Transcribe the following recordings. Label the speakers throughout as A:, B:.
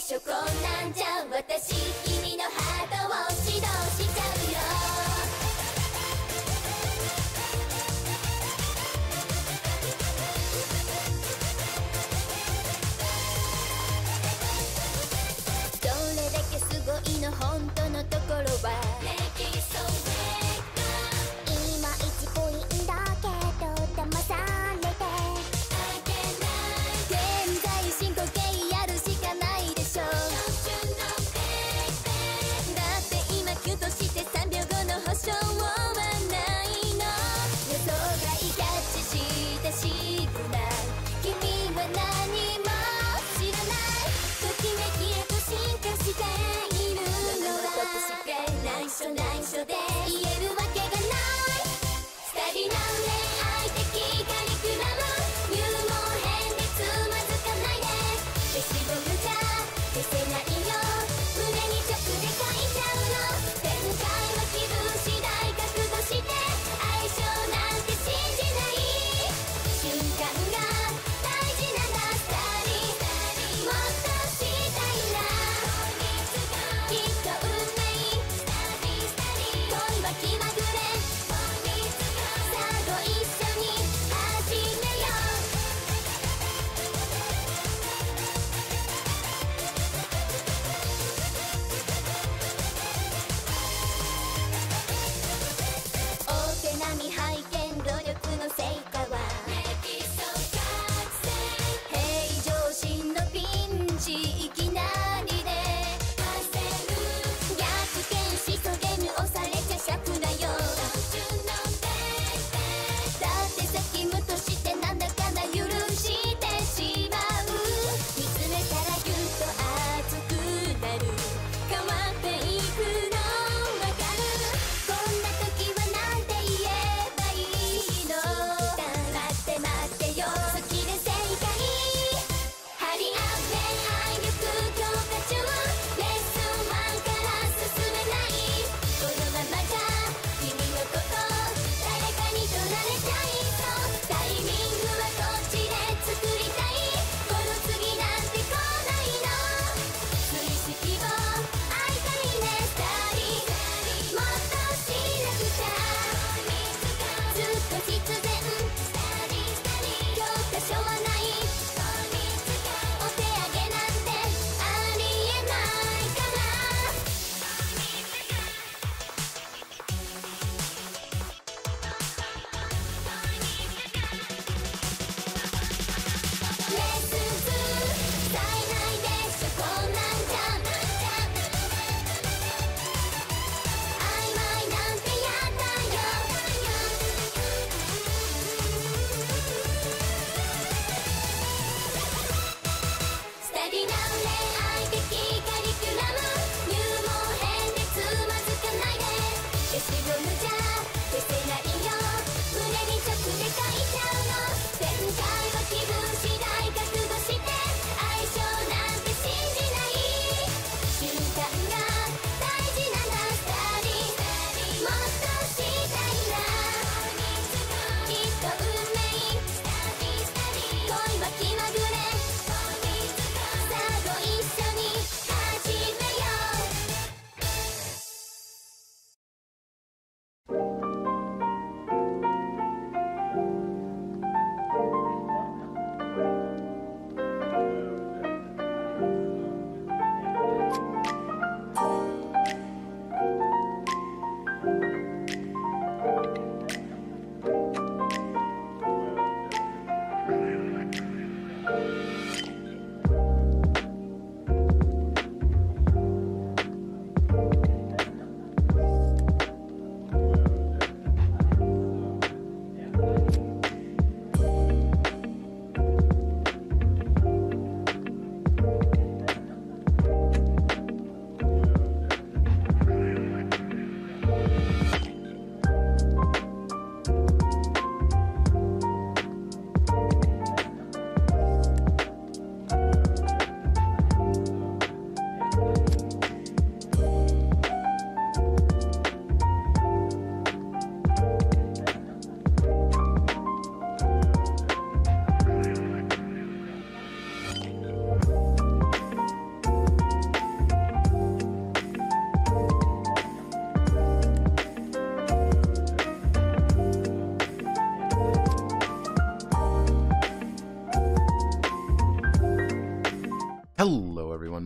A: しょこんなんじゃ私君のハートを指導しちゃうよ。どれだけすごいの本当のところは
B: いまいちぽいんだけど騙されて
A: 現在進行形やるしかないでしょ。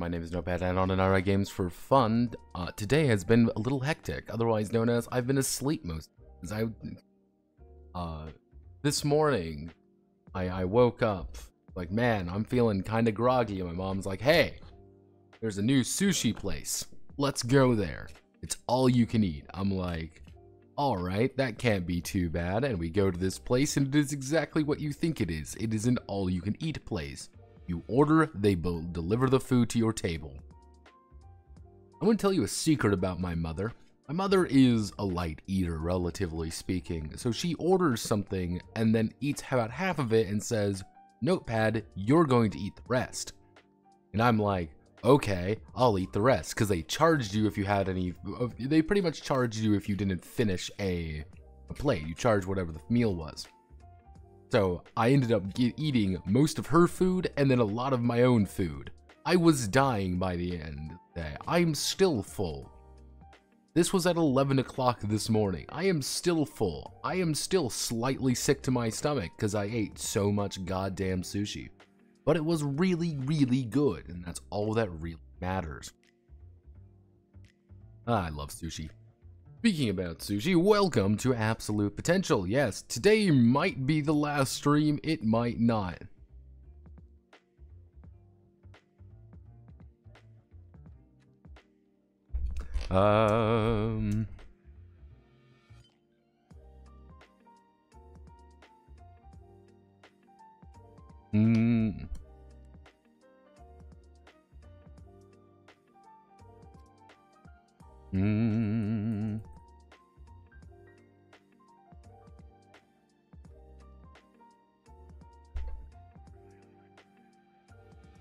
C: my name is Notepad, and on NRI Games for Fun. Today has been a little hectic, otherwise known as I've been asleep most of this morning, I woke up, like, man, I'm feeling kind of groggy, and my mom's like, hey, there's a new sushi place, let's go there, it's all you can eat. I'm like, alright, that can't be too bad, and we go to this place, and it is exactly what you think it is. It is an all-you-can-eat place. You order, they will deliver the food to your table. I'm going to tell you a secret about my mother. My mother is a light eater, relatively speaking, so she orders something and then eats about half of it and says, Notepad, you're going to eat the rest. And I'm like, okay, I'll eat the rest, because they charged you if you had any, they pretty much charged you if you didn't finish a plate. You charge whatever the meal was. So I ended up eating most of her food and then a lot of my own food. I was dying by the end of the day. I'm still full. This was at 11 o'clock this morning. I am still full. I am still slightly sick to my stomach because I ate so much goddamn sushi. But it was really, really good, and that's all that really matters. I love sushi. Speaking about sushi, welcome to Absolute Potential. Yes, today might be the last stream, it might not.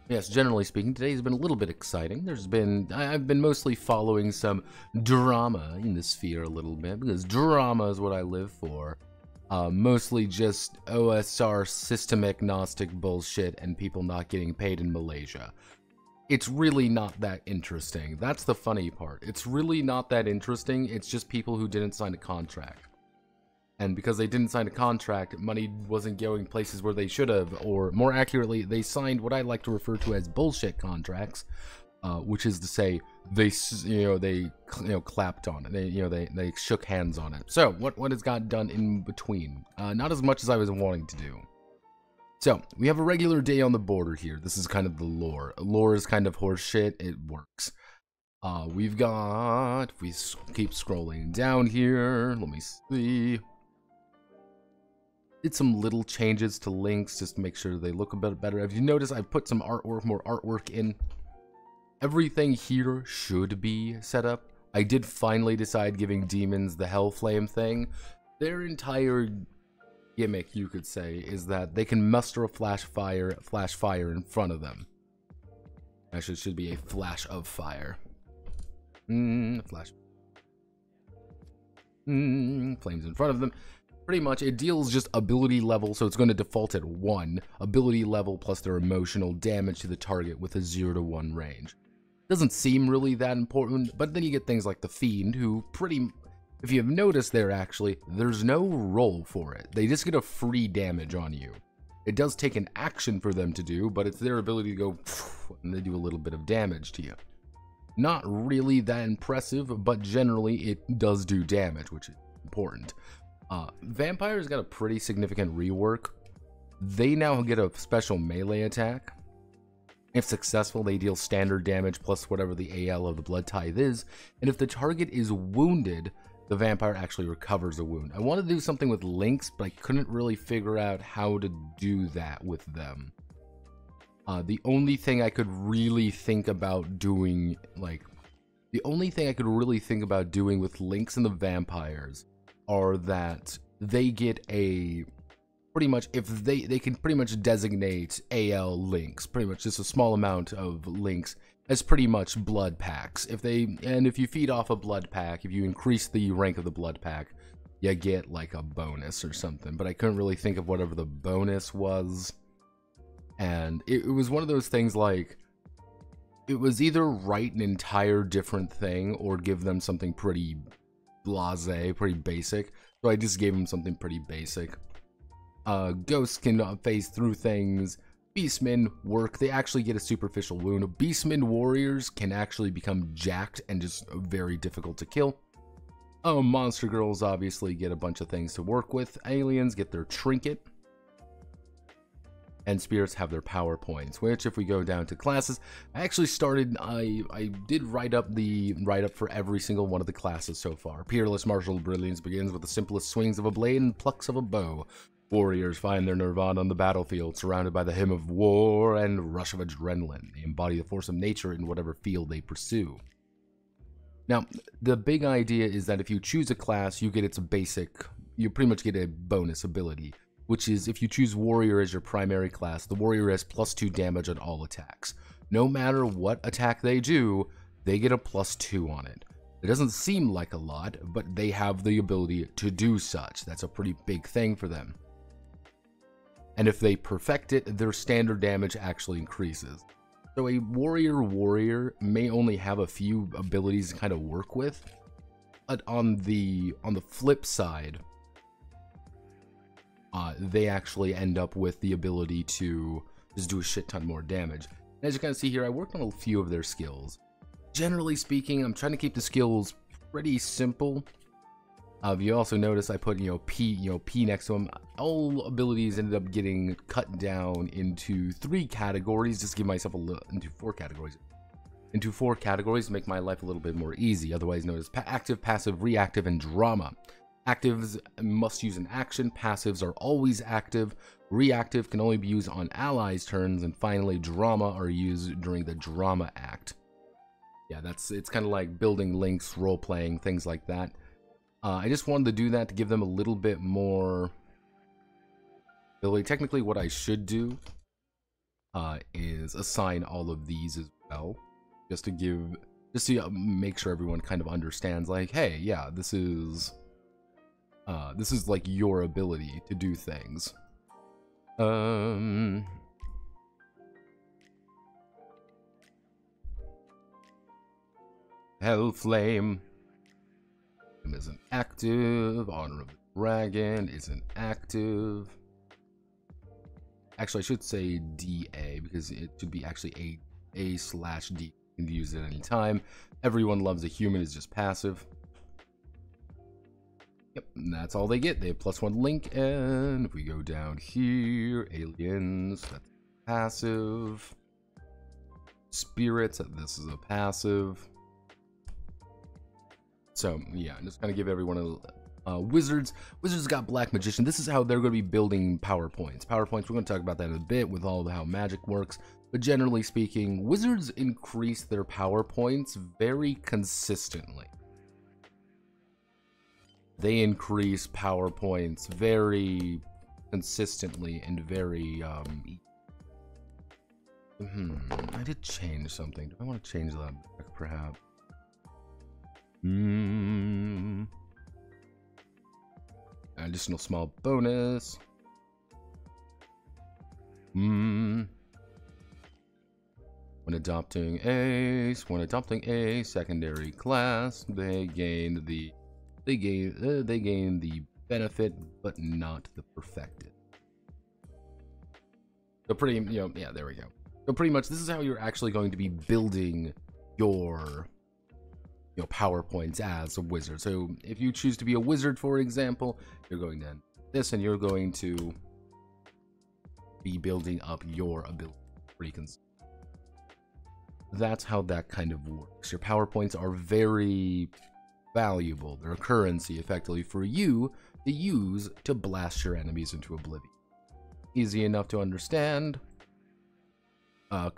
C: Yes, generally speaking, today's been a little bit exciting. I've been mostly following some drama in the sphere a little bit, because drama is what I live for. Mostly just OSR system agnostic bullshit and people not getting paid in Malaysia. It's really not that interesting. That's the funny part. It's really not that interesting. It's just people who didn't sign a contract. And because they didn't sign a contract, money wasn't going places where they should have, or more accurately, they signed what I like to refer to as bullshit contracts, which is to say, they clapped on it. They shook hands on it. So what has got done in between? Not as much as I was wanting to do. So we have a regular day on the border here. This is kind of the lore. Lore is kind of horseshit. It works. We've got. If we keep scrolling down here, let me see. Did some little changes to links just to make sure they look a bit better. If you notice, I put some artwork, more artwork in. Everything here should be set up. I did finally decide giving demons the hell flame thing. Their entire gimmick, you could say, is that they can muster a flash fire in front of them. Actually, it should be a flash of fire. Flash. Flames in front of them. Pretty much, it deals just ability level, so it's going to default at 1. Ability level plus their emotional damage to the target with a 0 to 1 range. Doesn't seem really that important, but then you get things like the Fiend, who if you've noticed there actually, there's no roll for it. They just get a free damage on you. It does take an action for them to do, but it's their ability to go, and they do a little bit of damage to you. Not really that impressive, but generally it does do damage, which is important. Vampires got a pretty significant rework. They now get a special melee attack. If successful, they deal standard damage plus whatever the AL of the Blood Tithe is, and if the target is wounded, the vampire actually recovers a wound. I want to do something with links, but I couldn't really figure out how to do that with them. The only thing I could really think about doing, with links and the vampires are that they get a pretty much, if they can pretty much designate AL links, pretty much just a small amount of links as pretty much blood packs. If you feed off a blood pack, if you increase the rank of the blood pack, you get like a bonus or something. But I couldn't really think of whatever the bonus was, and it was one of those things like, it was either write an entire different thing or give them something pretty blasé, pretty basic. So I just gave them something pretty basic. Ghosts can phase through things. Beastmen work, they actually get a superficial wound. Beastmen warriors can actually become jacked and just very difficult to kill. Monster girls obviously get a bunch of things to work with. Aliens get their trinket. And spirits have their power points, which if we go down to classes, I actually started, I did write up for every single one of the classes so far. Peerless martial brilliance begins with the simplest swings of a blade and plucks of a bow. Warriors find their nirvana on the battlefield, surrounded by the hymn of war and rush of adrenaline. They embody the force of nature in whatever field they pursue. Now, the big idea is that if you choose a class, you get its basic, you pretty much get a bonus ability, which is if you choose warrior as your primary class, the warrior has +2 damage on all attacks. No matter what attack they do, they get a +2 on it. It doesn't seem like a lot, but they have the ability to do such. That's a pretty big thing for them. And if they perfect it, their standard damage actually increases. So a warrior may only have a few abilities to kind of work with, but on the flip side, they actually end up with the ability to just do a shit ton more damage. And as you kind of see here, I worked on a few of their skills. Generally speaking, I'm trying to keep the skills pretty simple. You also notice I put P next to them. All abilities ended up getting cut down into 3 categories, just to give myself into 4 categories. Into 4 categories to make my life a little bit more easy, otherwise known as active, passive, reactive, and drama. Actives must use an action, passives are always active, reactive can only be used on allies' turns, and finally drama are used during the drama act. Yeah, it's kind of like building links, role-playing, things like that. I just wanted to do that to give them a little bit more ability. Technically, what I should do is assign all of these as well, just to make sure everyone kind of understands, like, hey, yeah, this is like your ability to do things. Hellflame isn't active. Honor of the Dragon isn't active. Actually, I should say DA because it should be actually A/D. You can use it at any time. Everyone loves a human is just passive. Yep, and that's all they get. They have +1 link, and if we go down here, aliens, that's passive. Spirits, this is a passive. So, yeah, just kind of give everyone a... Wizards got Black Magician. This is how they're going to be building power points. Power points, we're going to talk about that in a bit with all how magic works. But generally speaking, wizards increase their power points very consistently. They increase power points very consistently and very... I did change something. Do I want to change that back, perhaps? Additional small bonus. When adopting a secondary class, they gain the benefit, but not the perfected. So pretty, yeah, there we go. So pretty much, this is how you're actually going to be building your power points as a wizard. So if you choose to be a wizard, for example, you're going to this, and you're going to be building up your ability. That's how that kind of works. Your power points are very valuable. They're a currency, effectively, for you to use to blast your enemies into oblivion. Easy enough to understand.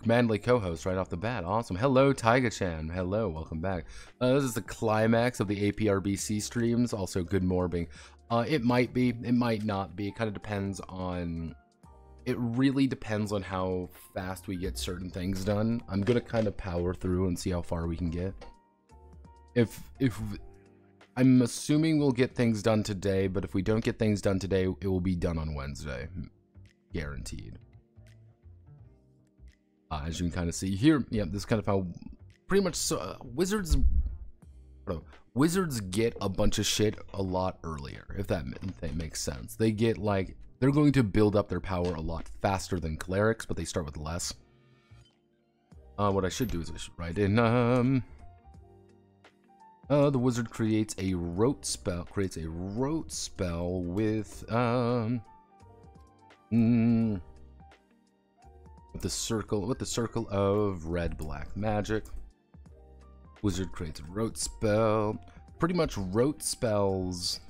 C: Manly co-host right off the bat. Awesome. Hello, Taiga-chan. Hello, welcome back. This is the climax of the APRBC streams. Also, good morbing. It might be, it might not be. It kind of depends on... It really depends on how fast we get certain things done. I'm gonna kind of power through and see how far we can get. If I'm assuming we'll get things done today, but if we don't get things done today, it will be done on Wednesday. Guaranteed. As you can kind of see here, yeah, this is kind of how pretty much wizards get a bunch of shit a lot earlier, if that makes sense. They get like they're going to build up their power a lot faster than clerics, but they start with less. What I should do is I should write in, the wizard creates a rote spell, with, with the circle of red-black magic. Wizard creates a rote spell. Pretty much rote spells,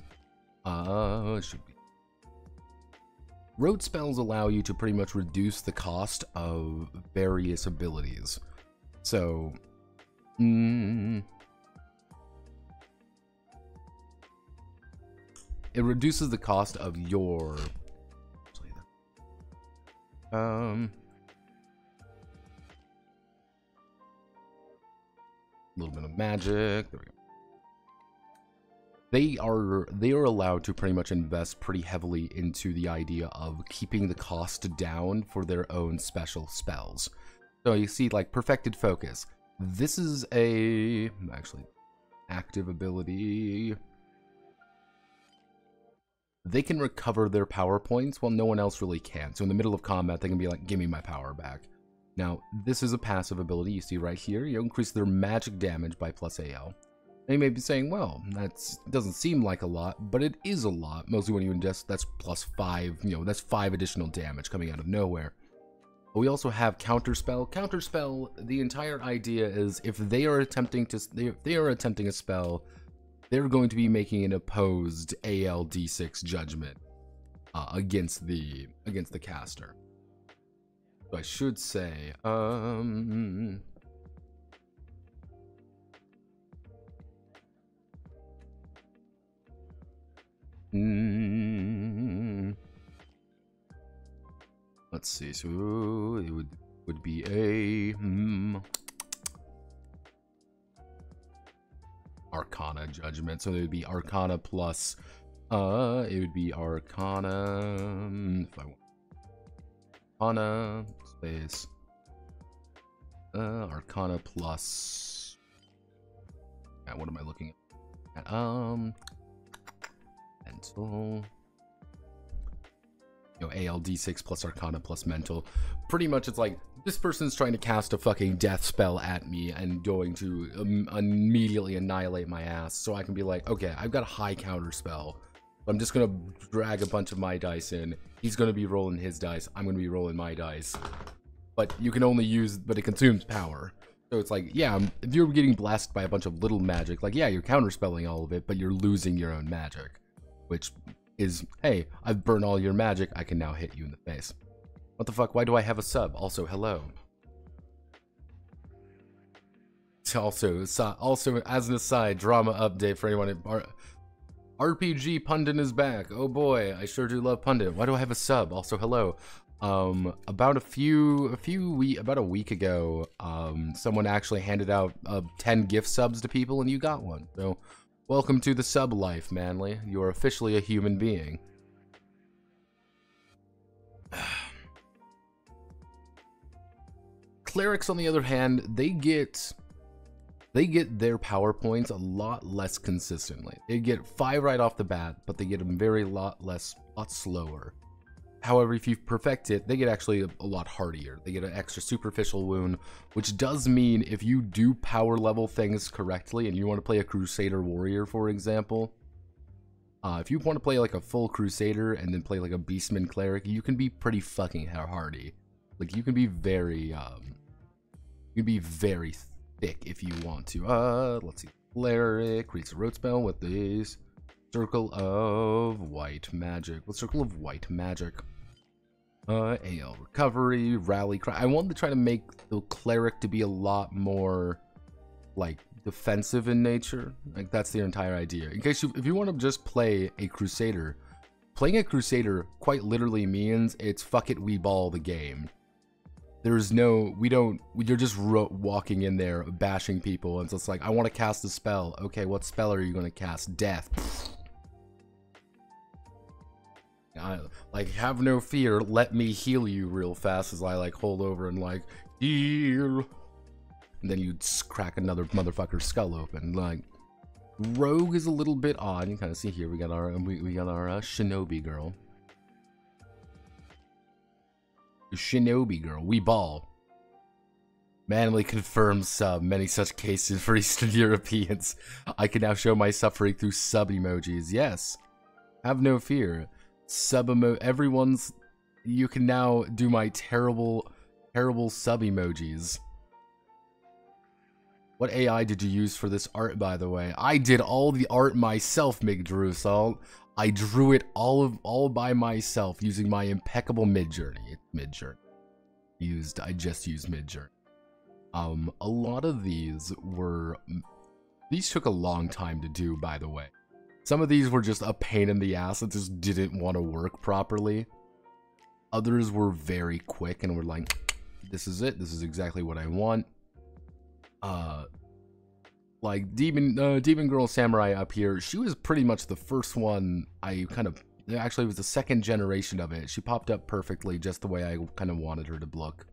C: rote spells allow you to pretty much reduce the cost of various abilities. So, it reduces the cost of your, a little bit of magic. There we go. They are allowed to pretty much invest pretty heavily into the idea of keeping the cost down for their own special spells. So you see, like, Perfected Focus. This is a, actually, active ability. They can recover their power points while no one else really can. So in the middle of combat, they can be like, give me my power back. Now, this is a passive ability you see right here. You increase their magic damage by plus AL. And you may be saying, well, that doesn't seem like a lot, but it is a lot. Mostly when you ingest, that's plus 5, that's 5 additional damage coming out of nowhere. But we also have Counterspell. Counterspell, the entire idea is if they are attempting a spell, they're going to be making an opposed AL D6 judgment against the caster. So I should say, let's see. So it would be a Arcana judgment. So it would be Arcana plus. It would be Arcana. If I want Arcana space. Arcana plus. Yeah, what am I looking at? Mental. AL D6 plus Arcana plus Mental. Pretty much it's like, this person's trying to cast a fucking death spell at me and going to immediately annihilate my ass. So I can be like, okay, I've got a high counter spell. I'm just gonna drag a bunch of my dice in. He's gonna be rolling his dice. I'm gonna be rolling my dice. But you can only use, but it consumes power. So it's like, yeah, if you're getting blasted by a bunch of little magic, like, yeah, you're counterspelling all of it, but you're losing your own magic. Which is, hey, I've burned all your magic, I can now hit you in the face. What the fuck, why do I have a sub? Also, hello. Also, as an aside, drama update for anyone. RPG Pundit is back. Oh boy, I sure do love Pundit. Why do I have a sub? Also, hello. About a week ago, someone actually handed out 10 gift subs to people, and you got one. So, welcome to the sub life, Manly. You are officially a human being. Clerics, on the other hand, they get their power points a lot less consistently. They get 5 right off the bat, but they get them a lot slower. However, if you perfect it, they get actually a lot hardier. They get an extra superficial wound, which does mean if you do power level things correctly and you want to play a Crusader Warrior, for example, if you want to play like a full Crusader and then play like a Beastman Cleric, you can be pretty fucking hardy. Like, you can be very thick if you want to. Let's see. Cleric creates a rote spell with this circle of white magic. What circle of white magic? AL recovery, rally cry. I wanted to try to make the cleric to be a lot more like defensive in nature. Like, that's the entire idea. In case if you want to just play a Crusader, playing a Crusader quite literally means it's fuck it, we ball the game. There's no, you're just walking in there bashing people, and so it's like, I want to cast a spell. Okay, what spell are you going to cast? Death. Like, have no fear, let me heal you real fast as I like hold over and like, heal. And then you crack another motherfucker's skull open. Like, Rogue is a little bit odd. You kind of see here, we got our shinobi girl. Shinobi girl, we ball. Manually confirmed sub. Many such cases for Eastern Europeans. I can now show my suffering through sub emojis. Yes. Have no fear. Sub emo. Everyone's. You can now do my terrible, terrible sub emojis. What AI did you use for this art, by the way? I did all the art myself, MigDrewSalt. I drew it all by myself using my impeccable Midjourney. I just used Midjourney. A lot of these took a long time to do, by the way. Some of these were just a pain in the ass that just didn't want to work properly. Others were very quick and were like, this is it. This is exactly what I want. Like Demon Girl Samurai up here, she was pretty much the first one actually it was the second generation of it. She popped up perfectly just the way I kind of wanted her to look.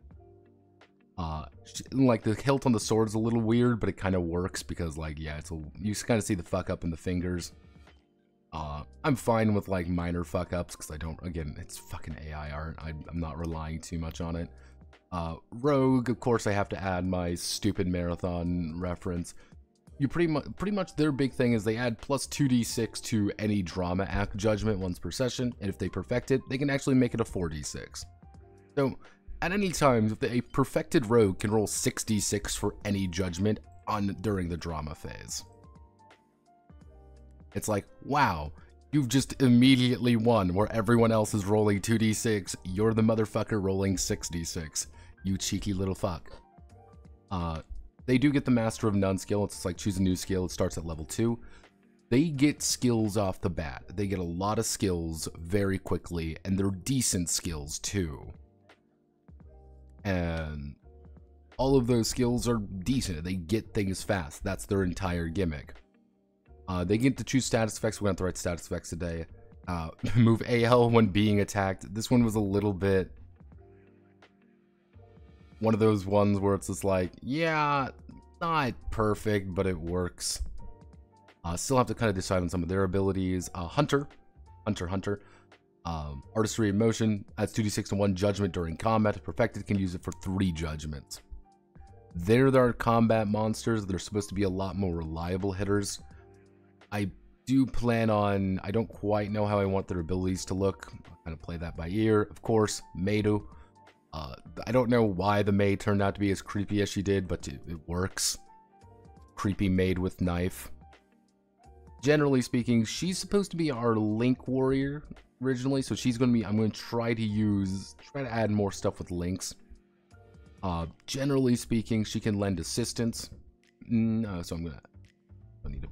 C: Like the hilt on the sword is a little weird, but it kind of works because like, yeah, you kind of see the fuck up in the fingers. I'm fine with like minor fuck ups because again, it's fucking AI art. I'm not relying too much on it. Rogue, of course, I have to add my stupid marathon reference. You pretty much their big thing is they add plus 2d6 to any drama act judgment once per session, and if they perfect it, they can actually make it a 4d6. So at any time, a perfected rogue can roll 6d6 for any judgment during the drama phase. It's like, wow, you've just immediately won where everyone else is rolling 2d6. You're the motherfucker rolling 6d6. You cheeky little fuck. They do get the Master of None skill. It's like choose a new skill. It starts at level 2. They get skills off the bat. They get a lot of skills very quickly, and they're decent skills too. And all of those skills are decent. They get things fast. That's their entire gimmick. They get to choose status effects. We got the right status effects today. Move AL when being attacked. This one was a little bit one of those ones where it's just like, yeah, not perfect, but it works. Still have to kind of decide on some of their abilities. Hunter. Artistry in motion adds 2d6 to 1 judgment during combat. Perfected can use it for 3 judgments. They're our combat monsters. They're supposed to be a lot more reliable hitters. I do plan on, I don't quite know how I want their abilities to look. I'll kind of play that by ear. Of course, Meidu. I don't know why the maid turned out to be as creepy as she did, but it works. Creepy maid with knife. Generally speaking, she's supposed to be our Link warrior originally, so she's going to be, I'm going to try to add more stuff with links. Generally speaking, she can lend assistance. So I'm going to, I need to,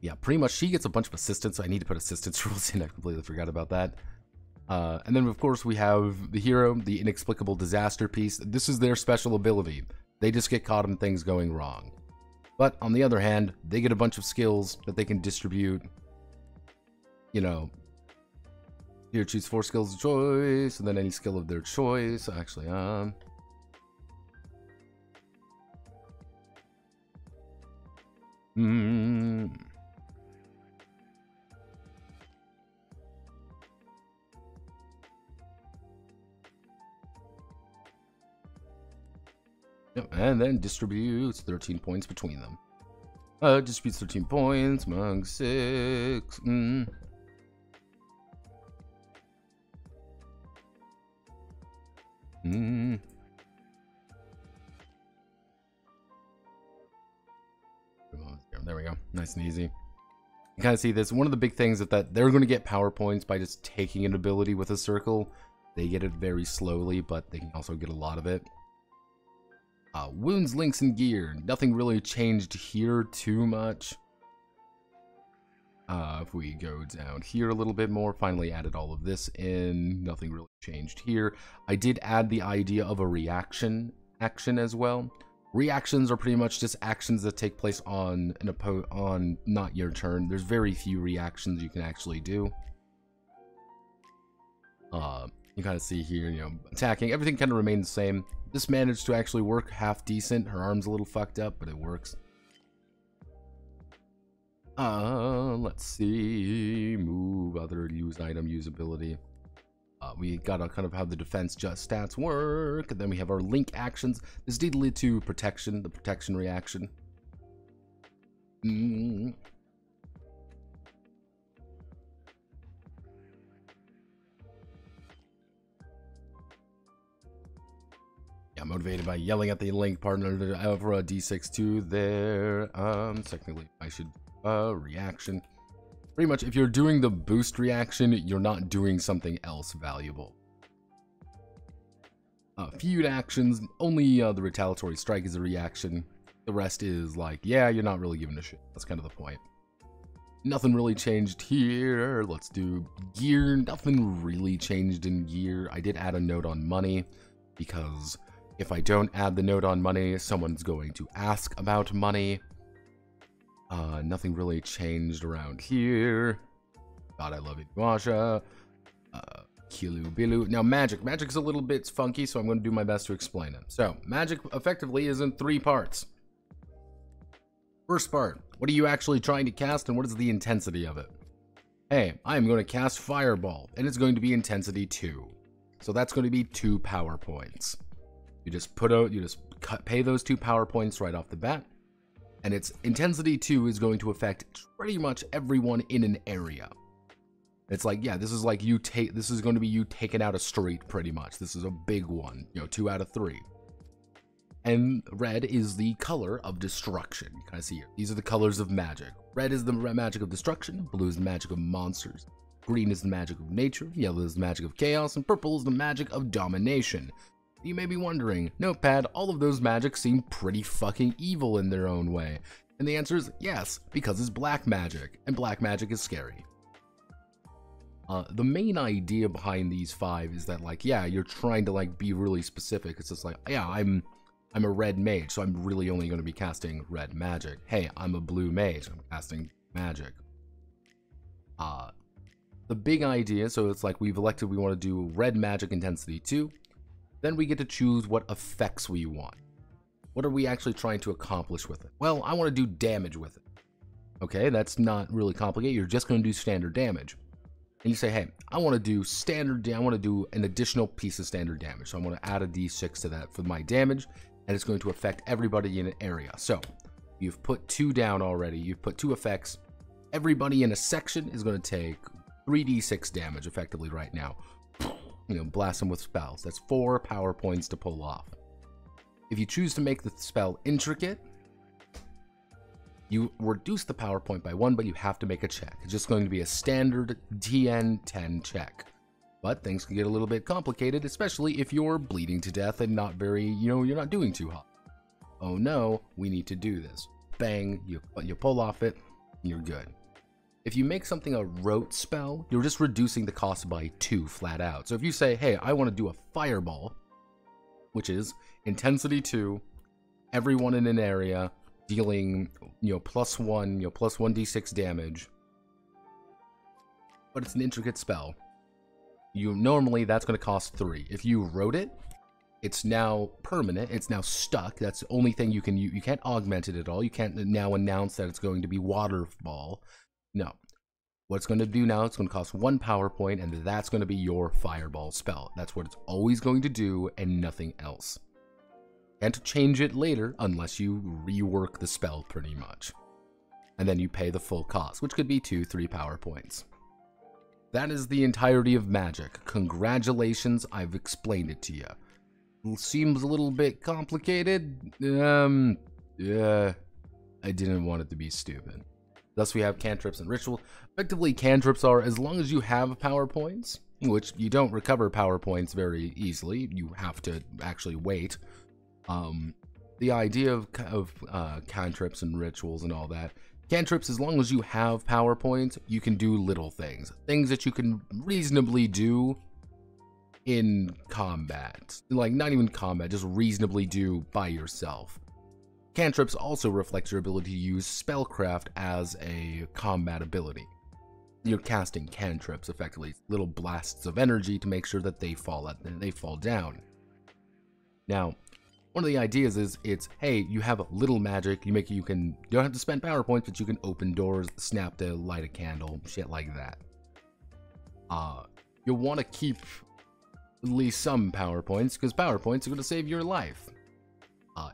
C: yeah, pretty much she gets a bunch of assistance. I need to put assistance rules in. I completely forgot about that. And then of course we have the hero, the inexplicable disaster piece. This is their special ability. They just get caught in things going wrong. But on the other hand, they get a bunch of skills that they can distribute. You know, here choose 4 skills of choice, and then any skill of their choice. Actually, Yep, and then distributes 13 points between them. Distributes 13 points among 6. There we go. Nice and easy. You kind of see this. One of the big things is that they're going to get power points by just taking an ability with a circle. They get it very slowly, but they can also get a lot of it. Wounds, links, and gear. Nothing really changed here too much. If we go down here a little bit more, finally added all of this in. Nothing really changed here. I did add the idea of a reaction action as well. Reactions are pretty much just actions that take place on not your turn. There's very few reactions you can actually do. You kind of see here, you know, attacking. Everything kind of remains the same. This managed to actually work half decent. Her arm's a little fucked up, but it works. Let's see. Move, other, use item, usability. We gotta kind of how the defense just stats work. And then we have our link actions. This did lead to protection, the protection reaction. Yeah, motivated by yelling at the link partner for a D6-2 there. Technically, I should reaction. Pretty much, if you're doing the boost reaction, you're not doing something else valuable. Feud actions, only the retaliatory strike is a reaction. The rest is like, yeah, you're not really giving a shit. That's kind of the point. Nothing really changed here. Let's do gear. Nothing really changed in gear. I did add a note on money, because if I don't add the note on money, someone's going to ask about money. Nothing really changed around here. God, I love it. Masha. Kilu Bilu. Now, magic. Magic's a little bit funky, so I'm going to do my best to explain it. So, magic effectively is in 3 parts. First part, what are you actually trying to cast, and what is the intensity of it? Hey, I'm going to cast Fireball, and it's going to be intensity 2. So that's going to be 2 power points. You just pay those 2 power points right off the bat. And its intensity 2 is going to affect pretty much everyone in an area. It's like, yeah, this is like this is going to be you taking out a street pretty much. This is a big one, 2 out of 3. And red is the color of destruction. You kind of see here. These are the colors of magic. Red is the magic of destruction. Blue is the magic of monsters. Green is the magic of nature. Yellow is the magic of chaos. And purple is the magic of domination. You may be wondering, Notepad, all of those magic seem pretty fucking evil in their own way. And the answer is yes, because it's black magic. And black magic is scary. The main idea behind these 5 is that, like, yeah, you're trying to, like, be really specific. It's just like, yeah, I'm a red mage, so I'm really only going to be casting red magic. Hey, I'm a blue mage, I'm casting magic. The big idea, so it's like we've elected we want to do red magic intensity 2. Then we get to choose what effects we want. What are we actually trying to accomplish with it? Well, I want to do damage with it. Okay, that's not really complicated. You're just going to do standard damage. And you say, hey, I want to do I want to do an additional piece of standard damage. So I want to add a d6 to that for my damage, and it's going to affect everybody in an area. So you've put 2 down already. You've put 2 effects. Everybody in a section is going to take 3d6 damage effectively right now. Blast them with spells. That's 4 power points to pull off. If you choose to make the spell intricate, you reduce the power point by 1, but you have to make a check. It's just going to be a standard TN 10 check. But things can get a little bit complicated, especially if you're bleeding to death and not very, you're not doing too hot. Oh no, we need to do this. Bang, you pull off it, you're good. If you make something a rote spell, you're just reducing the cost by 2 flat out. So if you say, hey, I want to do a fireball, which is intensity 2, everyone in an area, dealing, plus 1d6 damage, but it's an intricate spell. Normally that's going to cost 3. If you wrote it, it's now permanent. It's now stuck. That's the only thing you can. You can't augment it at all. You can't now announce that it's going to be waterfall. No. What it's going to do now, it's going to cost 1 power point, and that's going to be your fireball spell. That's what it's always going to do, and nothing else. Can't change it later unless you rework the spell pretty much. And then you pay the full cost, which could be 2-3 power points. That is the entirety of magic. Congratulations, I've explained it to you. It seems a little bit complicated. Yeah, I didn't want it to be stupid. Thus we have cantrips and ritual. Effectively, cantrips are, as long as you have power points, which you don't recover power points very easily, you have to actually wait. The idea of cantrips and rituals and all that, cantrips, as long as you have power points, you can do little things. Things that you can reasonably do in combat. Like, not even combat, just reasonably do by yourself. Cantrips also reflect your ability to use spellcraft as a combat ability. You're casting cantrips, effectively, little blasts of energy to make sure that they fall down. Now, one of the ideas is it's, hey, you have a little magic, you don't have to spend power points, but you can open doors, snap to light a candle, shit like that. You'll want to keep at least some power points, because power points are going to save your life.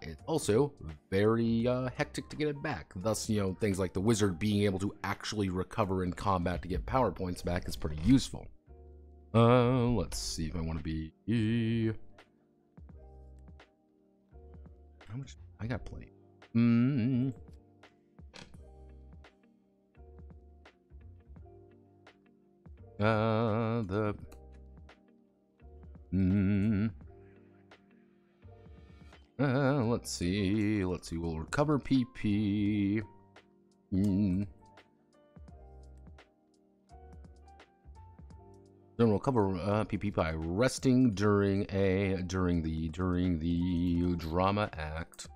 C: It's also very hectic to get it back. Thus, you know, things like the wizard being able to actually recover in combat to get power points back is pretty useful. Let's see if I want to be... How much? I got plenty. Let's see. We'll recover PP. Then we'll recover PP by resting during the drama act.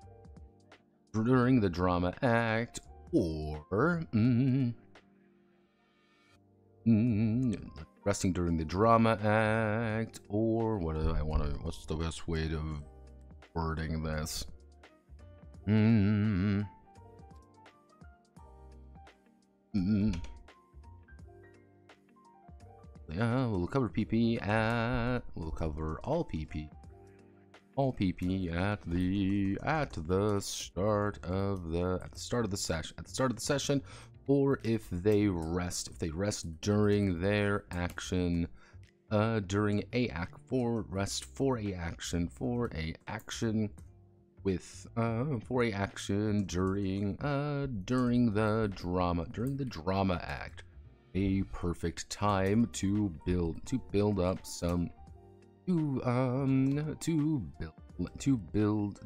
C: During the drama act, or resting during the drama act, or what do I want to? What's the best way of wording this? Yeah, we'll cover PP at. We'll cover all PP. All PP at the start of the session, or if they rest during their action, during a act for rest for a action with for a action during the drama act, a perfect time to build up some. To build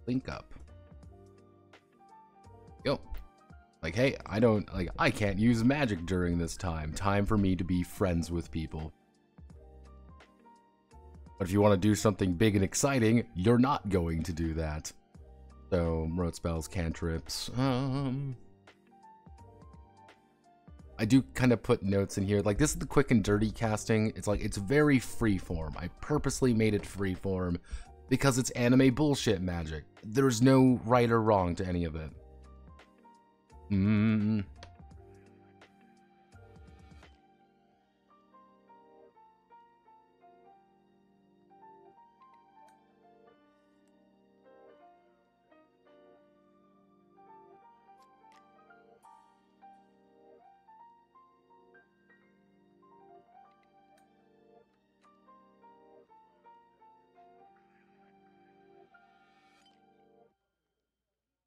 C: link up. Yo, like, hey, I can't use magic during this time. Time for me to be friends with people. But if you want to do something big and exciting, you're not going to do that. So, rote spells, cantrips, I do kind of put notes in here, like this is the quick and dirty casting. It's like, it's very freeform. I purposely made it freeform because it's anime bullshit magic. There's no right or wrong to any of it.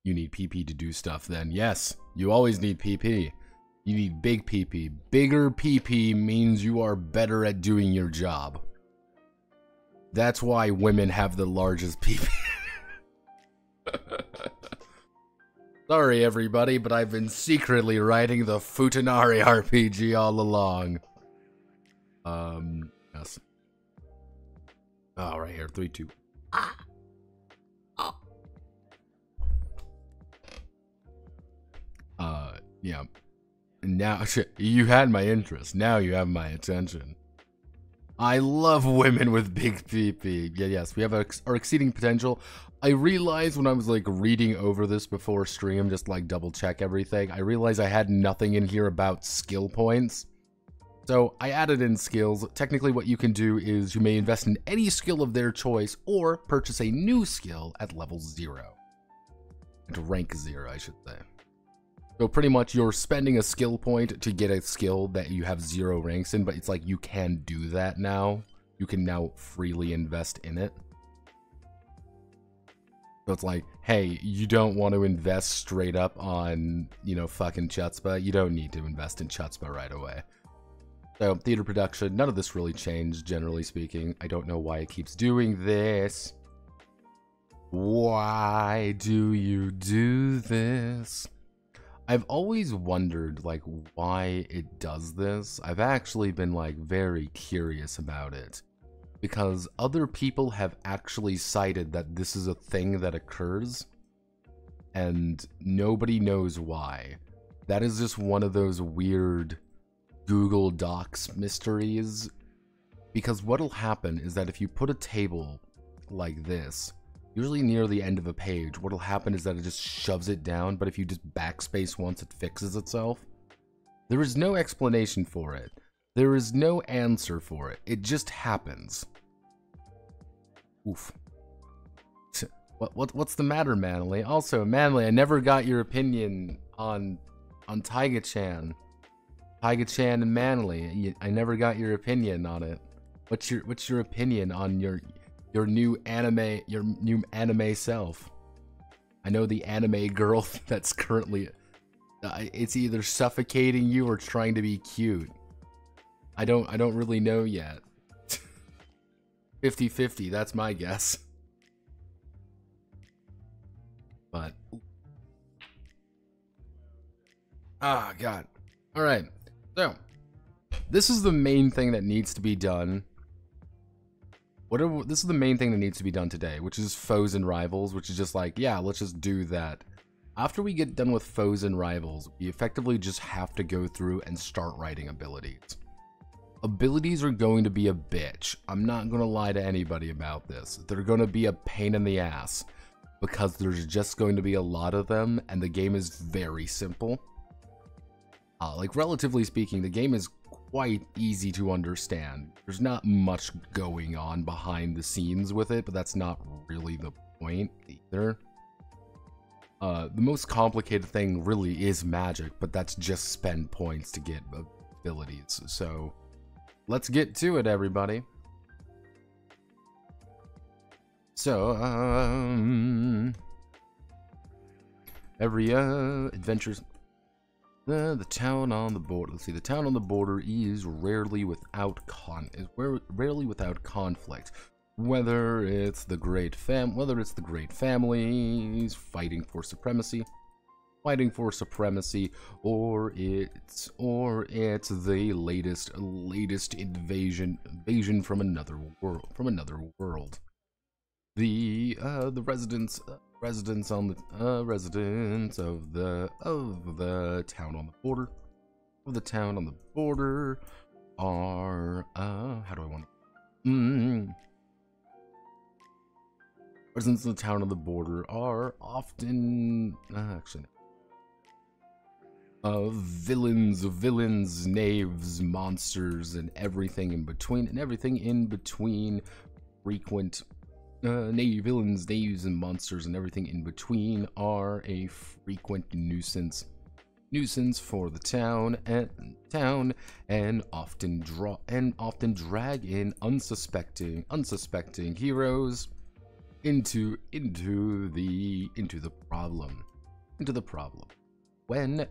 C: You need PP to do stuff then. Yes, you always need PP. You need big PP. Bigger PP means you are better at doing your job. That's why women have the largest PP. Sorry everybody, but I've been secretly writing the Futanari RPG all along. Yes. Oh, right here, 3, 2. Yeah. Now, you had my interest. Now you have my attention. I love women with big PP. Yeah, yes, we have our exceeding potential. I realized when I was like reading over this before stream, just like double check everything, I realized I had nothing in here about skill points. So I added in skills. Technically what you can do is you may invest in any skill of their choice or purchase a new skill at level 0. At rank 0, I should say. So pretty much you're spending a skill point to get a skill that you have 0 ranks in, but it's like you can do that now. You can now freely invest in it. So it's like, hey, you don't want to invest straight up on, you know, fucking chutzpah. You don't need to invest in chutzpah right away. So theater production, none of this really changed, generally speaking. I don't know why it keeps doing this. Why do you do this? I've always wondered, like, why it does this. I've actually been, like, very curious about it. Because other people have actually cited that this is a thing that occurs. And nobody knows why. That is just one of those weird Google Docs mysteries. Because what'll happen is that if you put a table like this, Usually near the end of a page, what'll happen is that it just shoves it down, but if you just backspace once, it fixes itself. There is no explanation for it. There is no answer for it. It just happens. Oof. What's the matter, Manly? Also, Manly, I never got your opinion on Taiga-chan. Taiga-chan and Manly. I never got your opinion on it. What's your opinion on your new anime self? I know the anime girl that's currently it's either suffocating you or trying to be cute. I don't really know yet. 50-50, that's my guess. But god. All right. So, this is the main thing that needs to be done. This is the main thing that needs to be done today, which is foes and rivals, which is just like, yeah, let's just do that. After we get done with foes and rivals, we effectively just have to go through and start writing abilities. Abilities are going to be a bitch. I'm not going to lie to anybody about this. They're going to be a pain in the ass because there's just going to be a lot of them, and the game is very simple. Like, relatively speaking, the game is quite easy to understand. There's not much going on behind the scenes with it, but that's not really the point either. The most complicated thing really is magic, but that's just spend points to get abilities. So, let's get to it, everybody. So, every adventures. The town on the border. Let's see. The town on the border is rarely without conflict. Whether it's the great families fighting for supremacy, or it's the latest invasion from another world. The residents of the town on the border are residents of the town on the border are often villains, knaves, monsters, and everything in between. Frequent villains, knaves, and monsters, and everything in between are a frequent nuisance for the town and often drag in unsuspecting heroes into the problem. When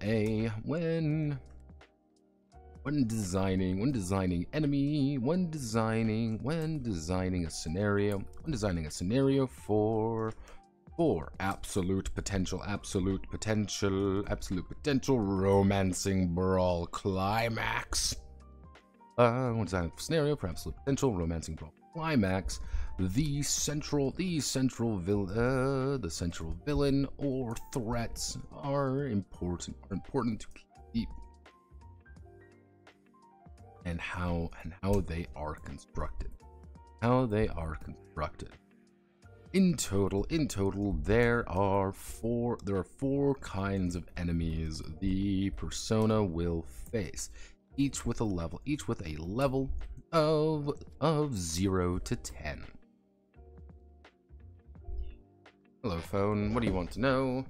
C: designing a scenario for absolute potential romancing Brawl Climax. When designing a scenario for absolute potential romancing Brawl Climax, the central villain or threats are important to keep. And how they are constructed. In total, there are four kinds of enemies the persona will face, each with a level of 0 to 10. Hello, phone. What do you want to know?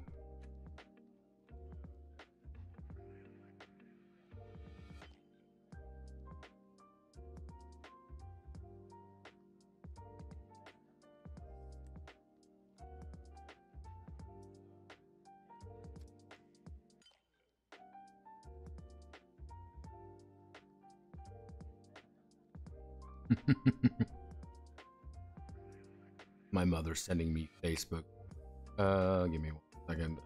C: My mother's sending me Facebook. Give me 1 second.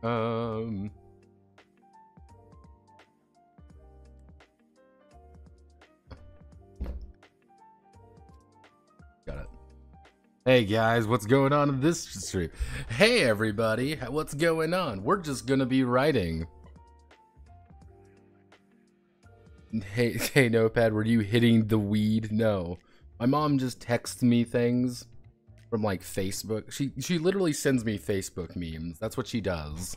C: Got it. Hey guys, what's going on in this stream? Hey everybody, what's going on? We're just gonna be writing. Hey Notepad, were you hitting the weed? No. My mom just texts me things from like Facebook. She literally sends me Facebook memes. That's what she does.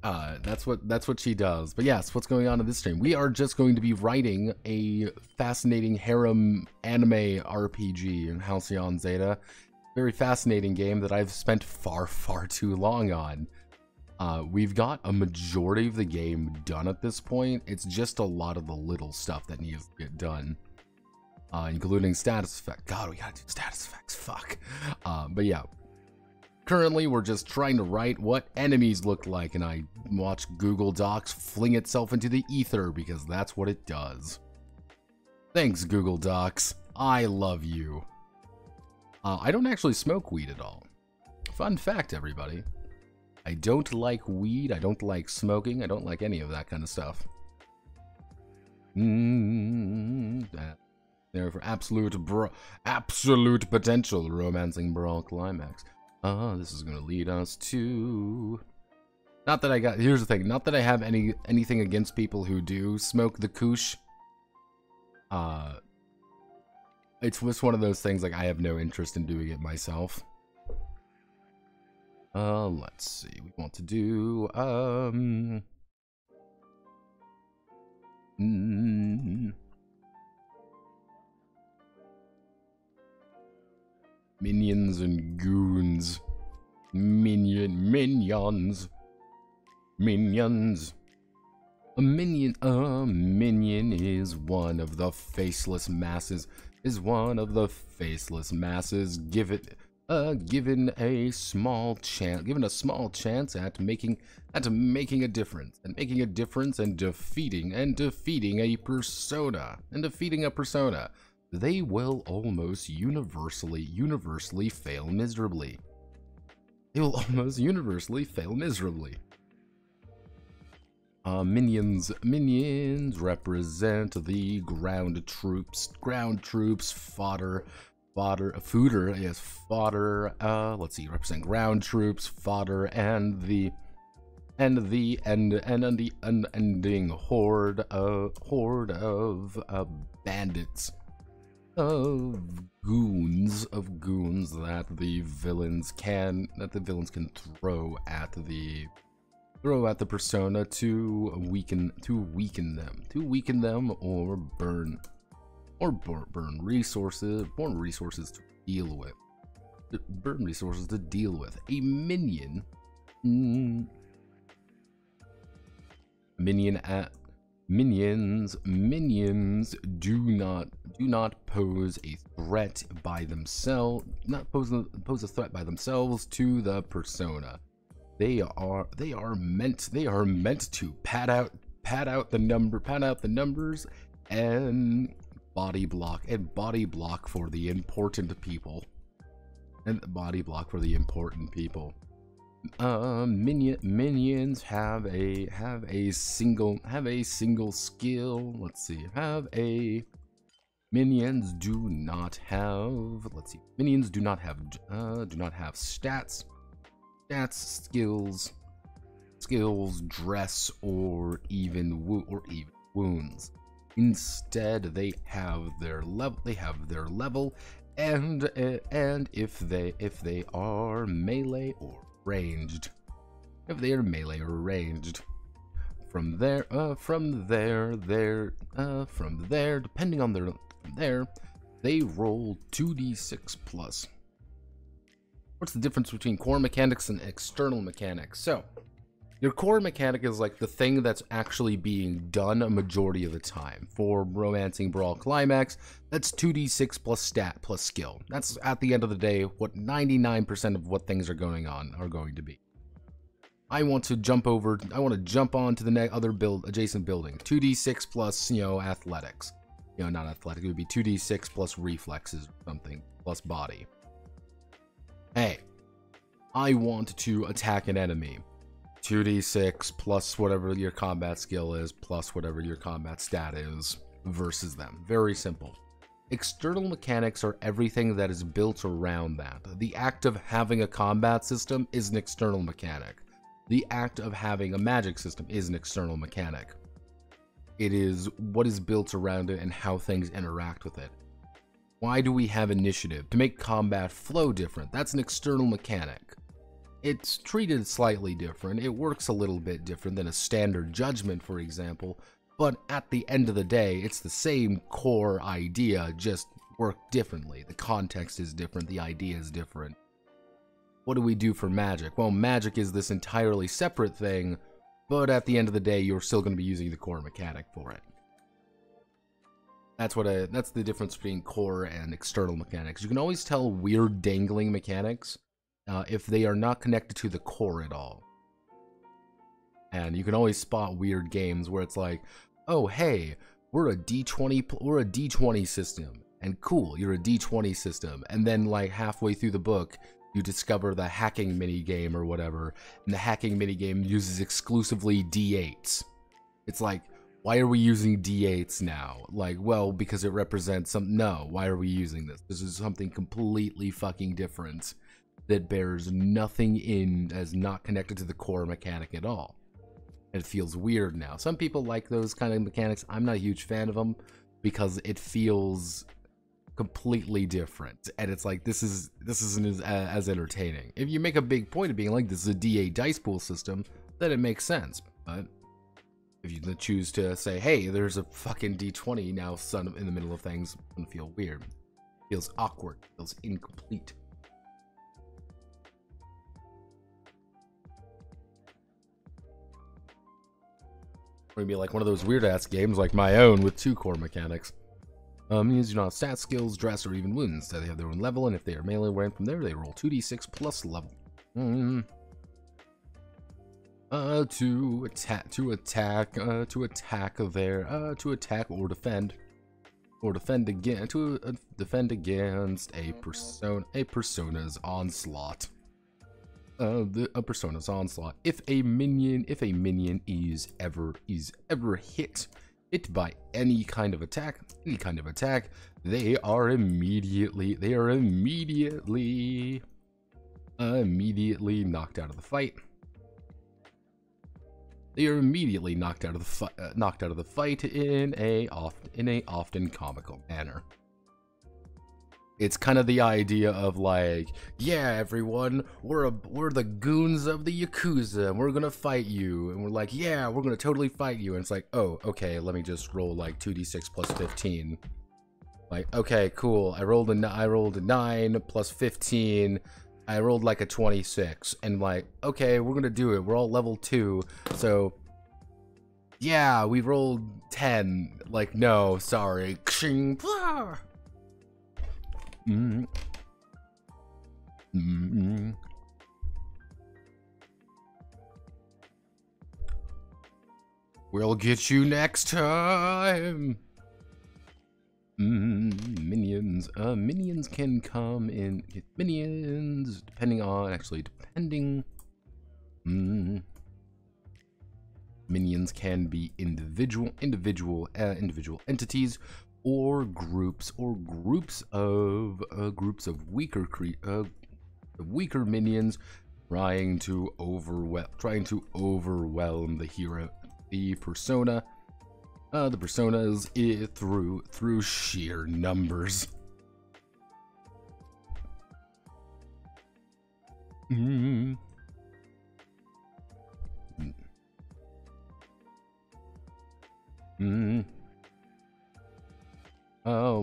C: That's what she does. But yes, what's going on in this stream? We are just going to be writing a fascinating harem anime RPG in Halcyon Zeta. Very fascinating game that I've spent far too long on. We've got a majority of the game done at this point. It's just a lot of the little stuff that needs to get done, including status effects. God, we gotta do status effects. Fuck. But yeah. Currently, we're just trying to write what enemies look like, and I watch Google Docs fling itself into the ether because that's what it does. Thanks, Google Docs. I love you. I don't actually smoke weed at all. Fun fact, everybody. I don't like weed, I don't like smoking, I don't like any of that kind of stuff. There for absolute potential romancing Brawl Climax. This is gonna lead us to... Not that I got... Here's the thing. Not that I have anything against people who do smoke the koosh. It's just one of those things, like, I have no interest in doing it myself. Let's see. We want to do, minions and goons. Minions. A minion is one of the faceless masses. Given a small chance at making a difference and defeating a persona they will almost universally fail miserably. Minions represent the ground troops, fodder. Let's see, represent ground troops, fodder, and the unending horde of bandits, of goons that the villains can throw at the persona to weaken them or burn resources to deal with. A minion. Minions do not pose a threat by themselves. Pose a threat by themselves to the persona. They are meant to pad out the numbers and body block for the important people. Minions have a single skill. Let's see. Minions do not have stats, skills, dress, or even wounds. Instead, they have their level, and if they are melee or ranged. From there, depending on they roll 2d6 plus. What's the difference between core mechanics and external mechanics? So, your core mechanic is like the thing that's actually being done a majority of the time. For Romancing Brawl Climax, that's 2d6 plus stat plus skill. That's, at the end of the day, what 99% of what things are going to be. I want to jump on to the other adjacent building. 2d6 plus, athletics. Not athletic, it would be 2d6 plus reflexes or something, plus body. Hey, I want to attack an enemy. 2d6 plus whatever your combat skill is, plus whatever your combat stat is, versus them. Very simple. External mechanics are everything that is built around that. The act of having a combat system is an external mechanic. The act of having a magic system is an external mechanic. It is what is built around it and how things interact with it. Why do we have initiative? To make combat flow different. That's an external mechanic. It's treated slightly different. It works a little bit different than a standard judgment, for example. But at the end of the day, it's the same core idea, just worked differently. The context is different. The idea is different. What do we do for magic? Well, magic is this entirely separate thing, but at the end of the day, you're still going to be using the core mechanic for it. That's the difference between core and external mechanics. You can always tell weird dangling mechanics if they are not connected to the core at all. And you can always spot weird games where it's like, oh hey, we're a D20 system, and cool, you're a D20 system, and then like halfway through the book, you discover the hacking minigame or whatever, and the hacking minigame uses exclusively D8s. It's like, why are we using D8s now? Like, well, because it represents some. No, why are we using this? This is something completely fucking different that bears nothing in, as not connected to the core mechanic at all. It feels weird now. Some people like those kind of mechanics. I'm not a huge fan of them because it feels completely different, and it's like this isn't as entertaining. If you make a big point of being like this is a D8 dice pool system, then it makes sense. But if you choose to say, hey, there's a fucking D20 now, son, in the middle of things, it's gonna feel weird. It feels awkward. It feels incomplete. Or it'd be like one of those weird ass games like my own with 2 core mechanics. Minions do not have stat, skills, dress, or even wounds. They have their own level, and if they are melee rank from there, they roll 2d6 plus level. To attack or defend against a persona's onslaught. A persona's onslaught. If a minion is ever hit by any kind of attack, they are immediately knocked out of the fight. They are immediately knocked out of the fight in a often comical manner. It's kind of the idea of like, yeah, everyone, we're the goons of the Yakuza, and we're gonna fight you. And we're like, yeah, we're gonna totally fight you. And it's like, oh, okay, let me just roll like 2d6 plus 15. Like, okay, cool. I rolled a 9 plus 15. I rolled like a 26. And like, okay, we're gonna do it. We're all level 2. So, yeah, we rolled 10. Like, no, sorry. We'll get you next time. Minions. Minions can come in. Minions, depending. Minions can be individual entities, or groups of weaker minions trying to overwhelm the hero, the persona. The personas through sheer numbers.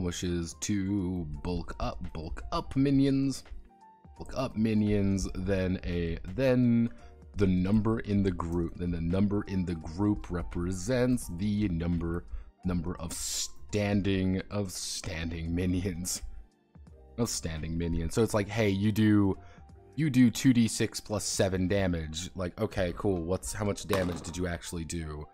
C: Wishes to bulk up minions, then the number in the group. Then the number in the group represents the number of standing minions. So it's like, hey, you do 2d6 plus 7 damage. Like, okay, cool. How much damage did you actually do?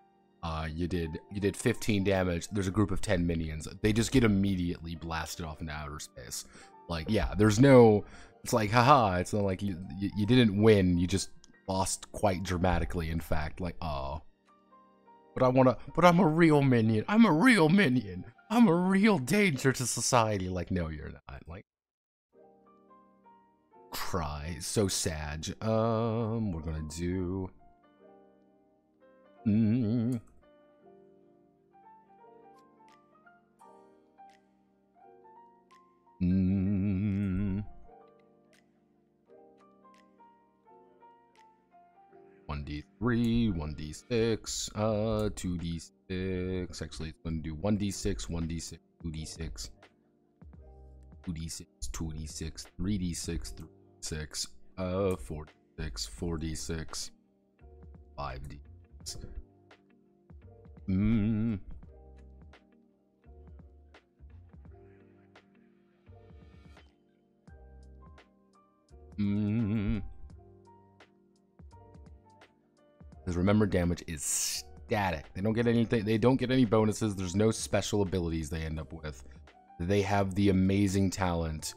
C: You did 15 damage. There's a group of 10 minions. They just get immediately blasted off into outer space. Like, yeah, there's no. It's like, haha. It's not like you didn't win. You just lost quite dramatically. In fact, like, oh. But I'm a real minion. I'm a real danger to society. Like, no, you're not. Like, cry. So sad. We're gonna do. 1d3, 1d6, 2d6. Actually, it's going to do 1d6, 1d6, 2d6, 2d6, 2d6, 3d6, 3d6, 4d6, 4d6, 5d6. Because remember, damage is static. They don't get anything. They don't get any bonuses. There's no special abilities they end up with. They have the amazing talent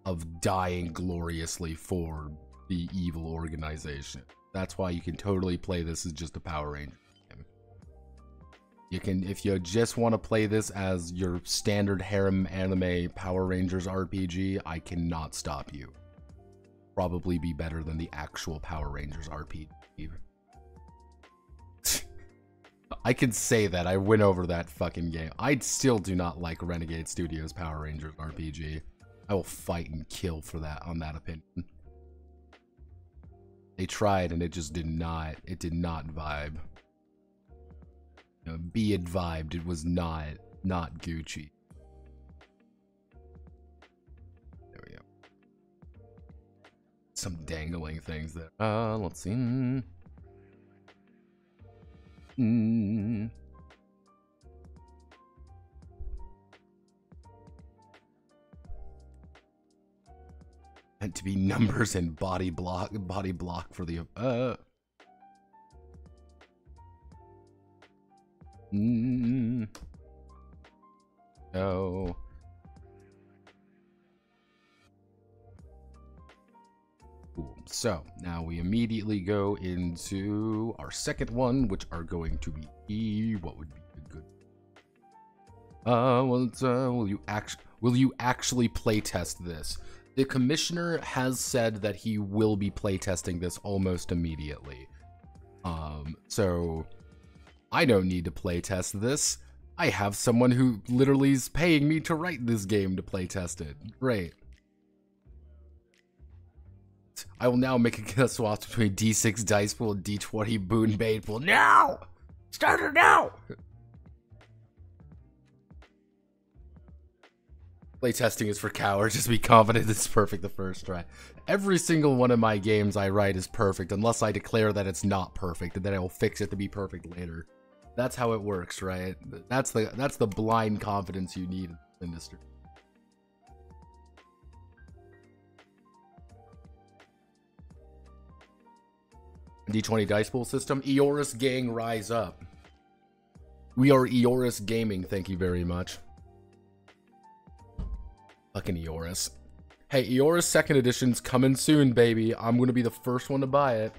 C: of dying gloriously for the evil organization. That's why you can totally play this as just a Power Ranger game. You can, if you just want to play this as your standard harem anime Power Rangers RPG, I cannot stop you. Probably be better than the actual Power Rangers RPG. I can say that. I went over that fucking game. I still do not like Renegade Studios Power Rangers RPG. I will fight and kill for that on that opinion. They tried and it just did not. It did not vibe. You know, be it vibed. It was not Gucci. There we go. Some dangling things there. Let's see. And to be numbers and body block for the no. Cool. So now we immediately go into our second one, which are going to be what would be a good. Will you actually play test this? The commissioner has said that he will be playtesting this almost immediately. So I don't need to playtest this. I have someone who literally is paying me to write this game to playtest it. Great. I will now make a swap between D6 dice pool and D20 boon bait pool. Now! Start it now! Playtesting is for cowards. Just be confident it's perfect the first try. Every single one of my games I write is perfect unless I declare that it's not perfect, and then I will fix it to be perfect later. That's how it works, right? That's the blind confidence you need in this industry. D20 dice pool system. Eoris gang, rise up. We are Eoris Gaming, thank you very much. Fucking Eoris. Hey, Eoris 2nd edition's coming soon, baby. I'm gonna be the first one to buy it.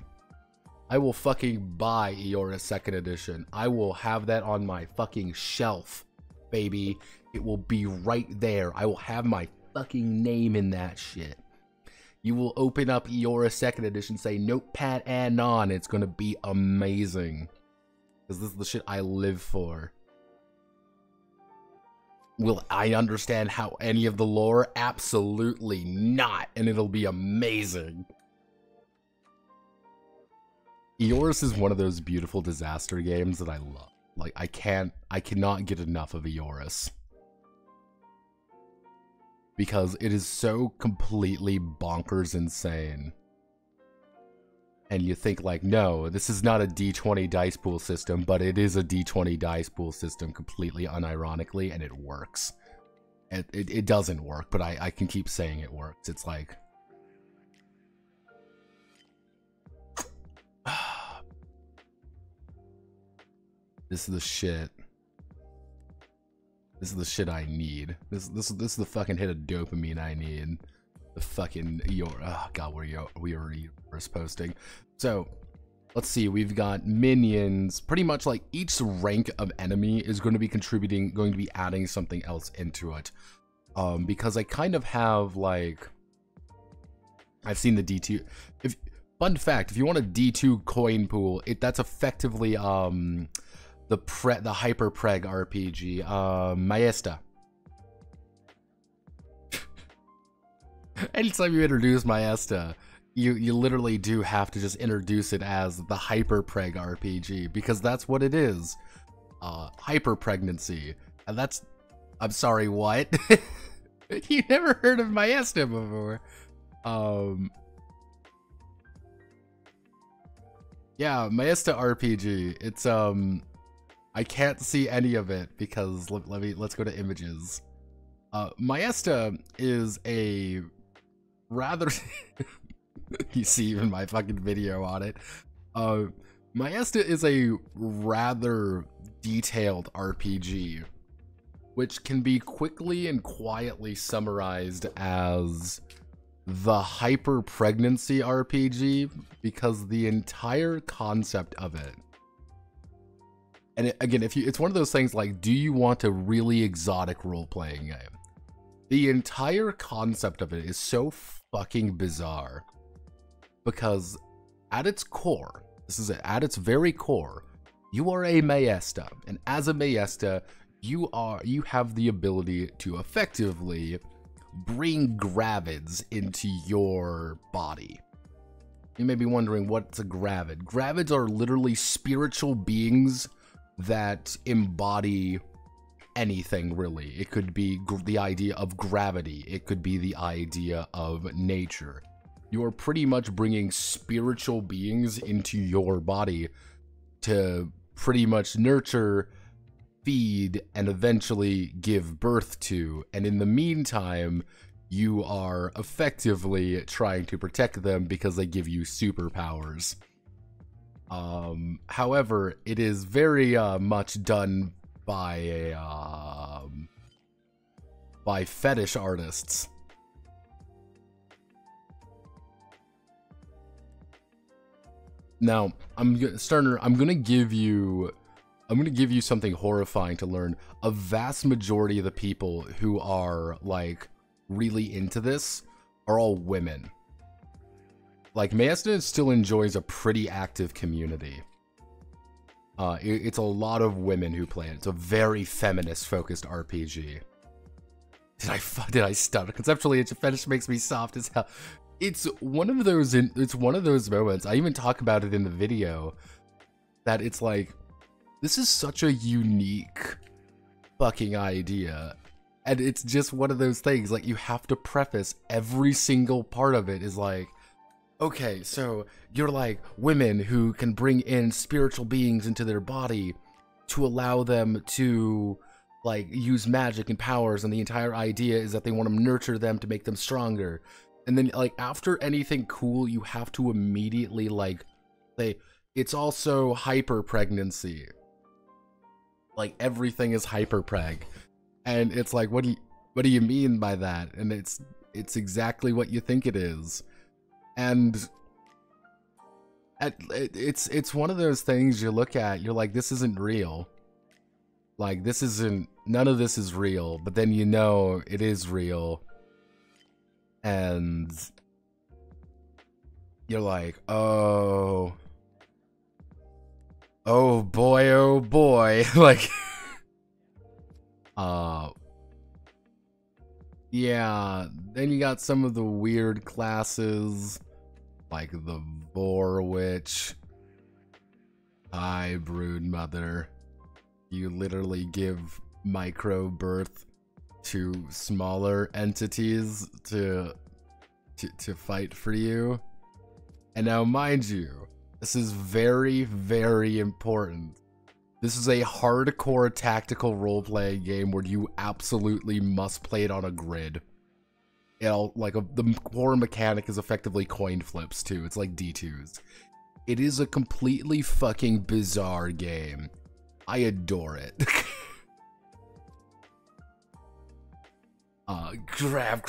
C: I will fucking buy Eoris 2nd edition. I will have that on my fucking shelf, baby. It will be right there. I will have my fucking name in that shit. You will open up Eoris 2nd edition, say Notepad and on. It's gonna be amazing. Because this is the shit I live for. Will I understand how any of the lore? Absolutely not. And it'll be amazing. Eoris is one of those beautiful disaster games that I love. Like, I cannot get enough of Eoris. Because it is so completely bonkers insane. And you think like, no, this is not a D20 dice pool system, but it is a D20 dice pool system completely unironically, and it works. It doesn't work, but I can keep saying it works. It's like... This is the shit. This is the shit I need. This is the fucking hit of dopamine I need. The fucking oh god, we are Eoris posting. So let's see, we've got minions. Pretty much like each rank of enemy is going to be adding something else into it. Because I kind of have like, I've seen the D2. Fun fact, if you want a D2 coin pool, that's effectively the hyper preg RPG, Maesta. Anytime you introduce Maesta, you literally do have to just introduce it as the hyperpreg RPG, because that's what it is. Hyper pregnancy. And that's, I'm sorry, what? You never heard of Maesta before. Yeah, Maesta RPG. It's I can't see any of it because let's go to images. Maesta is a rather you see even my fucking video on it. Maesta is a rather detailed RPG, which can be quickly and quietly summarized as the hyper pregnancy RPG, because the entire concept of it, and again, it's one of those things like, do you want a really exotic role-playing game? The entire concept of it is so fucking bizarre, because at its core, this is it, at its very core, you are a Maesta, and as a Maesta, you have the ability to effectively bring gravids into your body. You may be wondering, what's a gravid? Gravids are literally spiritual beings that embody anything, really. It could be the idea of gravity. It could be the idea of nature. You are pretty much bringing spiritual beings into your body to pretty much nurture, feed, and eventually give birth to. And in the meantime, you are effectively trying to protect them because they give you superpowers. However, it is very much done by fetish artists. Now, Sterner, I'm gonna give you something horrifying to learn. A vast majority of the people who are like really into this are all women. Like, Maesta still enjoys a pretty active community. It's a lot of women who play it. It's a very feminist-focused RPG. Did I stutter? Conceptually, its fetish makes me soft as hell. It's one of those moments. I even talk about it in the video. That it's like, this is such a unique fucking idea. And it's just one of those things, like, you have to preface every single part of it is like, okay, so you're like women who can bring in spiritual beings into their body to allow them to like use magic and powers, and the entire idea is that they want to nurture them to make them stronger. And then like after anything cool, you have to immediately like say it's also hyper pregnancy. Like everything is hyper preg. And it's like, what do you mean by that? And it's exactly what you think it is. And it's one of those things you look at, you're like, this isn't real. Like, none of this is real, but then you know it is real. And you're like, oh boy, like, yeah, then you got some of the weird classes, like the Vor Witch. Hi, Broodmother. You literally give micro birth to smaller entities to fight for you. And now, mind you, this is very, very important. This is a hardcore tactical role-playing game where you absolutely must play it on a grid. You know, like the core mechanic is effectively coin flips too. It's like D2s. It is a completely fucking bizarre game. I adore it. Grab.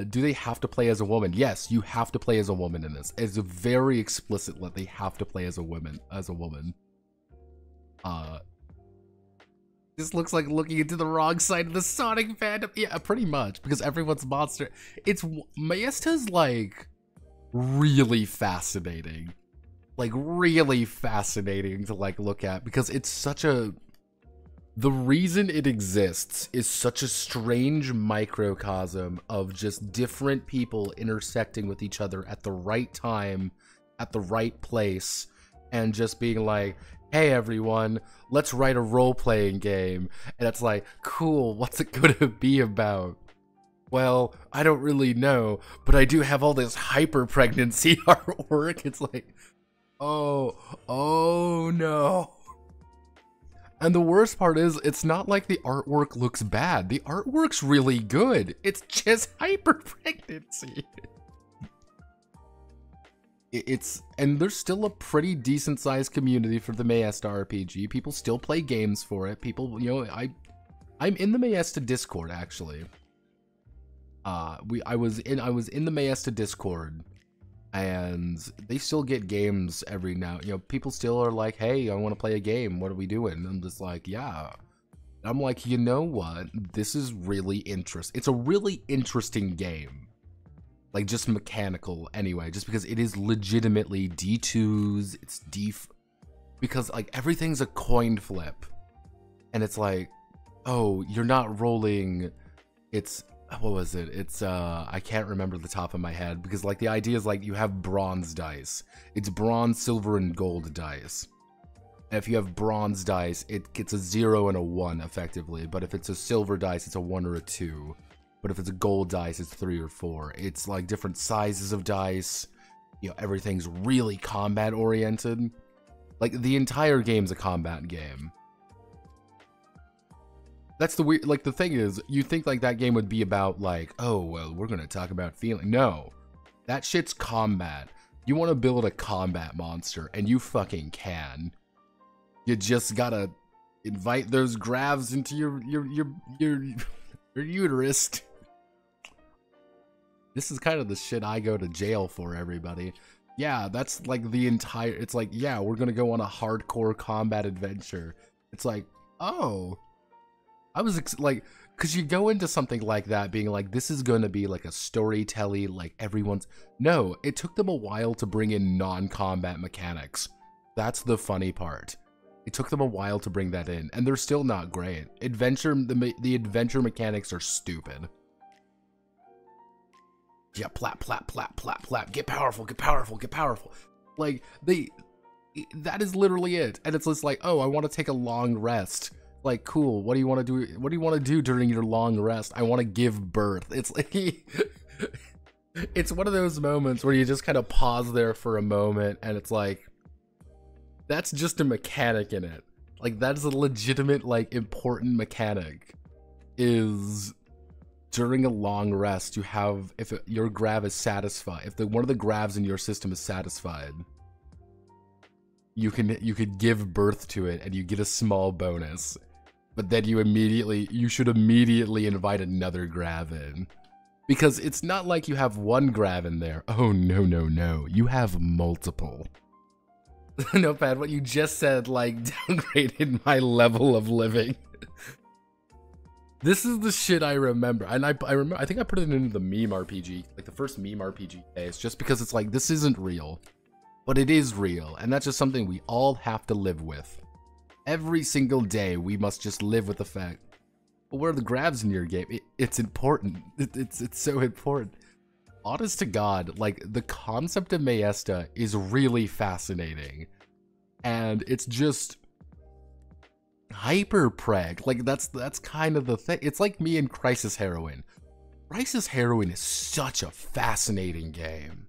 C: Do they have to play as a woman? Yes, you have to play as a woman in this. It's very explicit that they have to play as a woman. This looks like looking into the wrong side of the Sonic fandom. Yeah, pretty much, because everyone's monster. Maesta's like really fascinating. Like really fascinating to like look at, because it's such a The reason it exists is such a strange microcosm of just different people intersecting with each other at the right time, at the right place, and just being like, hey everyone, let's write a role-playing game. And it's like, cool, what's it gonna be about? Well, I don't really know, but I do have all this hyper pregnancy artwork. It's like, oh no. And the worst part is, it's not like the artwork looks bad. The artwork's really good. It's just hyper pregnancy. And there's still a pretty decent sized community for the Mayesta RPG. People still play games for it. People, you know, I'm in the Mayesta Discord actually. I was in the Mayesta Discord, and they still get games every now. You know, people still are like, "Hey, I want to play a game. What are we doing?" And I'm just like, "Yeah." And I'm like, you know what? This is really interesting. It's a really interesting game, like just mechanical anyway. Just because it is legitimately D2s. It's because like everything's a coin flip, and it's like, oh, you're not rolling. It's what was it? It's I can't remember the top of my head, because like the idea is like you have bronze dice. It's bronze, silver, and gold dice. And if you have bronze dice, it gets a 0 and a 1 effectively. But if it's a silver dice, it's a 1 or a 2. But if it's a gold dice, it's 3 or 4. It's like different sizes of dice. You know, everything's really combat oriented. Like the entire game's a combat game. That's the weird, like the thing is, you think like that game would be about like, oh, well, we're going to talk about feeling. No, that shit's combat. You want to build a combat monster, and you fucking can. You just gotta invite those gravs into your uterus. This is kind of the shit I go to jail for, everybody. Yeah, that's like the entire, it's like, yeah, we're going to go on a hardcore combat adventure. It's like, oh, I was like, because you go into something like that being like, this is going to be like a storytelling, like everyone's... No, it took them a while to bring in non-combat mechanics. That's the funny part. It took them a while to bring that in, and they're still not great. The adventure mechanics are stupid. Yeah, plap, plap, plap, plap, plap. Get powerful, get powerful, get powerful. Like, that is literally it. And it's just like, oh, I want to take a long rest. Like, cool, what do you want to do? What do you want to do during your long rest? I want to give birth. It's like, it's one of those moments where you just kind of pause there for a moment, and it's like, that's just a mechanic in it. Like, that's a legitimate, like, important mechanic. Is during a long rest, you have, if your grav is satisfied, if one of the gravs in your system is satisfied, you could give birth to it, and you get a small bonus. But then you should immediately invite another grav in. Because it's not like you have one grav in there. Oh, no, no, no. You have multiple. Notepad, what you just said, like, downgraded my level of living. This is the shit I remember. And I remember, I think I put it into the meme RPG, like the first meme RPG phase, just because it's like, this isn't real. But it is real, and that's just something we all have to live with. Every single day, we must just live with the fact. But where are the grabs in your game? It's important. It's so important. Honest to God, like, the concept of Mayesta is really fascinating. And it's just hyper-preg. Like, that's kind of the thing. It's like me and Crisis Heroine. Crisis Heroine is such a fascinating game.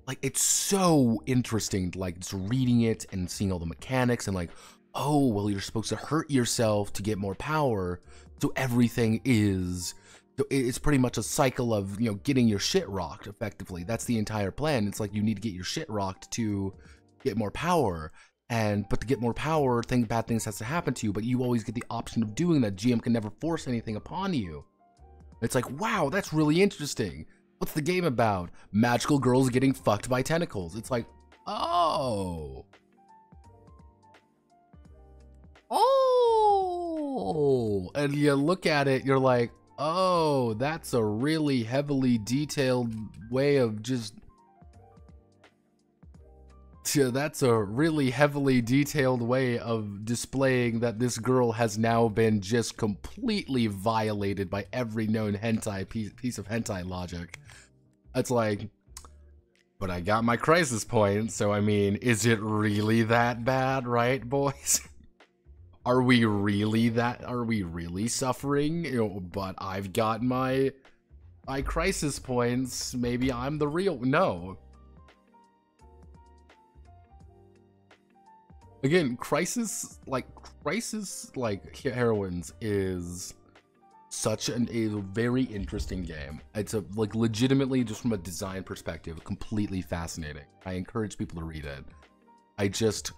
C: Like, it's so interesting, like, just reading it and seeing all the mechanics and like, oh, well, you're supposed to hurt yourself to get more power. So everything is, so it's pretty much a cycle of, you know, getting your shit rocked, effectively. That's the entire plan. It's like, you need to get your shit rocked to get more power. But to get more power, bad things has to happen to you, but you always get the option of doing that. GM can never force anything upon you. It's like, wow, that's really interesting. What's the game about? Magical girls getting fucked by tentacles. It's like, oh. Oh. And you look at it, you're like, oh, that's a really heavily detailed way of just... Yeah, that's a really heavily detailed way of displaying that this girl has now been just completely violated by every known hentai piece of hentai logic. It's like, but I got my crisis point, so I mean, is it really that bad, right, boys? Are we really suffering? You know, but I've got my crisis points. Maybe I'm the real. No. Again, crisis heroines is such a very interesting game. It's a legitimately, just from a design perspective, completely fascinating. I encourage people to read it. I just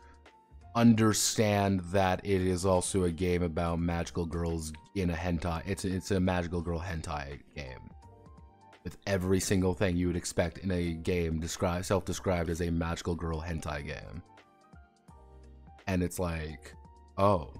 C: understand that it is also a game about magical girls in a hentai. It's a magical girl hentai game with every single thing you would expect in a game self-described as a magical girl hentai game. And it's like, oh.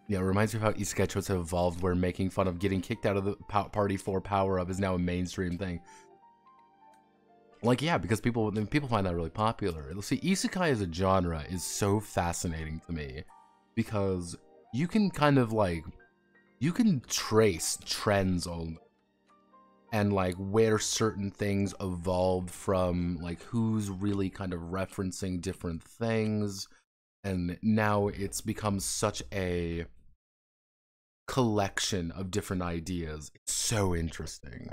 C: Yeah, it reminds me of how isekai tropes have evolved, where making fun of getting kicked out of the party for power-up is now a mainstream thing. Like, yeah, because people find that really popular. See, isekai as a genre is so fascinating to me, because you can kind of you can trace trends on and where certain things evolved from, who's really kind of referencing different things, and now it's become such a collection of different ideas. It's so interesting.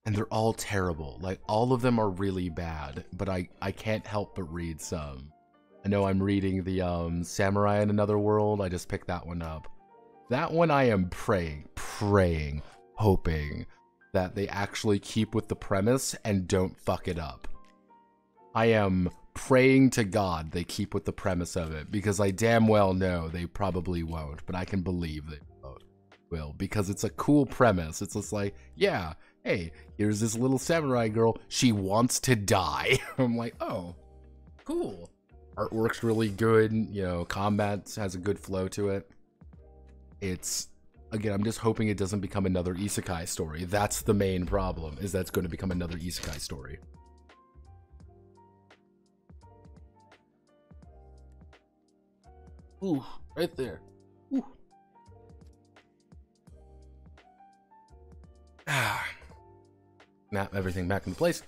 C: And they're all terrible. All of them are really bad, but I can't help but read some. I know I'm reading the Samurai in Another World. I just picked that one up. That one I am praying, hoping that they actually keep with the premise and don't fuck it up. I am praying to God they keep with the premise of it, because I damn well know they probably won't, but I can believe they will, because it's a cool premise. It's just like, yeah, hey, here's this little samurai girl, she wants to die. I'm like, oh, cool. Artwork's really good, you know, combat has a good flow to it. It's, again, I'm just hoping it doesn't become another isekai story. That's the main problem, is that it's going to become another isekai story. Ooh, right there. Ooh. Snap everything back into place.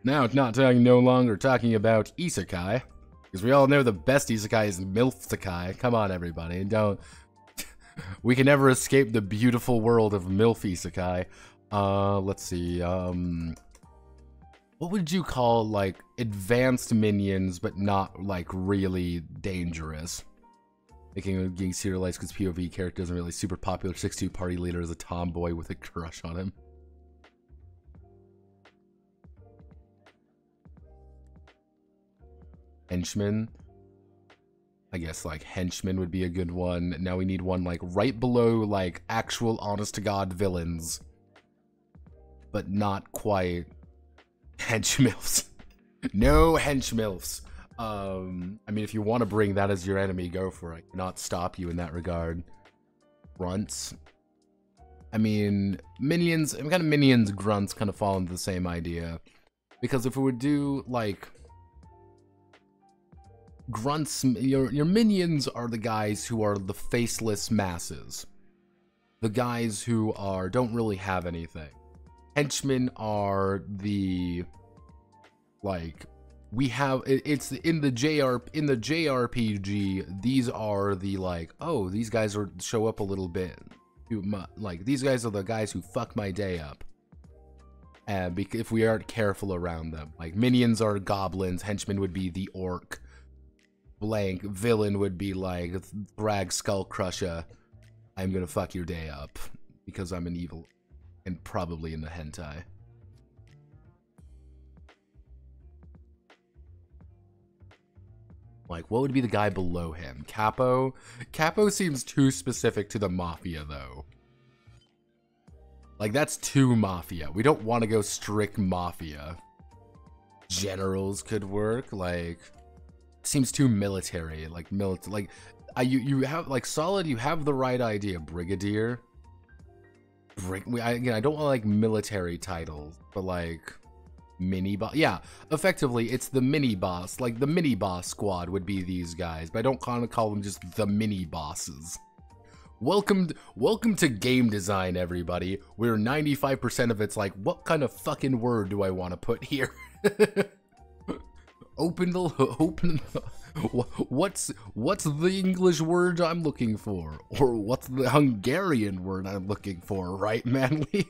C: Now it's no longer talking about isekai, because we all know the best isekai is MILF-sekai. Come on, everybody, don't. We can never escape the beautiful world of MILF isekai. Let's see. What would you call advanced minions, but not really dangerous? Making getting serialized because POV character isn't really super popular. 6'2" party leader is a tomboy with a crush on him. Henchman. I guess henchman would be a good one. Now we need one right below actual honest to God villains, but not quite henchmilfs. No henchmilfs. I mean, if you want to bring that as your enemy, go for it. I cannot stop you in that regard. Grunts. I mean, minions, kind of minions, grunts kind of fall into the same idea. Because if we would do grunts, your minions are the guys who are the faceless masses. The guys who don't really have anything. Henchmen are the we have it's in the JRPG, these are the oh, these guys show up a little bit too much. These guys are the guys who fuck my day up. And if we aren't careful around them, minions are goblins, henchmen would be the orc. Blank villain would be Brag Skull Crusher. I'm gonna fuck your day up because I'm an evil, and probably in the hentai. What would be the guy below him? Capo? Capo seems too specific to the mafia, though. That's too mafia. We don't want to go strict mafia. Generals could work. Seems too military. You have like solid. You have the right idea, Brigadier. Again, I don't want like military titles, but like mini boss. Yeah, effectively, it's the mini boss. Like the mini boss squad would be these guys, but I don't kind of call them just the mini bosses. Welcome to game design, everybody. Where 95% of it's like, what kind of fucking word do I want to put here? What's the English word I'm looking for, or what's the Hungarian word I'm looking for, right, Manly?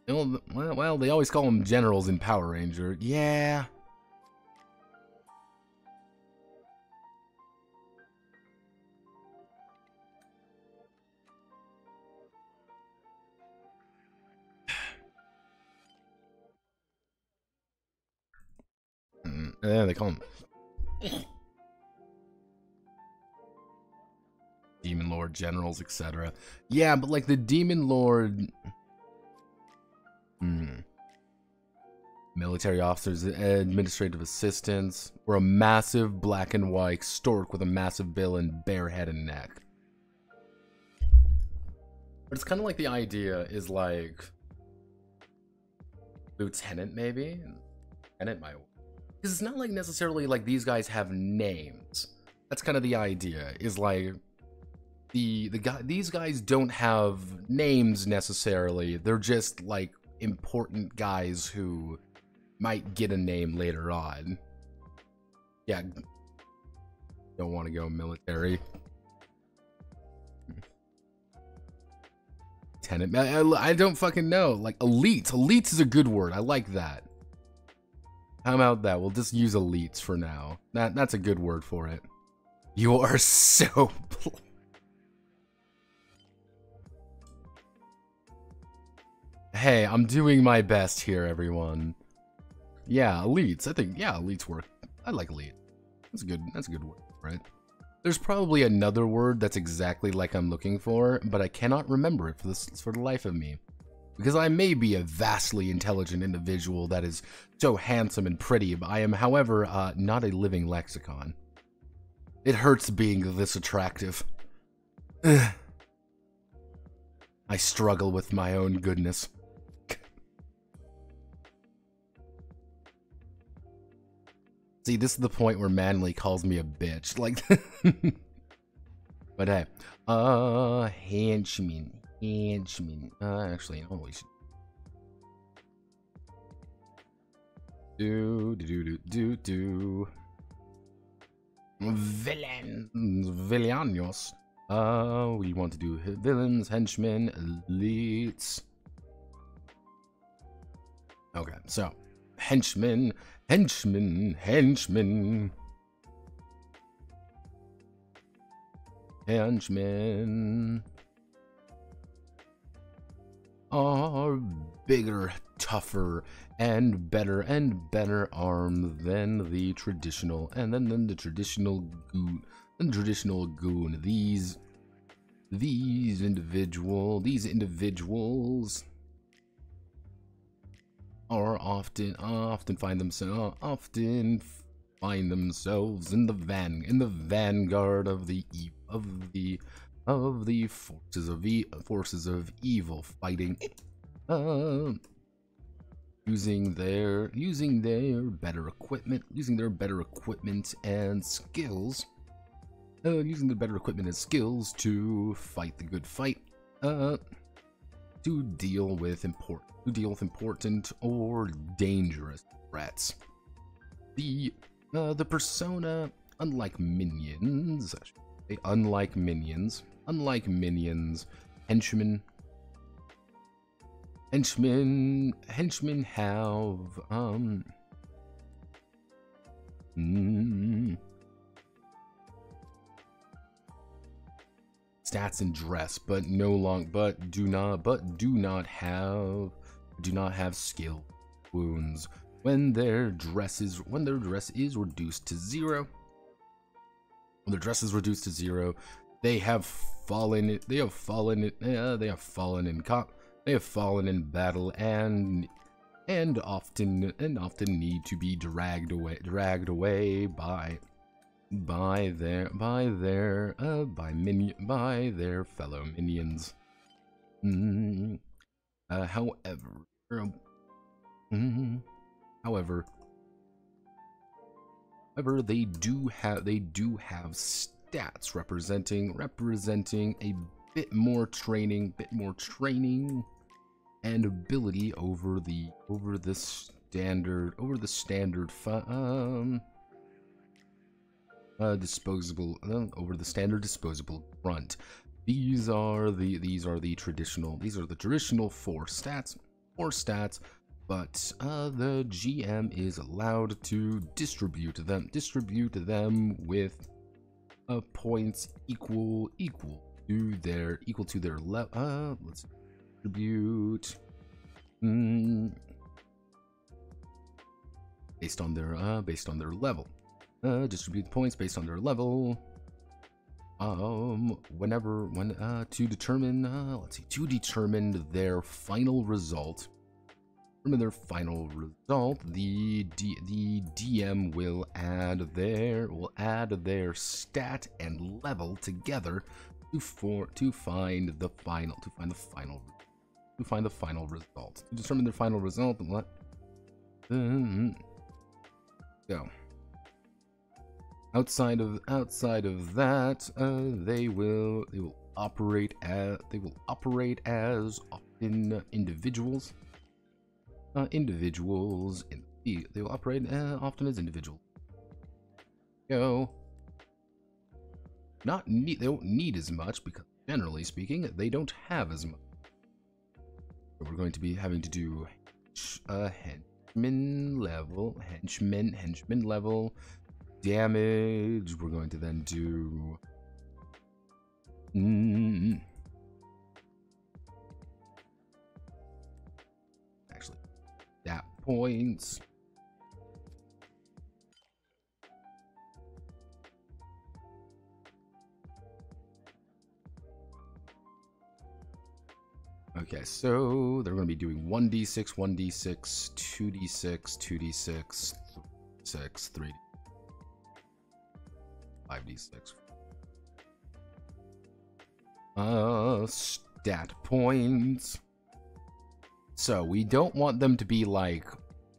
C: Well, they always call them generals in Power Ranger. Yeah. Yeah, they call them Demon Lord generals, etc. Yeah, but like the Demon Lord military officers, administrative assistants, or a massive black and white stork with a massive bill and bare head and neck. But it's kind of like the idea is like lieutenant, maybe? Lieutenant might. Because it's not like necessarily like these guys have names. That's kind of the idea, is like these guys don't have names necessarily. They're just like important guys who might get a name later on. Yeah. Don't want to go military. Lieutenant. I don't fucking know. Like elite. Elite is a good word. I like that. How about that? We'll just use elites for now. That's a good word for it. You are so... Hey, I'm doing my best here, everyone. Yeah, elites. I think, yeah, elites work. I like elite. That's a good word, right? There's probably another word that's exactly like I'm looking for, but I cannot remember it for the life of me. Because I may be a vastly intelligent individual that is so handsome and pretty, but I am, however, not a living lexicon. It hurts being this attractive. I struggle with my own goodness. See, this is the point where Manly calls me a bitch. Like, but hey, henchman. Actually, no, we should do. Villanos. We want to do villains, henchmen, elites. Okay, so henchmen. Are bigger, tougher, and better armed than the traditional, and then the traditional goon. These individuals are often find themselves in the vanguard of the forces of evil, fighting, using their better equipment and skills, to fight the good fight, to deal with important or dangerous threats. The persona, unlike minions, henchmen have stats and dress, but do not have skill wounds when their dress is reduced to 0. When their dress is reduced to 0, they have fallen in battle, and and often need to be dragged away by their fellow minions. However, they do have stats representing a bit more training and ability over the standard disposable grunt. These are the traditional 4 stats, but the GM is allowed to distribute them with points equal to their level. Let's distribute based on their level. Distribute points based on their level. To determine their final result. The DM will add their stat and level together to find the final result. To determine their final result, what? Go. Outside of that, they will operate as often individuals. They will operate often as individuals. Go. They don't need as much because, generally speaking, they don't have as much. So we're going to be having to do henchman level damage. We're going to then do actually stat points. Okay, so they're going to be doing 1d6, 1d6, 2d6, 2d6, 6, 3d, 5d6. Stat points. So we don't want them to be like,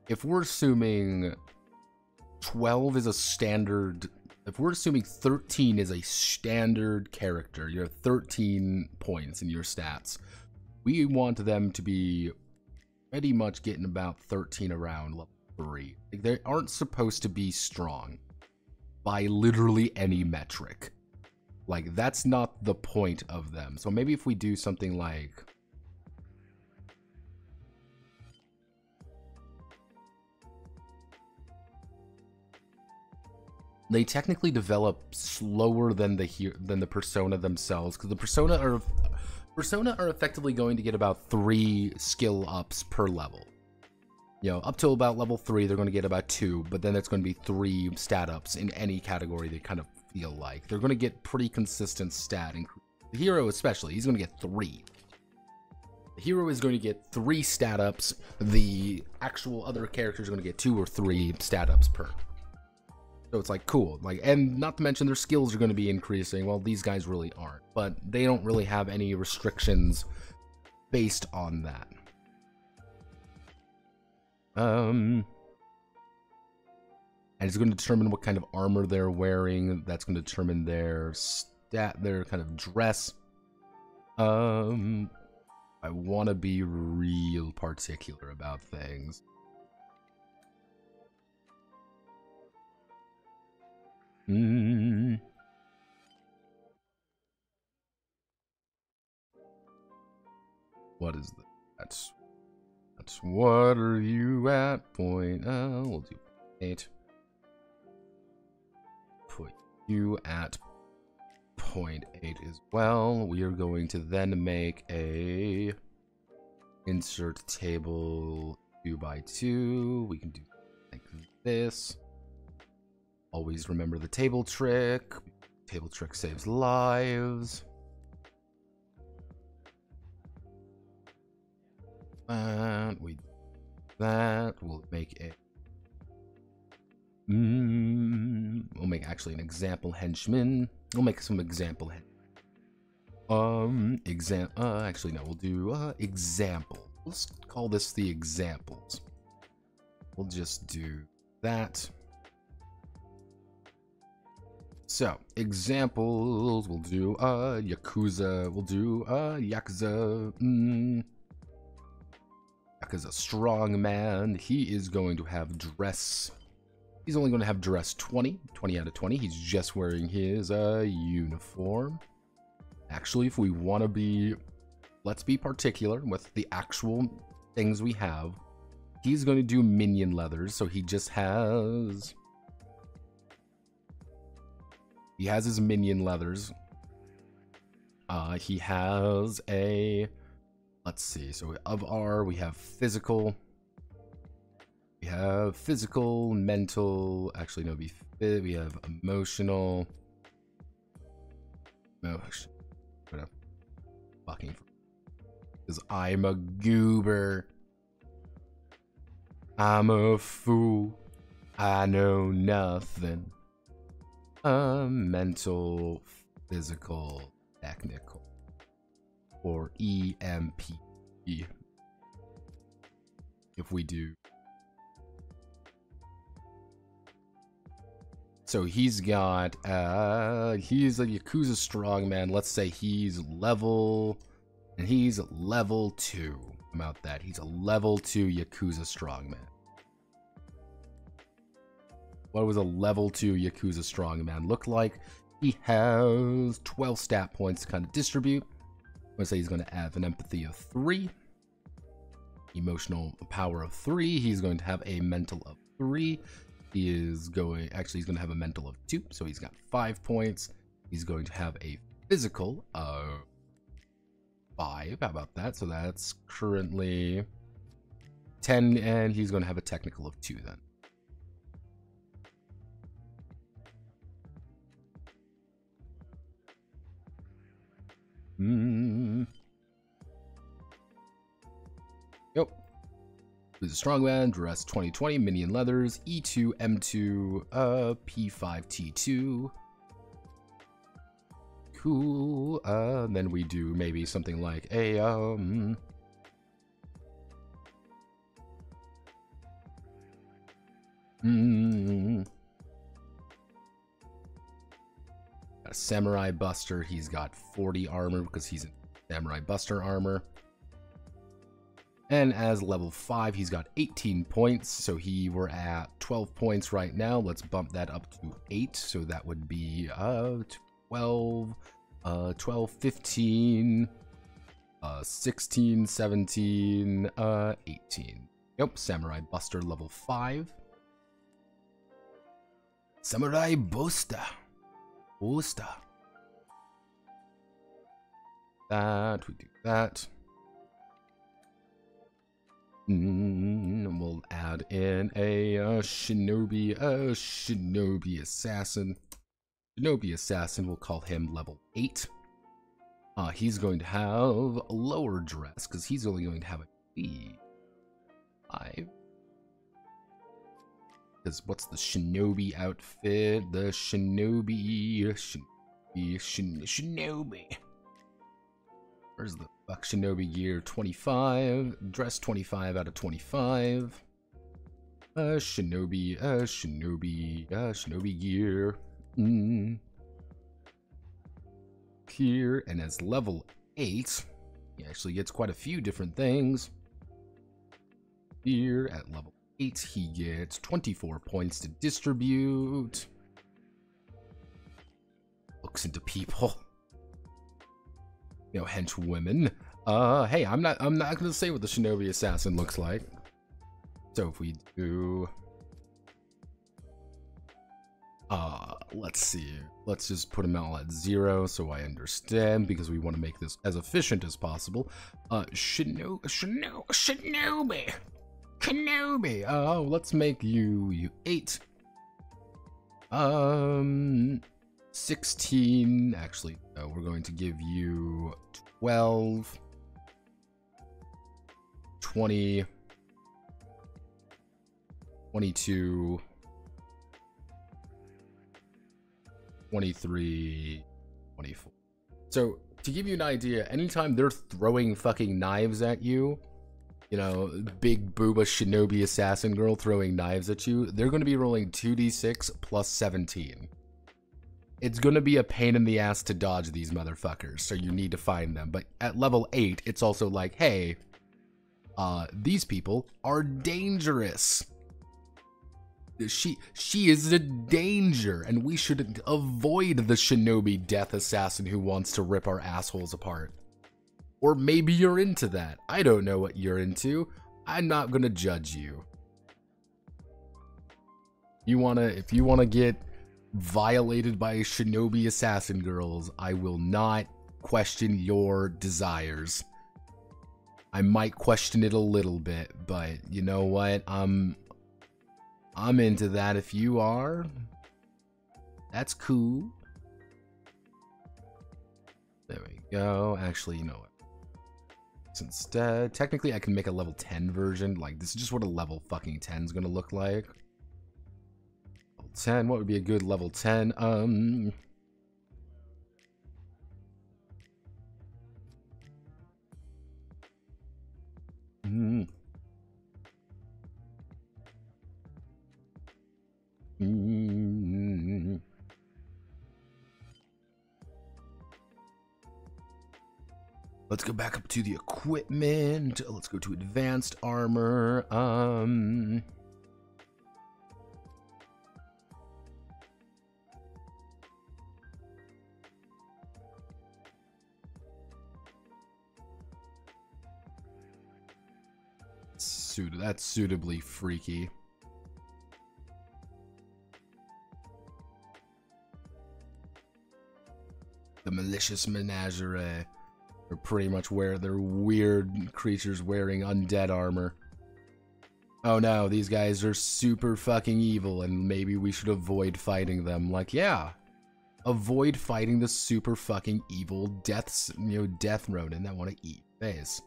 C: if we're assuming 12 is a standard, if we're assuming 13 is a standard character, you have 13 points in your stats. We want them to be pretty much getting about 13 around level 3. Like, they aren't supposed to be strong by literally any metric. Like, that's not the point of them. So maybe if we do something like... They technically develop slower than the persona themselves, because the persona are effectively going to get about 3 skill ups per level. You know, up to about level 3, they're going to get about 2, but then it's going to be 3 stat ups in any category they kind of feel like. They're going to get pretty consistent stat increase. The hero especially, he's going to get 3. The hero is going to get 3 stat ups. The actual other characters are going to get 2 or 3 stat ups per. So it's like cool, like, and not to mention their skills are going to be increasing. Well, these guys really aren't, but they don't really have any restrictions based on that. And it's going to determine what kind of armor they're wearing. That's going to determine their their kind of dress. I want to be real particular about things. What is that? That's what are you at? Point. We'll do 8. Put you at 0.8 as well. We are going to then make a insert table 2x2. We can do like this. Always remember the table trick. Table trick saves lives. And we that. We'll make a we'll make actually an example henchman. We'll make some example actually no, we'll do example. Let's call this the examples. We'll just do that. So examples, we'll do Yakuza, we'll do Yakuza Yakuza strongman. He is going to have dress. He's only going to have dress 20 out of 20. He's just wearing his uniform. Actually, if we want to be, let's be particular with the actual things we have. He's going to do minion leathers, so he just has... He has his minion leathers. He has a... Let's see, so of our, we have physical. We have physical, mental, actually no, we have emotional. Emotion. Whatever. Fucking. Because I'm a goober. I'm a fool. I know nothing. Mental, physical, technical. Or EMP. If we do. So he's got, he's a Yakuza strongman. Let's say he's level, and he's level 2. About that, he's a level 2 Yakuza strongman. What was a level 2 Yakuza strongman look like? He has 12 stat points to kind of distribute. I'm going to say he's going to have an empathy of 3. Emotional power of 3. He's going to have a mental of 3. He is going, actually he's going to have a mental of 2, so he's got 5 points. He's going to have a physical of 5. How about that? So that's currently 10, and he's going to have a technical of 2 then. Yep. He's a strongman, dress 2020, minion leathers, E2, M2, P5, T2. Cool. Then we do maybe something like a a Samurai Buster. He's got 40 armor because he's in Samurai Buster armor. And as level 5, he's got 18 points. So we're at 12 points right now. Let's bump that up to 8. So that would be 12, 15, 16, 17, 18. Yep, Samurai Buster level 5. Samurai Buster. That, we do that. We'll add in a shinobi assassin. Shinobi assassin, we'll call him level 8. He's going to have a lower dress because he's only going to have a 5. Because what's the shinobi outfit? The shinobi. Where's the fuck shinobi gear? 25. Dress 25 out of 25. Shinobi gear. Here, and as level 8, he actually gets quite a few different things. Here at level 8, he gets 24 points to distribute. Looks into people. You know, henchwomen. Hey, I'm not gonna say what the shinobi assassin looks like. So if we do, let's see. Let's just put them all at 0 so I understand, because we want to make this as efficient as possible. Kenobi. Oh, let's make you 8. 16. Actually, no, we're going to give you 12, 20, 22, 23, 24. So, to give you an idea, anytime they're throwing fucking knives at you, you know, big booba shinobi assassin girl throwing knives at you, they're going to be rolling 2d6 plus 17. It's going to be a pain in the ass to dodge these motherfuckers, so you need to find them. But at level 8, it's also like, hey, these people are dangerous. She is a danger, and we should avoid the shinobi death assassin who wants to rip our assholes apart. Or maybe you're into that. I don't know what you're into. I'm not gonna judge you. If you wanna get violated by shinobi assassin girls, I will not question your desires. I might question it a little bit, but you know what? I'm into that. If you are, that's cool. There we go. Actually, you know what? Since technically I can make a level 10 version. Like, this is just what a level fucking 10 is gonna look like. Level 10, what would be a good level 10? Let's go back up to the equipment. Let's go to advanced armor. That's suitably freaky. The malicious menagerie. They're pretty much they're weird creatures wearing undead armor. Oh no, these guys are super fucking evil, and maybe we should avoid fighting them. Like, yeah, avoid fighting the super fucking evil death Ronin that want to eat face.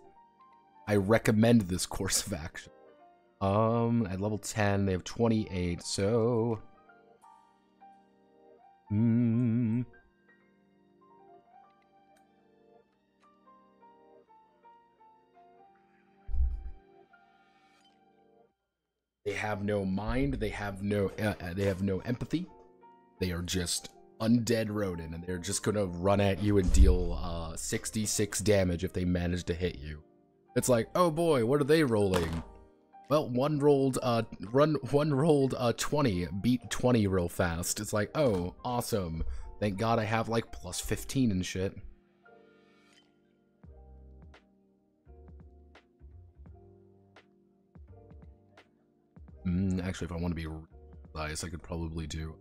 C: I recommend this course of action. At level 10, they have 28, so... They have no mind, they have no empathy. They are just undead Ronin, and they're just gonna run at you and deal 66 damage if they manage to hit you. It's like, oh boy, what are they rolling? Well, one rolled 20, beat 20 real fast. It's like, oh, awesome. Thank God I have like plus 15 and shit. Actually, if I want to be nice, I could probably do,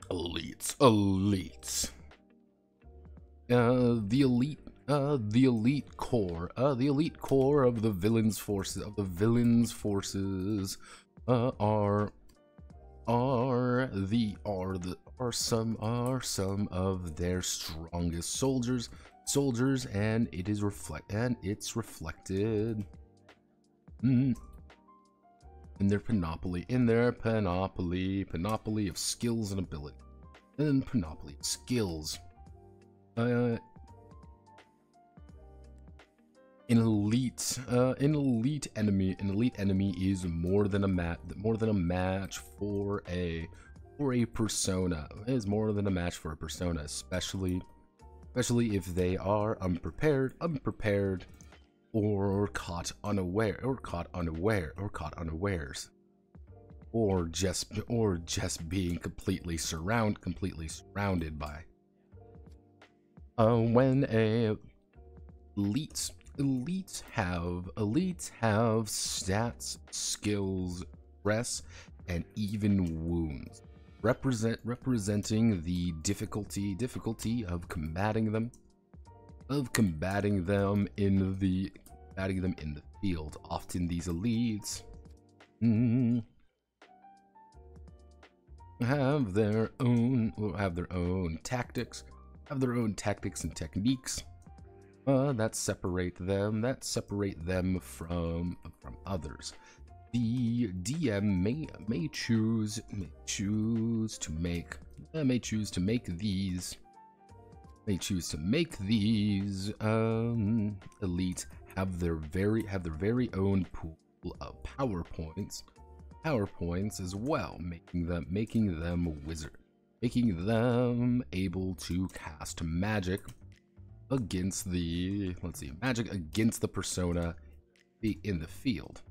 C: elites. The elite core of the villains' forces. Are some of their strongest soldiers, and it's reflected in their panoply of skills and ability, and panoply of skills. An elite enemy is more than a match for a persona. It is more than a match for a persona, especially if they are unprepared, or caught unawares, or just being completely surrounded by. When elites have stats, skills, stress, and even wounds, representing the difficulty of combating them in the field. Often these elites have their own tactics and techniques, that separate them from others. The DM may choose to make these elite have their very own pool of power points as well, making them able to cast magic against the persona in the field.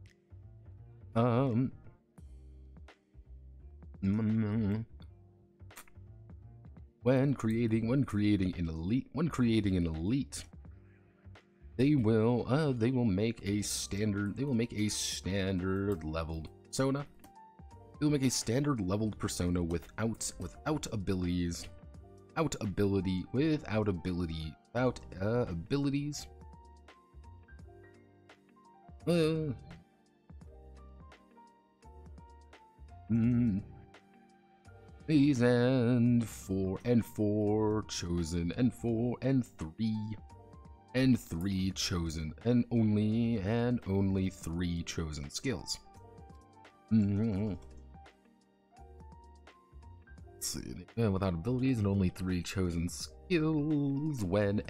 C: When creating an elite, they will make a standard leveled persona. They will make a standard leveled persona without abilities. These and four chosen, and three chosen, and only 3 chosen skills. Let's see. Without abilities and only 3 chosen skills. When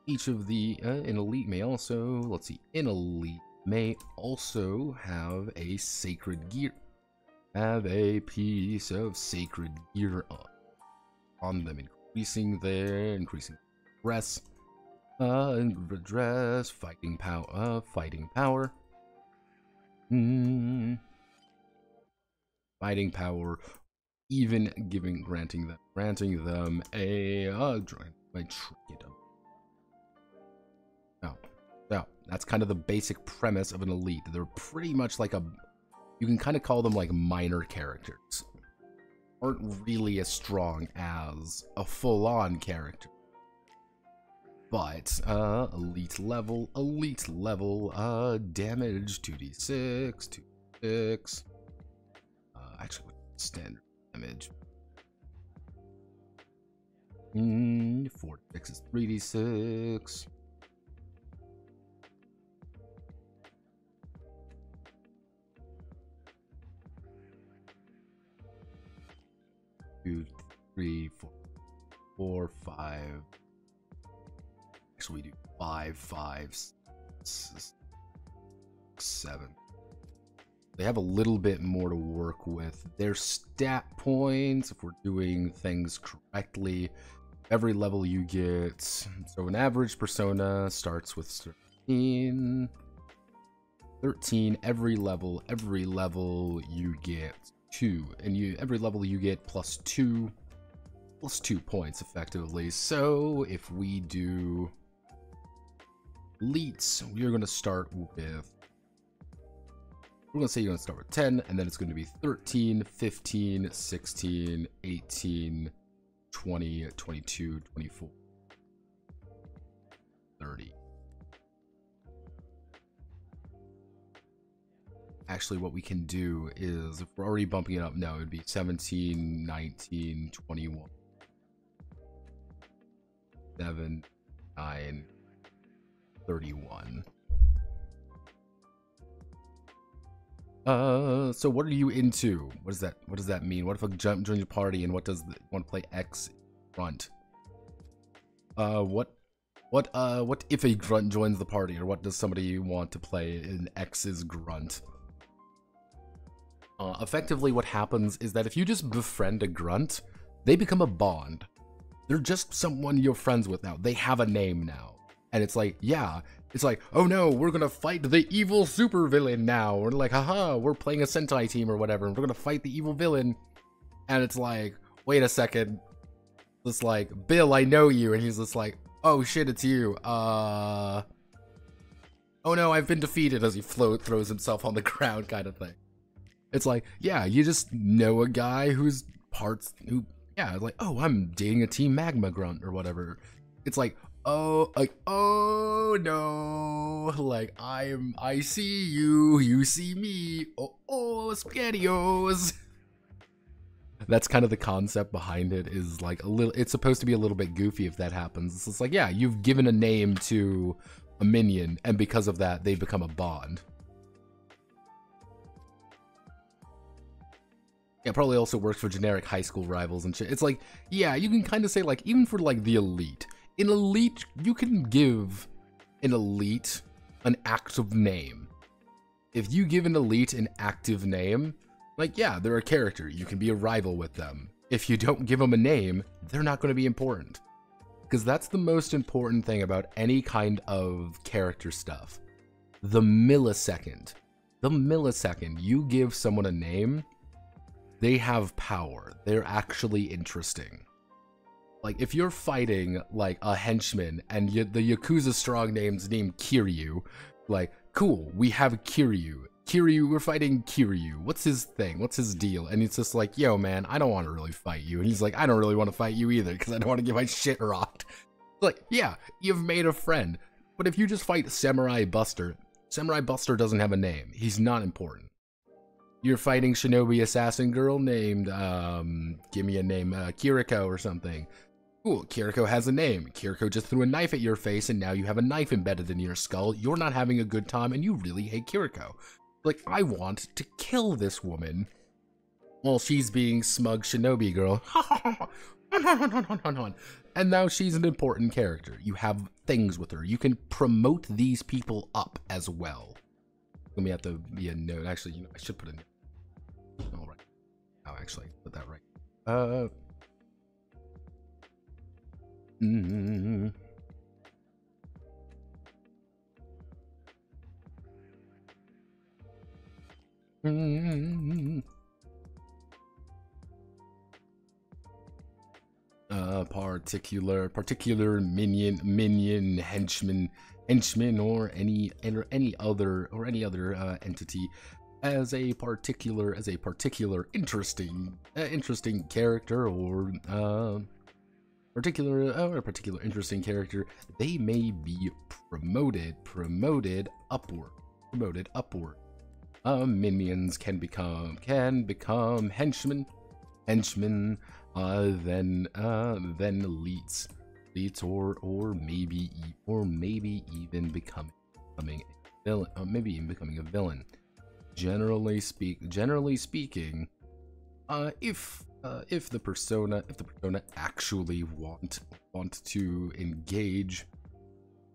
C: each of the an elite may also, let's see, an elite may also have a sacred gear, have a piece of sacred gear on them, increasing dress, fighting power, fighting power, even granting them a trinket. So that's kind of the basic premise of an elite. They're pretty much like you can kind of call them like minor characters. Aren't really as strong as a full-on character. But elite level, damage 2d6, 2d6. Actually, standard damage. 4d6 is 3d6. 2, 3, 4, 5. Actually, we do 5, 6, 7. They have a little bit more to work with. Their stat points, if we're doing things correctly, every level you get. So an average persona starts with 13. Every level you get 2, and every level you get plus 2 points effectively. So if we do elites, we're going to start with, we're going to say you're going to start with 10, and then it's going to be 13, 15, 16, 18, 20, 22, 24, 30. Actually, what we can do is, if we're already bumping it up, no, it would be 17, 19, 21, 7, 9, 31. So what are you into? What does that mean? What if a jump joins your party, and what does want to play X grunt? What if a grunt joins the party, or what does somebody want to play in X's grunt? Effectively, what happens is that if you just befriend a grunt, they become a bond. They're just someone you're friends with now. They have a name now. And it's like, yeah, it's like, oh no, we're gonna fight the evil supervillain now. We're like, haha, we're playing a Sentai team or whatever, and we're gonna fight the evil villain. And it's like, wait a second. It's like, Bill, I know you. And he's just like, oh shit, it's you. Oh no, I've been defeated, as he throws himself on the ground kind of thing. It's like, yeah, you just know a guy yeah, like, oh, I'm dating a Team Magma grunt or whatever. It's like, oh no, like, I see you, you see me, oh, SpaghettiOs. That's kind of the concept behind it, is like a little, it's supposed to be a little bit goofy if that happens. It's just like, yeah, you've given a name to a minion, and because of that, they become a bond. Yeah, probably also works for generic high school rivals and shit. It's like, yeah, you can kind of say, like, even for like the elite. In elite, you can give an elite an active name. If you give an elite an active name, like, yeah, they're a character. You can be a rival with them. If you don't give them a name, they're not going to be important. Because that's the most important thing about any kind of character stuff. The millisecond. The millisecond you give someone a name, they have power. They're actually interesting. Like, if you're fighting, like, a henchman, and the Yakuza strong name's named Kiryu, like, cool, we have Kiryu. Kiryu, we're fighting Kiryu. What's his thing? What's his deal? And it's just like, yo, man, I don't want to really fight you. And he's like, I don't really want to fight you either, because I don't want to get my shit rocked. Like, yeah, you've made a friend. But if you just fight Samurai Buster doesn't have a name. He's not important. You're fighting Shinobi Assassin Girl named, give me a name, Kiriko or something. Cool, Kiriko has a name. Kiriko just threw a knife at your face, and now you have a knife embedded in your skull. You're not having a good time, and you really hate Kiriko. Like, I want to kill this woman while she's being smug Shinobi girl. And now she's an important character. You have things with her. You can promote these people up as well. Let me have to be a note. Actually, you know, I should put a note. All right. Oh, actually, put that right. Particular minion henchman or any other entity as a particular interesting character or a particular interesting character, they may be promoted upward. Minions can become henchmen, then elites, or maybe even becoming a villain. Generally speaking, if the persona actually want to engage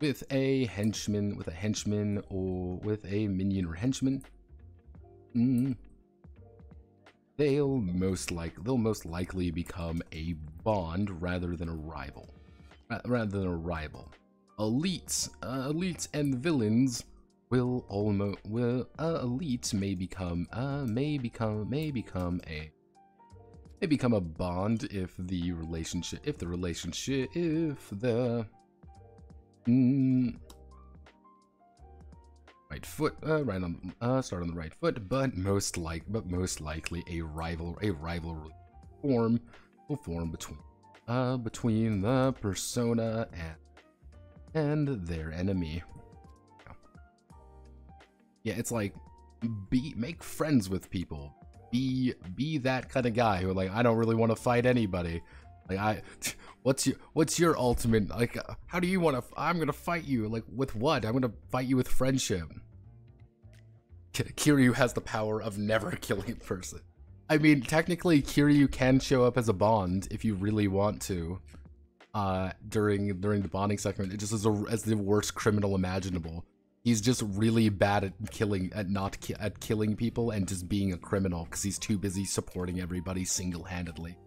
C: with a henchman or with a minion or henchman, they'll most likely become a bond rather than a rival. Elites and villains elites may become a bond if the right foot, start on the right foot, but most likely a rivalry will form between the persona and their enemy. Yeah, it's like make friends with people. Be that kind of guy who, like, I don't really want to fight anybody. Like, what's your ultimate, like, how do you want to, I'm gonna fight you, like, with what? I'm gonna fight you with friendship. Kiryu has the power of never killing a person. I mean, technically, Kiryu can show up as a bond if you really want to. During the bonding segment, it just is as the worst criminal imaginable. He's just really bad at killing people and just being a criminal because he's too busy supporting everybody single-handedly.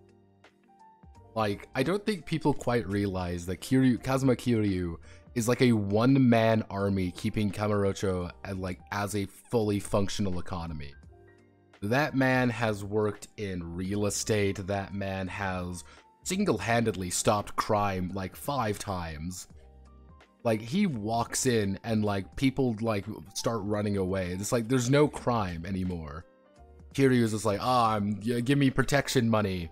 C: Like, I don't think people quite realize that Kazuma Kiryu is like a one-man army keeping Kamurocho as a fully functional economy. That man has worked in real estate. That man has single-handedly stopped crime like 5 times. Like, he walks in and, like, people, like, start running away. It's like, there's no crime anymore. Kiryu's just like, give me protection money.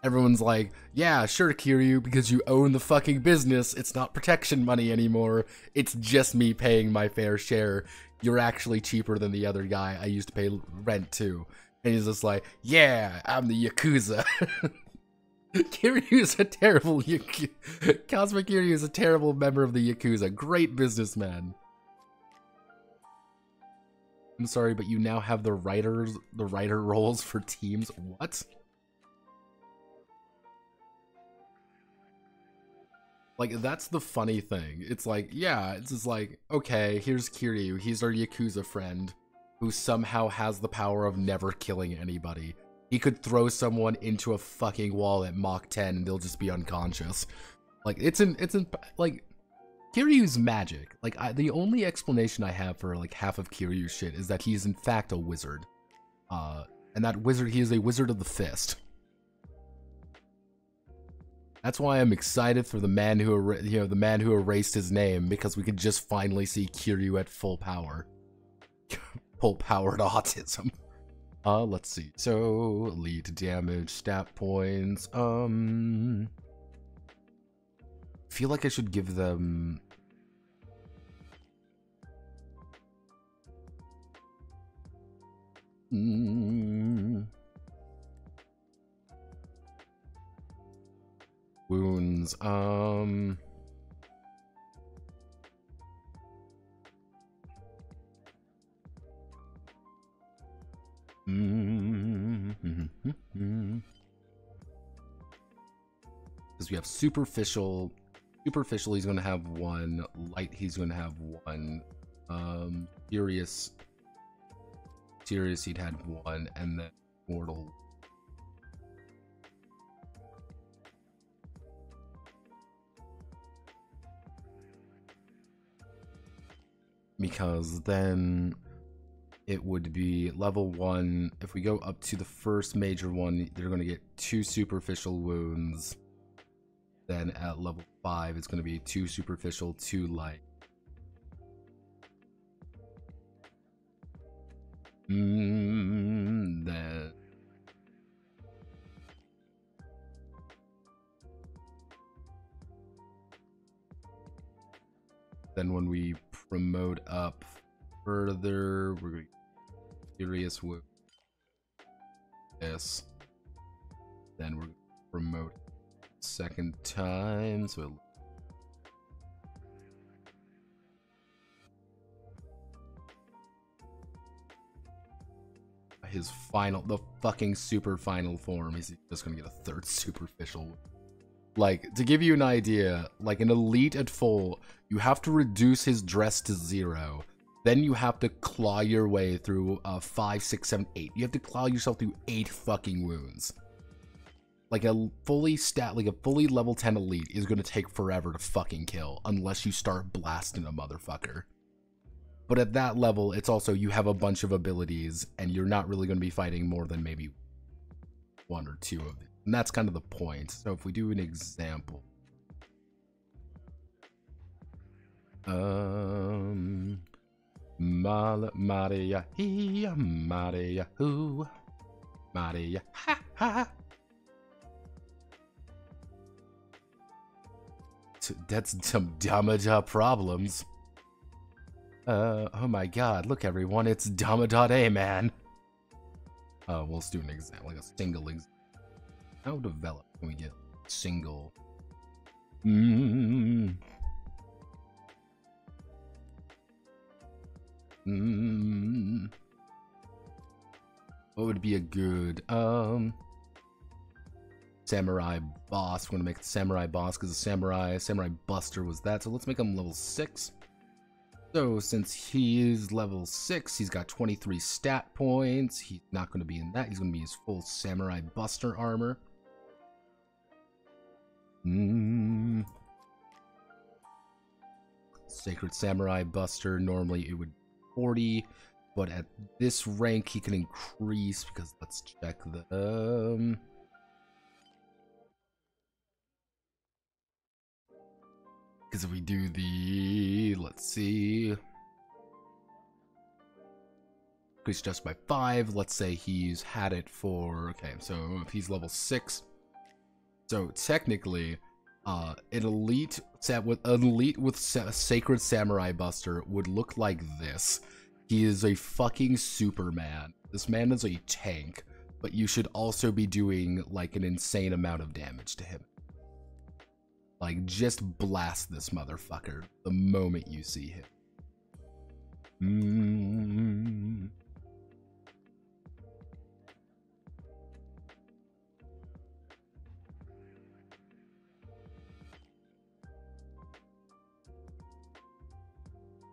C: Everyone's like, yeah, sure, Kiryu, because you own the fucking business. It's not protection money anymore. It's just me paying my fair share. You're actually cheaper than the other guy I used to pay rent to. And he's just like, yeah, I'm the Yakuza. Kiryu is a terrible Cosmic Kiryu is a terrible member of the Yakuza. Great businessman. I'm sorry, but you now have the writer roles for teams. What? Like, that's the funny thing. It's like, yeah, it's just like, okay, here's Kiryu. He's our Yakuza friend who somehow has the power of never killing anybody. He could throw someone into a fucking wall at Mach 10 and they'll just be unconscious. Like, like, Kiryu's magic. Like, the only explanation I have for, like, half of Kiryu's shit is that he's in fact a wizard. And that wizard, he is a wizard of the fist. That's why I'm excited for the man who, the man who erased his name, because we could just finally see Kiryu at full power. Full-powered autism. Let's see. So, lead damage, stat points. Feel like I should give them... Wounds, because we have superficial, he's going to have 1, light, he's going to have 1, serious, he'd had 1, and then mortal. Because then it would be level 1. If we go up to the first major one, they're going to get 2 superficial wounds. Then at level 5, it's going to be 2 superficial, 2 light. Then when we promote up further, we're going to Furious with this. Then we're going to promote second time, so his final, the fucking super final form, he's just gonna get a 3rd superficial. Like, to give you an idea, like an elite at full, you have to reduce his dress to 0. Then you have to claw your way through 5, 6, 7, 8. You have to claw yourself through 8 fucking wounds. Like a fully level 10 elite is gonna take forever to fucking kill unless you start blasting a motherfucker. But at that level, it's also, you have a bunch of abilities, and you're not really going to be fighting more than maybe 1 or 2 of them. And that's kind of the point. So if we do an example. Maria, he, Maria, who, Maria, ha, ha. That's some Damada problems. Oh my god, look everyone, it's Dama.A, man. Well, let's do an example, like a single example. How developed can we get single? What would be a good, samurai boss? We're gonna make the samurai boss because the samurai buster was that, so let's make him level 6. So, since he is level 6, he's got 23 stat points. He's not going to be in that. He's going to be his full Samurai Buster armor. Sacred Samurai Buster, normally it would be 40. But at this rank, he can increase, because let's check the... Because if we do the, let's see, increase just by 5, let's say he's had it for, okay, so if he's level 6, so technically, an elite with Sacred Samurai Buster would look like this. He is a fucking Superman. This man is a tank, but you should also be doing like an insane amount of damage to him. Like, just blast this motherfucker the moment you see him.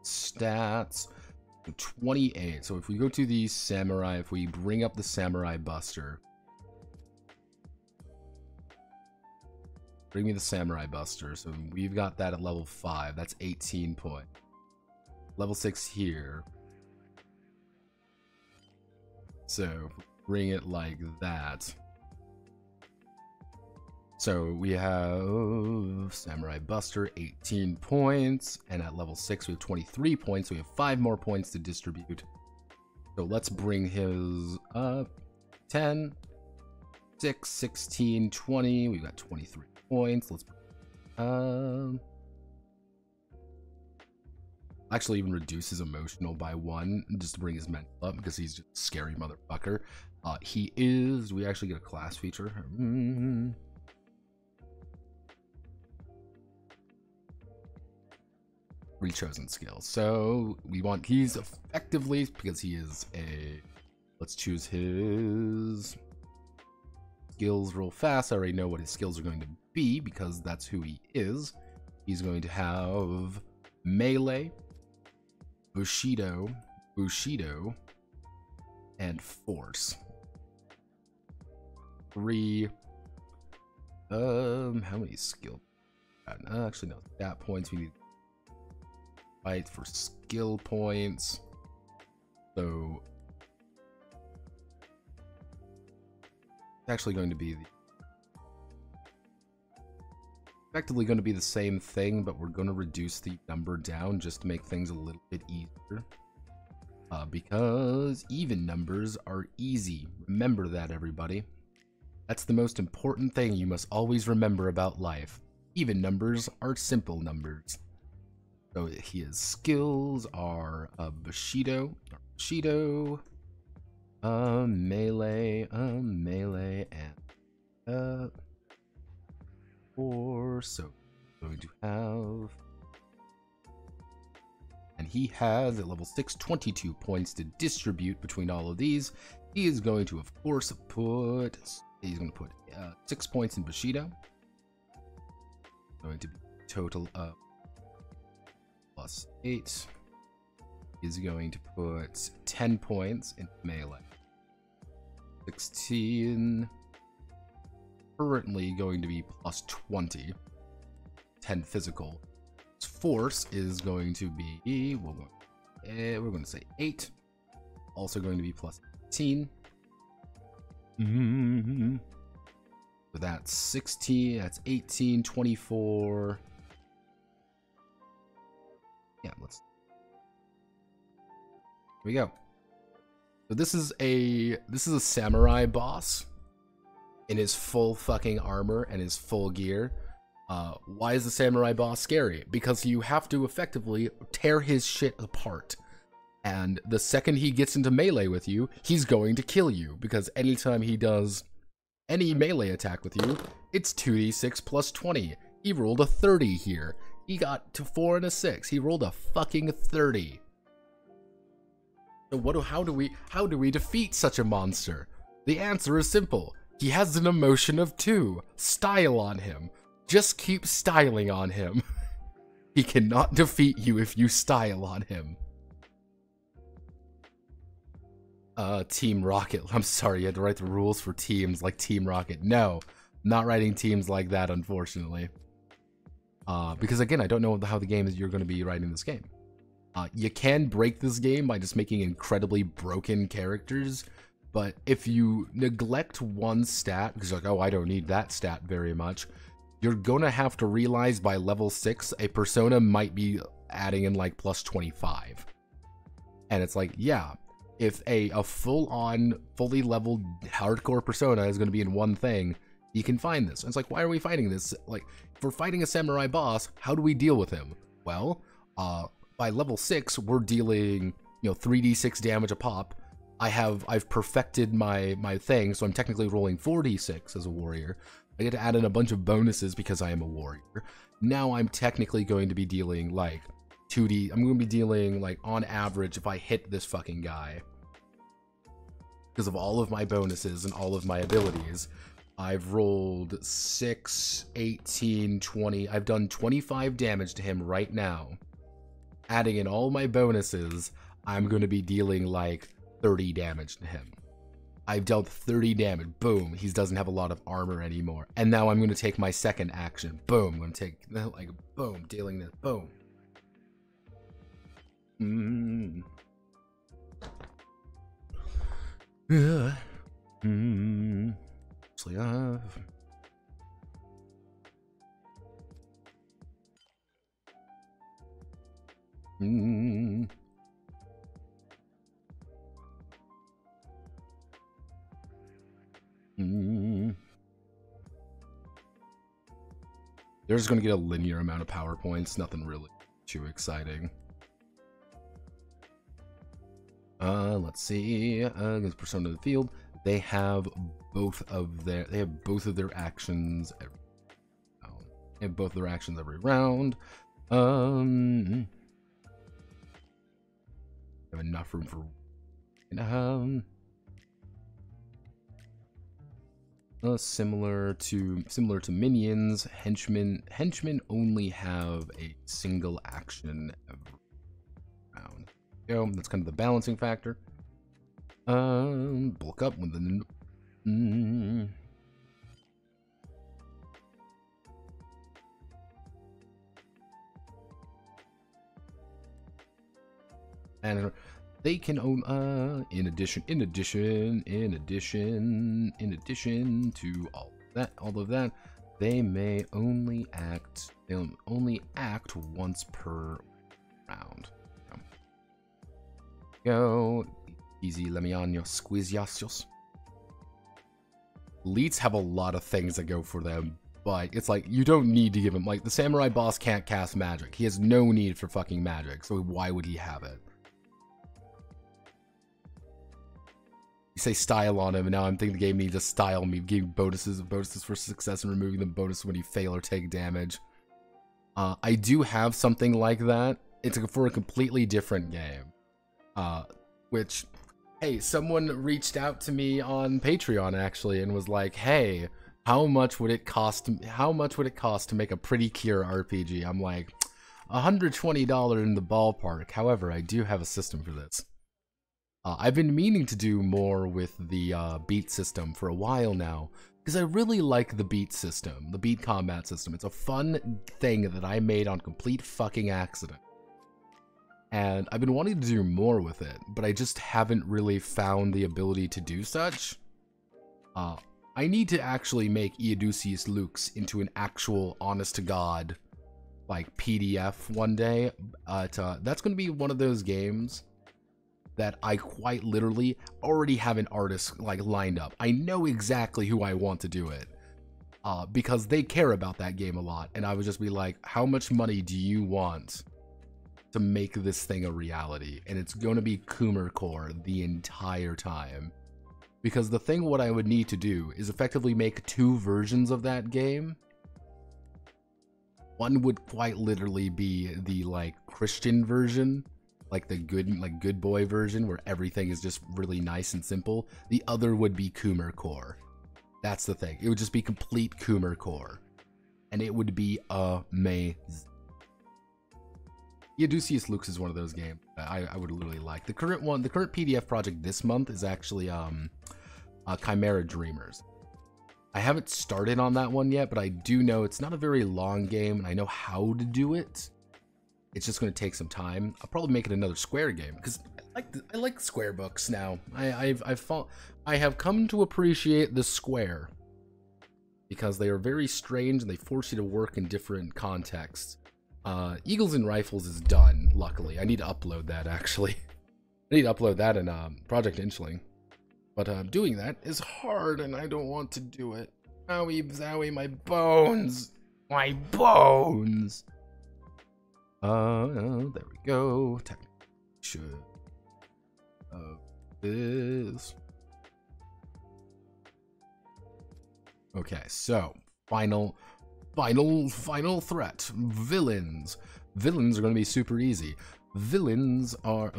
C: Stats 28. So if we go to the samurai, if we bring up the samurai buster, bring me the samurai buster. So we've got that at level 5. That's 18 points. Level 6 here. So bring it like that. So we have Samurai Buster, 18 points, and at level 6 we have 23 points, so we have 5 more points to distribute. So let's bring his up. 10, 6, 16, 20, we've got 23 points. Let's actually even reduce his emotional by 1, just to bring his mental up, because he's just a scary motherfucker. We actually get a class feature. Rechosen skills. So we want, he's effectively, because he is a, let's choose his skills real fast. I already know what his skills are going to be because that's who he is. He's going to have melee, Bushido, and force. 3. How many skill? Actually, no. Stat points. We need fight for skill points. So it's actually going to be effectively going to be the same thing, but we're going to reduce the number down just to make things a little bit easier. Because even numbers are easy. Remember that, everybody. That's the most important thing you must always remember about life. Even numbers are simple numbers. So his skills are Bushido, melee, and force. So we're going to have, and he has at level 6 22 points to distribute between all of these. He is going to, of course, put 6 points in Bushido. Going to be total plus 8. Is going to put 10 points in melee. 16. Currently going to be plus 20. 10 physical. Force is going to be, we're going to say 8. Also going to be plus 18. So that's 16, that's 18, 24. Yeah, here we go. So this is a samurai boss in his full fucking armor and his full gear. Why is the samurai boss scary? Because you have to effectively tear his shit apart. And the second he gets into melee with you, he's going to kill you. Because anytime he does any melee attack with you, it's 2d6 plus 20. He rolled a 30 here. He got to 4 and a 6. He rolled a fucking 30. So how do we defeat such a monster? The answer is simple. He has an emotion of 2. Style on him. Just keep styling on him. He cannot defeat you if you style on him. Team Rocket. I'm sorry, you had to write the rules for teams like Team Rocket. No, not writing teams like that, unfortunately. Because again, I don't know how the game is you're going to be writing this game. You can break this game by just making incredibly broken characters, but if you neglect one stat, because you're like, oh, I don't need that stat very much, you're going to have to realize by level 6, a persona might be adding in like plus 25. And it's like, yeah, if a full-on, fully leveled hardcore persona is going to be in one thing, you can find this. And it's like, why are we fighting this? Like, if we're fighting a samurai boss, how do we deal with him? Well, by level 6, we're dealing, 3d6 damage a pop. I've perfected my thing, so I'm technically rolling 4d6 as a warrior. I get to add in a bunch of bonuses because I am a warrior. Now I'm technically going to be dealing like 2d. I'm going to be dealing like on average if I hit this fucking guy, because of all of my bonuses and all of my abilities. I've rolled 6, 18, 20. I've done 25 damage to him right now. Adding in all my bonuses, I'm going to be dealing like 30 damage to him. I've dealt 30 damage. Boom. He doesn't have a lot of armor anymore. And now I'm going to take my second action. Boom. I'm going to take, like, boom, dealing this. Boom. They're just going to get a linear amount of power points. Nothing really too exciting. Let's see. Against Persona of the Field, they have both of their actions every round. They have both of their actions every round. Have enough room for similar to minions. Henchmen only have a single action every round. Go. That's kind of the balancing factor. Bulk up with the and they can own in addition to all of that, they may only act once per round. Go easy, lemianos, squeeziacios. Elites have a lot of things that go for them, but it's like you don't need to give him, like, the samurai boss can't cast magic. He has no need for fucking magic, so why would he have it? You say style on him, and now I'm thinking the game needs to style me, giving bonuses for success and removing the bonus when you fail or take damage. I do have something like that. It's for a completely different game. Which, hey, someone reached out to me on Patreon actually and was like, "Hey, how much would it cost to make a pretty cure RPG?" I'm like, $120 in the ballpark. However, I do have a system for this. I've been meaning to do more with the beat system for a while now, because I really like the beat system, the beat combat system. It's a fun thing that I made on complete fucking accident. And I've been wanting to do more with it, but I just haven't really found the ability to do such. I need to actually make Iedusius Lux into an actual, honest-to-God, like, PDF one day. That's going to be one of those games that I quite literally already have an artist, like, lined up. I know exactly who I want to do it, because they care about that game a lot. And I would just be like, how much money do you want to make this thing a reality? And it's going to be Coomer Core the entire time, because the thing what I would need to do is effectively make 2 versions of that game. One would quite literally be the, like, Christian version, like the good boy version where everything is just really nice and simple. The other would be Coomer Core. That's the thing. It would just be complete Coomer Core, and it would be amazing. Iedusius Lux is one of those games that I would literally like. The current PDF project this month is actually Chimera Dreamers. I haven't started on that one yet, but I do know it's not a very long game, and I know how to do it. It's just going to take some time. I'll probably make it another Square game, because I like Square books now. I have come to appreciate the Square, because they are very strange and they force you to work in different contexts. Eagles and Rifles is done, luckily. I need to upload that, actually. I need to upload that in Project Inchling. But doing that is hard, and I don't want to do it. Owie, zowie, my bones! My bones! There we go. Technically should this. Okay, so final threat. Villains. Villains are going to be super easy. Villains are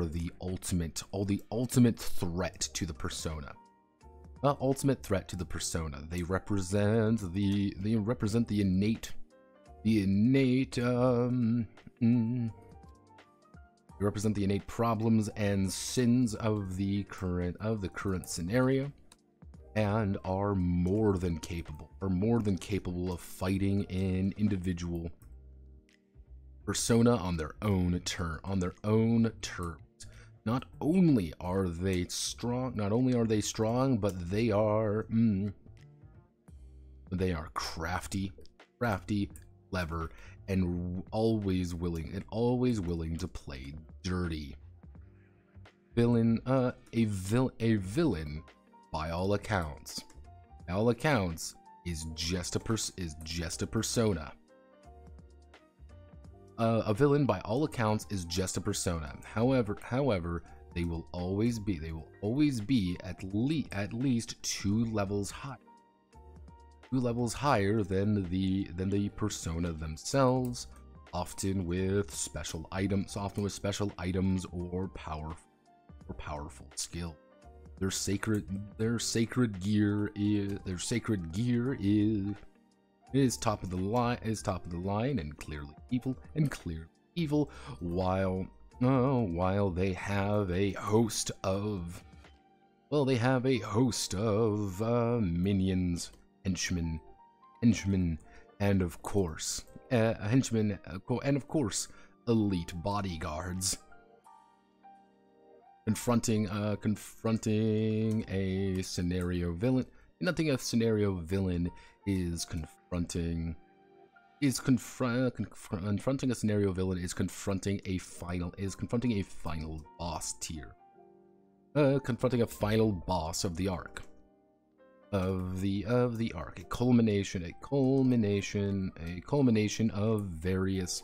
C: the ultimate threat to the persona. Ultimate threat to the persona. They represent the innate they represent the innate problems and sins of the current scenario, and are more than capable of fighting an individual persona on their own terms. Not only are they strong, but they are crafty, clever, and always willing to play dirty. A villain, by all accounts, is just a persona. A villain, by all accounts, is just a persona. However, they will always be at least 2 levels high. 2 levels higher than the persona themselves, often with special items or powerful skill. Their sacred gear is top of the line and clearly evil, while they have a host of minions, henchmen, and of course elite bodyguards. Confronting a scenario villain. Nothing a scenario villain is confronting a scenario villain is confronting a final boss tier. Confronting a final boss of the arc. A culmination of various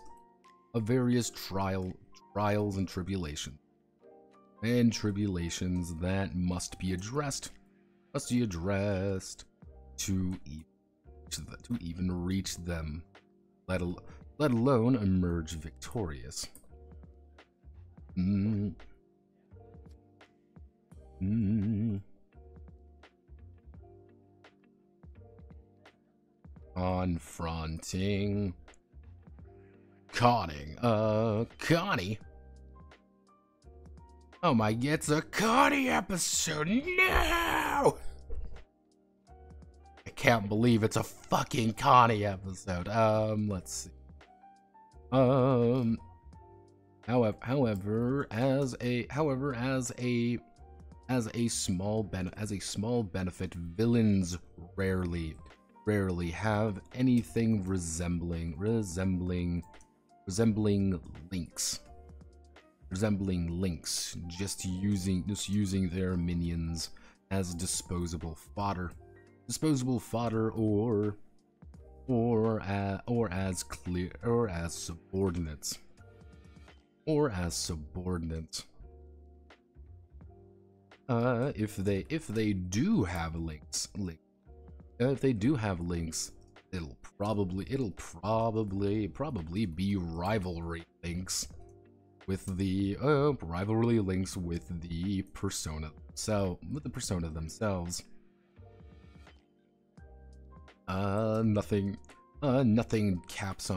C: trials and tribulations. And tribulations that must be addressed to even reach them, let alone emerge victorious. Confronting Connie. Oh my, it's a Connie episode. No! I can't believe it's a fucking Connie episode. Let's see. However, as a small benefit, villains rarely have anything resembling links, just using their minions as disposable fodder, or as subordinates. If they do have links, it'll probably be rivalry links with the persona themselves. Nothing caps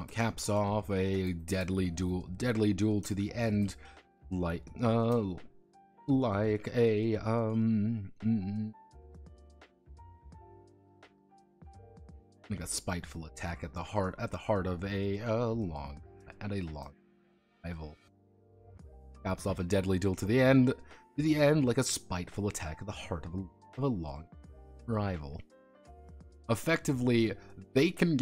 C: off a deadly duel to the end, like a spiteful attack at the heart of a long rival. Caps off a deadly duel to the end, like a spiteful attack at the heart of a long rival. Effectively, they can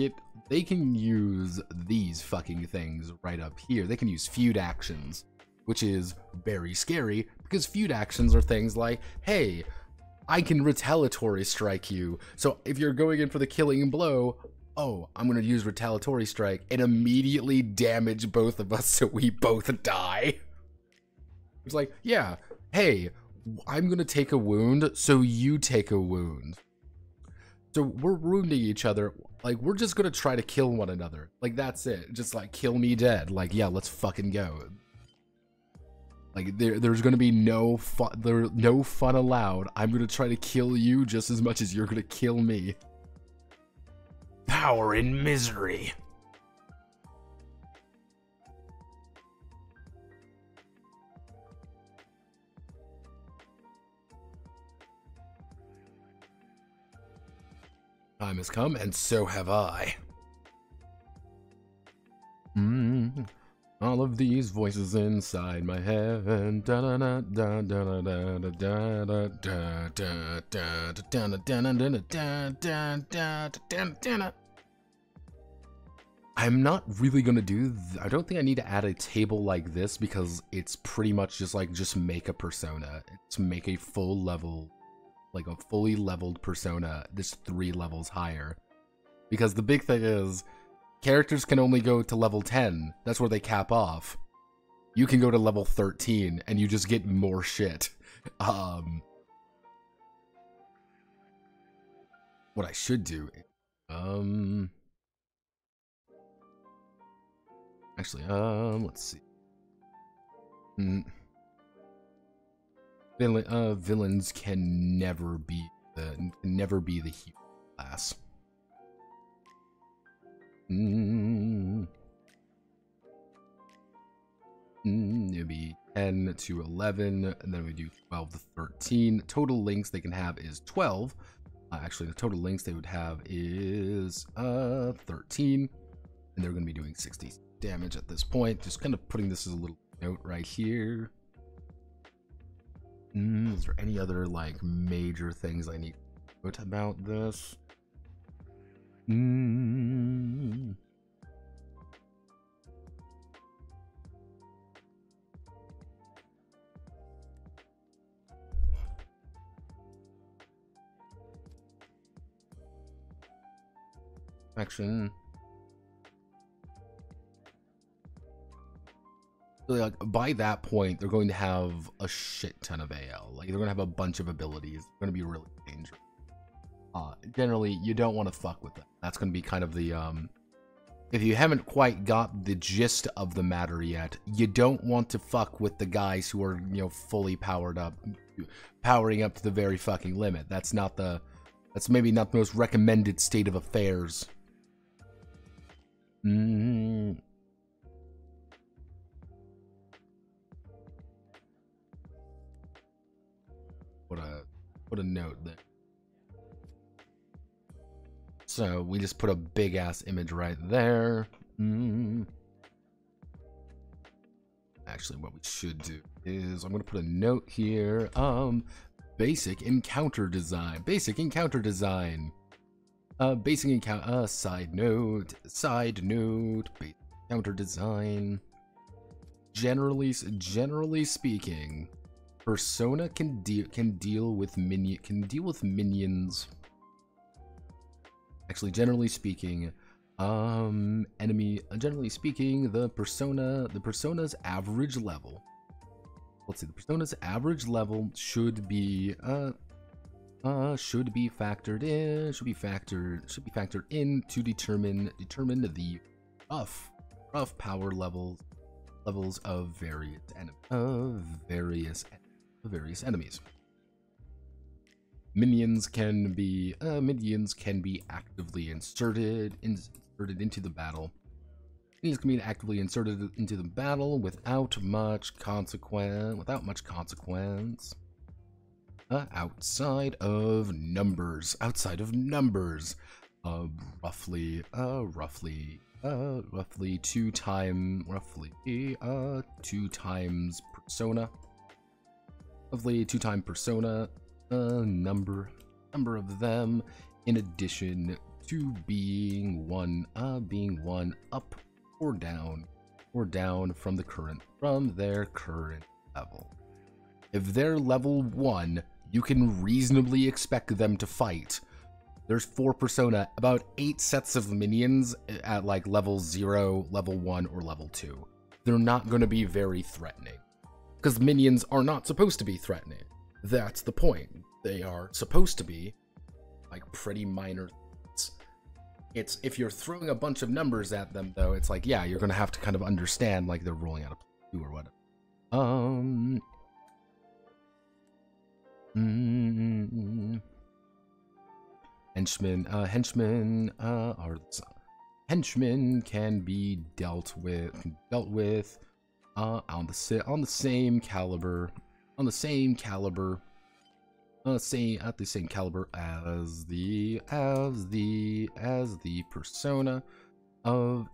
C: use these fucking things right up here. They can use feud actions, which is very scary, because feud actions are things like, hey, I can retaliatory strike you, so if you're going in for the killing blow, oh, I'm gonna use retaliatory strike and immediately damage both of us so we both die. It's like, yeah, hey, I'm gonna take a wound, so you take a wound. So we're wounding each other. Like, we're just gonna try to kill one another. Like, that's it. Just like, kill me dead. Like, yeah, let's fucking go. Like, there's gonna be no fun allowed. I'm gonna try to kill you just as much as you're gonna kill me. Power in misery. Time has come, and so have I. All of these voices inside my head. I'm not really gonna I don't think I need to add a table like this because it's pretty much just make a persona. It's make a full level, like a fully leveled persona, this 3 levels higher. Because the big thing is, characters can only go to level 10. That's where they cap off. You can go to level 13 and you just get more shit. What I should do, actually, let's see. Villains can never be the hero class. It'd be 10 to 11, and then we do 12 to 13. Total links they can have is 12. Actually, the total links they would have is 13, and they're going to be doing 60 damage at this point. Just kind of putting this as a little note right here. Is there any other like major things I need to note about this? Action. So like, by that point, they're going to have a shit ton of AL. Like, they're going to have a bunch of abilities. It's going to be really dangerous. Generally, you don't want to fuck with them. That's going to be kind of the, if you haven't quite got the gist of the matter yet, you don't want to fuck with the guys who are, you know, fully powering up to the very fucking limit. That's maybe not the most recommended state of affairs. Put a note there. So we just put a big ass image right there. Actually, what we should do is I'm gonna put a note here. Basic encounter design. Basic encounter design. Side note. Basic encounter design. Generally speaking, persona can deal with minions. Actually, generally speaking, generally speaking, the persona's average level. Let's see, the persona's average level should be factored in to determine the rough power levels of various enemies. Minions can be actively inserted into the battle. Minions can be actively inserted into the battle without much consequence. Outside of numbers. Roughly 2 times persona. Roughly 2 times persona. Number of them, in addition to being one up or down from their current level. If they're level 1, you can reasonably expect them to fight. There's 4 persona, about 8 sets of minions at like level 0, level 1, or level 2. They're not going to be very threatening. Because the minions are not supposed to be threatening. That's the point. They are supposed to be like pretty minor. It's if you're throwing a bunch of numbers at them, though, it's like, yeah, you're gonna have to kind of understand like they're rolling out a 2 or whatever. Henchmen can be dealt with on the same caliber as the persona of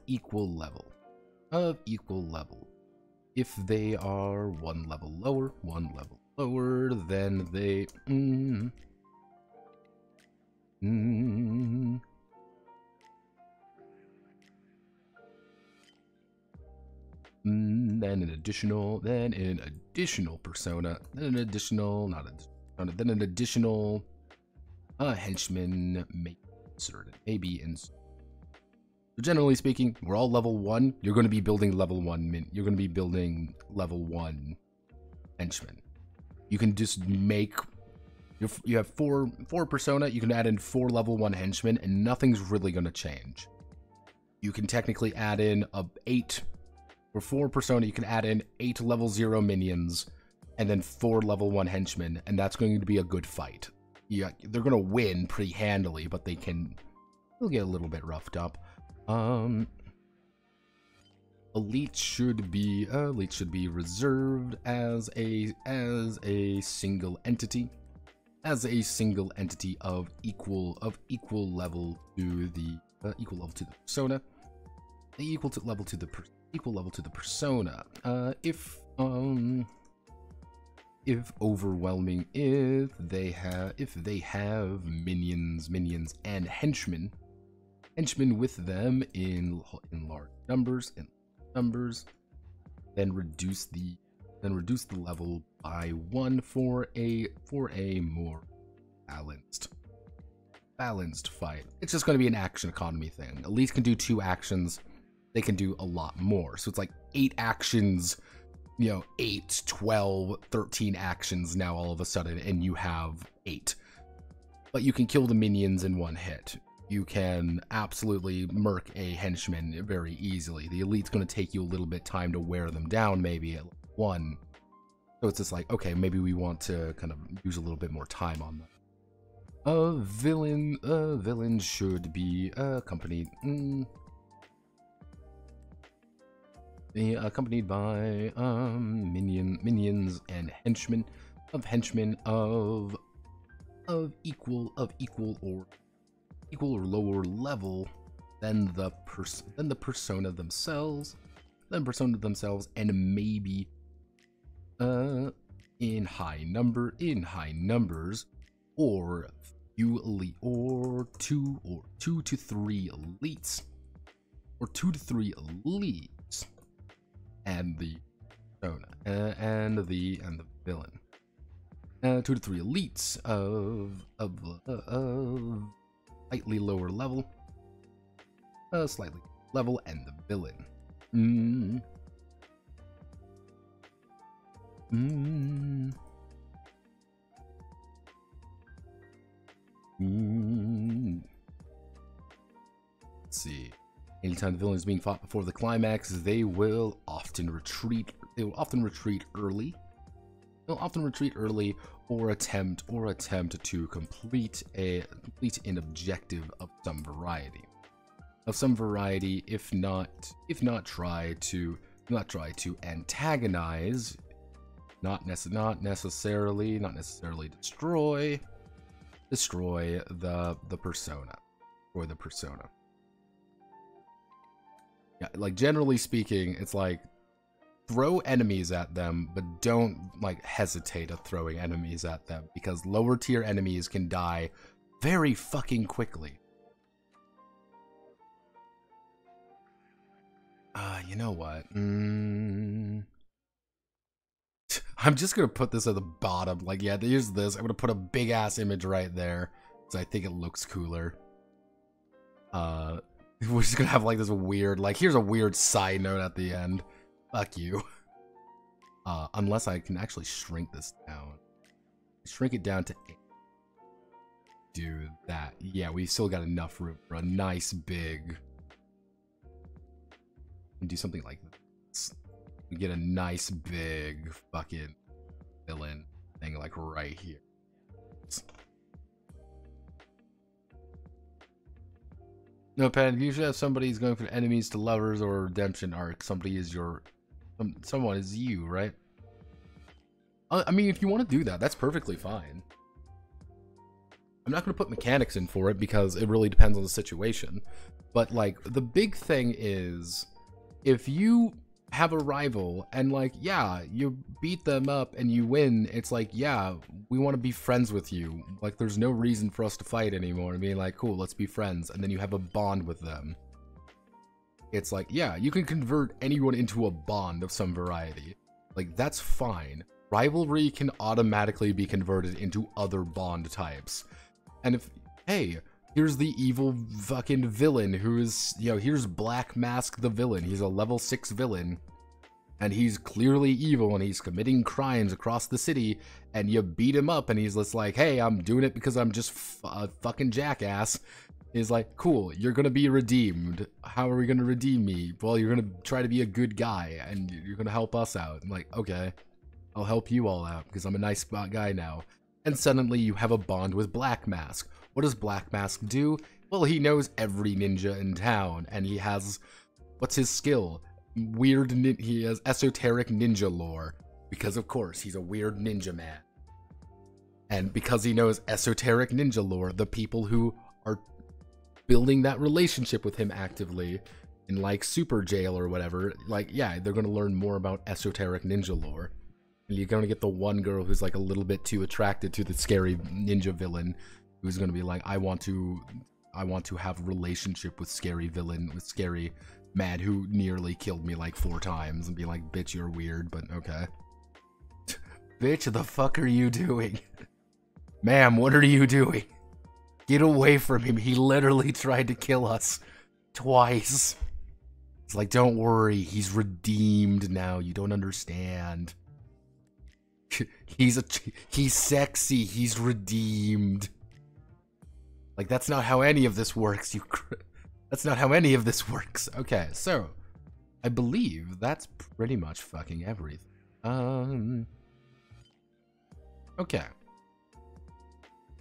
C: equal level. If they are one level lower, then they then an additional persona, then an additional henchman may be inserted. So generally speaking, we're all level 1. You're going to be building level 1 you're going to be building level 1 henchmen. You can just make you have four persona, you can add in 4 level 1 henchmen and nothing's really going to change. You can technically add in for 4 persona, you can add in 8 level 0 minions and then 4 level 1 henchmen, and that's going to be a good fight. Yeah, they're going to win pretty handily, but they'll get a little bit roughed up. Elite should be reserved as a single entity, of equal level to the persona, equal level to the persona. If they have minions and henchmen with them in large numbers, then reduce the level by 1 for a more balanced fight. It's just going to be an action economy thing. Elite can do 2 actions. They can do a lot more. So it's like 8 actions, 8, 12, 13 actions now all of a sudden, and you have 8. But you can kill the minions in 1 hit. You can absolutely murk a henchman very easily. The elite's going to take you a little bit time to wear them down, maybe at 1. So it's just like, okay, maybe we want to kind of use a little bit more time on them. A villain should be accompanied by minions and henchmen of equal or lower level than the persona themselves, and maybe in high numbers, or few elite, or 2 to 3 elites, and the persona and the villain. 2 to 3 elites of slightly lower level, and the villain. Let's see. Anytime the villain is being fought before the climax, they will often retreat. Early. They'll often retreat early, or attempt to complete an objective of some variety. If not try to antagonize, not necessarily destroy the persona, or the persona. Yeah, like generally speaking, it's like throw enemies at them, but don't like hesitate at throwing enemies at them, because lower tier enemies can die very fucking quickly. You know what? I'm just gonna put this at the bottom. Like, yeah, here's this. I'm gonna put a big ass image right there, because I think it looks cooler. We're just gonna have like this weird, like, here's a weird side note at the end. Fuck you. Unless I can actually shrink this down. Shrink it down to 8. Do that. Yeah, we still got enough room for a nice big... And do something like this. We get a nice big fucking villain thing like right here. No, Pat, you should have somebody who's going from enemies to lovers or redemption arc. Somebody is your... someone is you, right? I mean, if you want to do that, that's perfectly fine. I'm not going to put mechanics in for it because it really depends on the situation. But, like, the big thing is, if you have a rival and, like, yeah, you beat them up and you win, it's like, yeah, we want to be friends with you. Like, there's no reason for us to fight anymore. And being like, cool, let's be friends. And then you have a bond with them. It's like, yeah, you can convert anyone into a bond of some variety. Like, that's fine. Rivalry can automatically be converted into other bond types. And if, hey, here's the evil fucking villain who is, you know, here's Black Mask the villain. He's a level 6 villain. And he's clearly evil and he's committing crimes across the city. And you beat him up and he's just like, hey, I'm doing it because I'm just a fucking jackass. He's like, cool, you're gonna be redeemed. How are we gonna redeem me? Well, you're gonna try to be a good guy and you're gonna help us out. I'm like, okay, I'll help you all out because I'm a nice guy now. And suddenly you have a bond with Black Mask. What does Black Mask do? Well, he knows every ninja in town and he has, what's his skill? He has esoteric ninja lore. Because of course, he's a weird ninja man. And because he knows esoteric ninja lore, the people who are building that relationship with him actively in like Super Jail or whatever, like, yeah, they're going to learn more about esoteric ninja lore. And you're going to get the one girl who's like a little bit too attracted to the scary ninja villain who's going to be like, I want to have a relationship with scary villain, with scary man who nearly killed me like 4 times, and be like, bitch, you're weird, but okay. Bitch, the fuck are you doing? Ma'am, what are you doing? Get away from him. He literally tried to kill us twice. It's like, don't worry. He's redeemed now. You don't understand. He's sexy. He's redeemed. Like, that's not how any of this works. That's not how any of this works. Okay, so I believe that's pretty much fucking everything. Okay.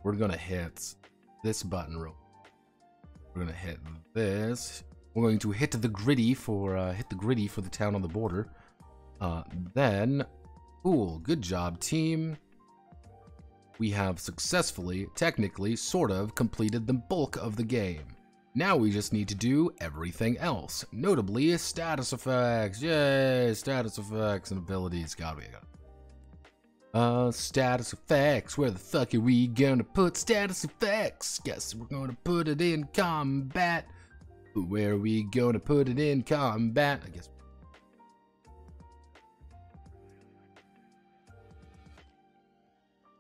C: We're gonna hit this button real. We're gonna hit this. We're going to hit the gritty for the town on the border. Then, cool, good job, team. We have successfully, technically, sort of completed the bulk of the game. Now we just need to do everything else, notably status effects. Yay, status effects and abilities. God, we got status effects. Where the fuck are we gonna put status effects? Guess we're gonna put it in combat. Where are we gonna put it in combat?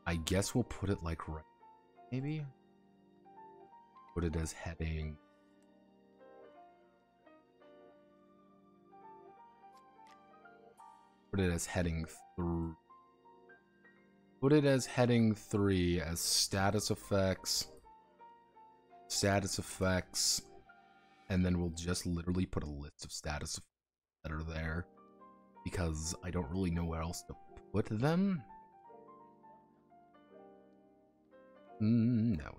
C: I guess we'll put it like right. Maybe put it as heading. Put it as heading 3. Put it as heading 3 as status effects, and then we'll just literally put a list of status effects that are there because I don't really know where else to put them. No.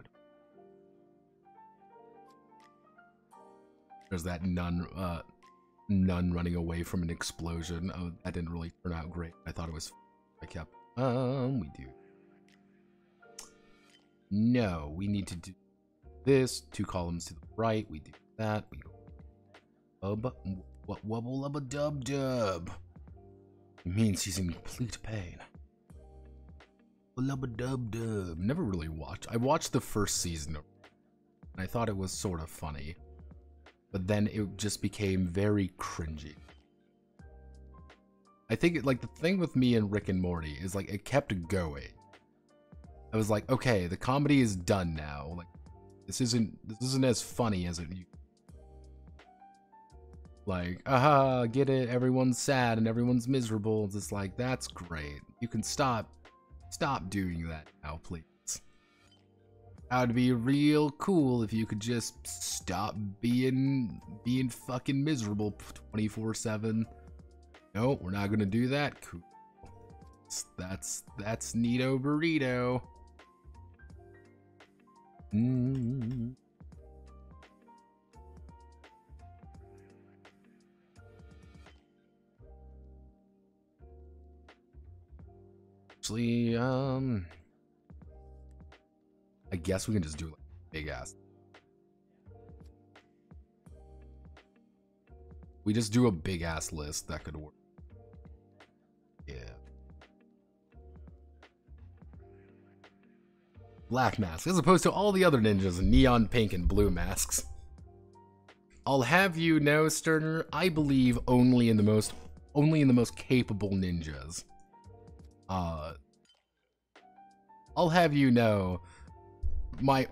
C: There's that nun running away from an explosion. Oh, that didn't really turn out great. I thought it was. I kept. We do. No, we need to do this. 2 columns to the right. We do that. We go. Wubble lubba dub dub. It means he's in complete pain. Lubba dub dub. Never really watched. I watched the first season, and I thought it was sort of funny. But then it just became very cringy. I think like the thing with me and Rick and Morty is like it kept going. I was like, okay, the comedy is done now. Like this isn't as funny as it. Like, aha, get it, everyone's sad and everyone's miserable. It's just like, that's great. You can stop doing that now, please. That would be real cool if you could just stop being fucking miserable 24/7. No, we're not gonna do that. Cool. That's neato burrito. Actually, I guess we can just do like big ass. We just do a big ass list, that could work. Yeah. Black mask, as opposed to all the other ninjas in neon pink and blue masks. I'll have you know, Sterner, I believe only in the most capable ninjas. I'll have you know, my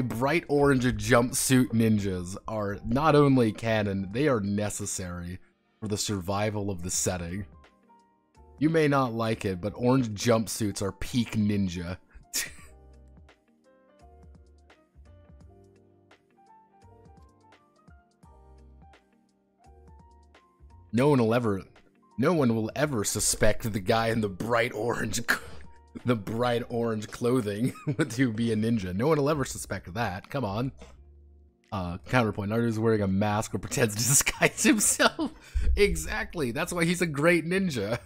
C: bright orange jumpsuit ninjas are not only canon, they are necessary for the survival of the setting. You may not like it, but orange jumpsuits are peak ninja. No one will ever suspect the guy in the bright orange clothing to be a ninja. No one will ever suspect that. Come on. Counterpoint, Naruto's wearing a mask or pretends to disguise himself. Exactly. That's why he's a great ninja.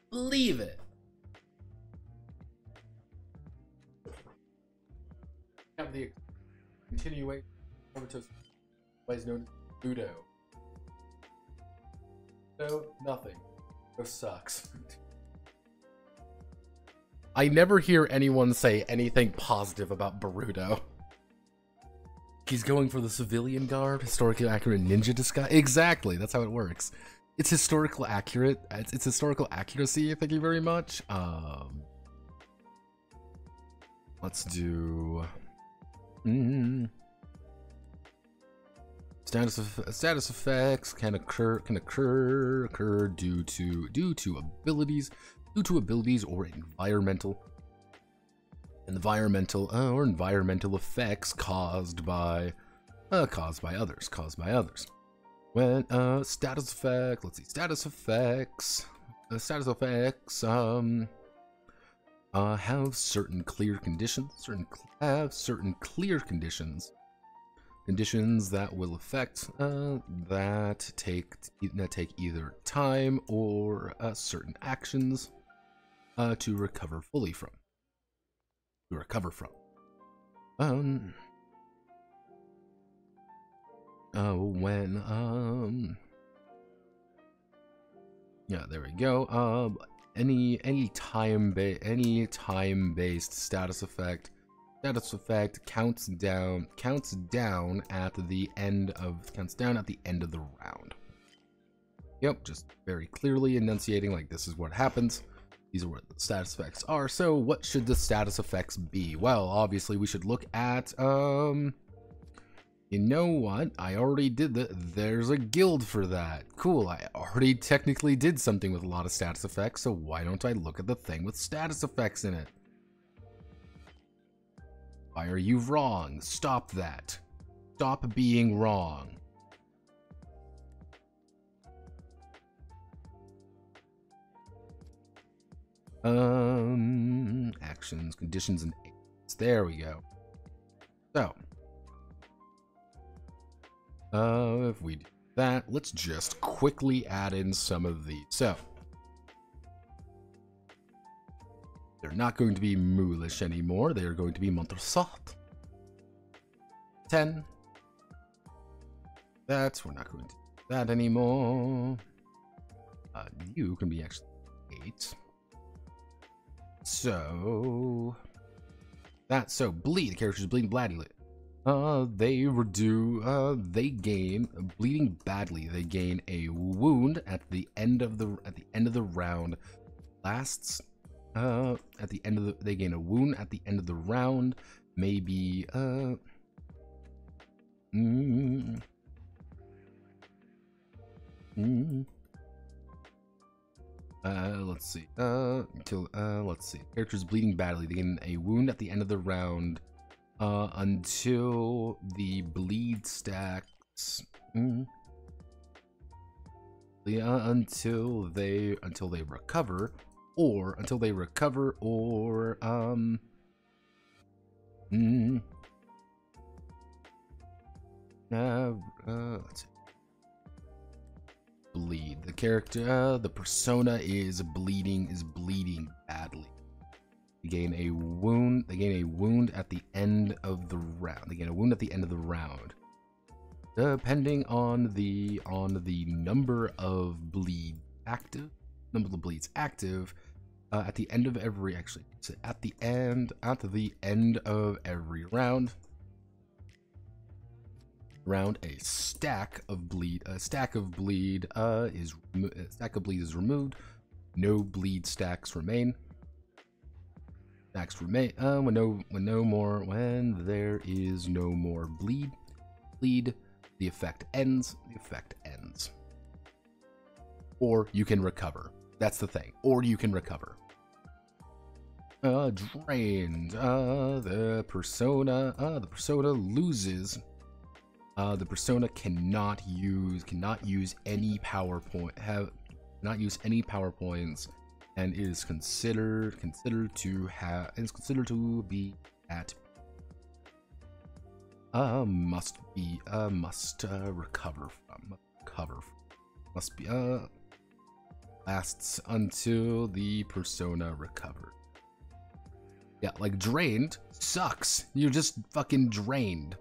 C: Believe it. Have the continuation. Otherwise known as Budo. No, nothing. It sucks. I never hear anyone say anything positive about Boruto. He's going for the civilian garb, historically accurate ninja disguise. Exactly, that's how it works. It's historical accurate. It's historical accuracy. Thank you very much. Let's do. Status effects can occur due to abilities or environmental effects caused by others. When status effect, let's see, status effects have certain clear conditions, conditions that will affect that take either time or certain actions to recover fully from. Yeah, there we go. Any time-based status effect counts down at the end of the round. Yep, just very clearly enunciating, like, this is what happens. These are what the status effects are. So what should the status effects be? Well, obviously we should look at you know what? I already did that. There's a guild for that. Cool, I already technically did something with a lot of status effects, so why don't I look at the thing with status effects in it? Why are you wrong? Stop that. Stop being wrong. Actions, conditions, and aids. There we go. So, if we do that, let's just quickly add in some of these. So, they're not going to be Moolish anymore. They are going to be Montresort. 10. We're not going to do that anymore. You can be actually 8. So bleed. The characters bleeding badly. They gain bleeding badly. They gain a wound at the end of the round. They gain a wound at the end of the round. Maybe Mm. Mm. Let's see. Let's see. Characters bleeding badly. They gain a wound at the end of the round. Until the bleed stacks. Until they recover, or let's see. Bleed. The character, the persona is bleeding badly. They gain a wound. They gain a wound at the end of the round. Depending on the number of bleeds active, at the end of every round. A stack of bleed is removed. No bleed stacks remain. When there is no more bleed, the effect ends. Or you can recover. That's the thing. Or you can recover. Drained. The persona loses. The persona cannot use any power point. Cannot use any power points, and is considered to be at. Must recover from. Lasts until the persona recovered. Yeah, like drained sucks. You're just fucking drained.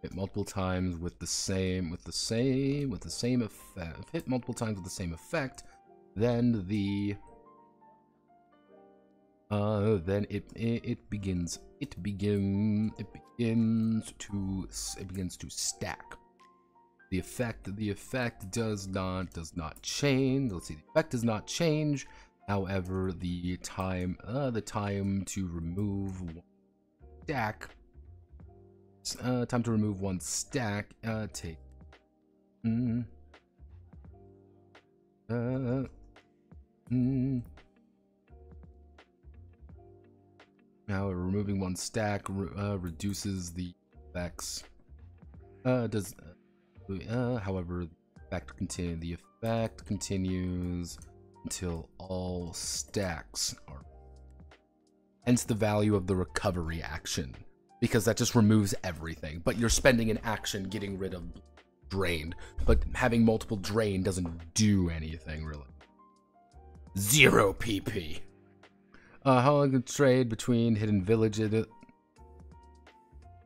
C: Hit multiple times with the same effect. Hit multiple times with the same effect, then it begins to stack. The effect does not change. Let's see. The effect does not change. However, the time to remove one stack. Take. Now removing one stack reduces the effects. However, the effect continues until all stacks are. Hence the value of the recovery action, because that just removes everything. But you're spending an action getting rid of drained, but having multiple drain doesn't do anything really. 0 PP. How long can trade between hidden villages?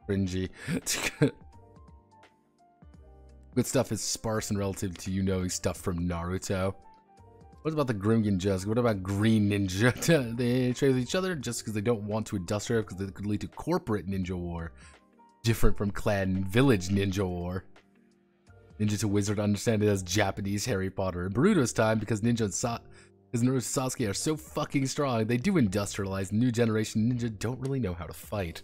C: Cringy. Good stuff is sparse and relative to you knowing stuff from Naruto. What about the Grim Ninjas? What about Green Ninja? They trade with each other just because they don't want to industrialize, because it could lead to corporate ninja war. Different from clan village ninja war. Ninja to wizard understand it as Japanese Harry Potter. In Boruto's time, because Ninja and Naruto and Sasuke are so fucking strong, they do industrialize. New generation ninja don't really know how to fight.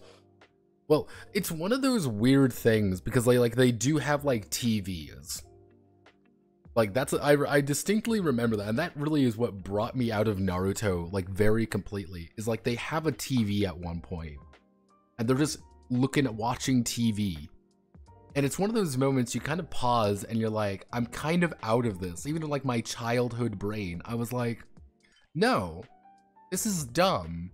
C: Well, it's one of those weird things because they do have like TVs. Like that's I distinctly remember that, and that really is what brought me out of Naruto like very completely. Is like they have a TV at one point, and they're just watching TV. And it's one of those moments you kind of pause and you're like, I'm kind of out of this. Even in like my childhood brain, I was like, no, this is dumb.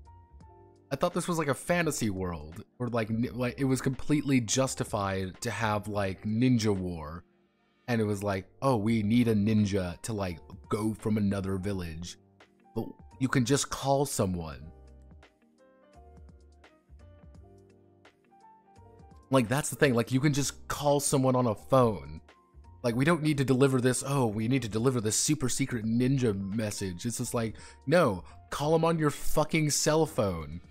C: I thought this was like a fantasy world where like it was completely justified to have like ninja war. And it was like, oh, we need a ninja to like go from another village. But you can just call someone. Like, that's the thing. Like, you can just call someone on a phone. Like, we don't need to deliver this, oh, we need to deliver this super secret ninja message. It's just like, no, call them on your fucking cell phone.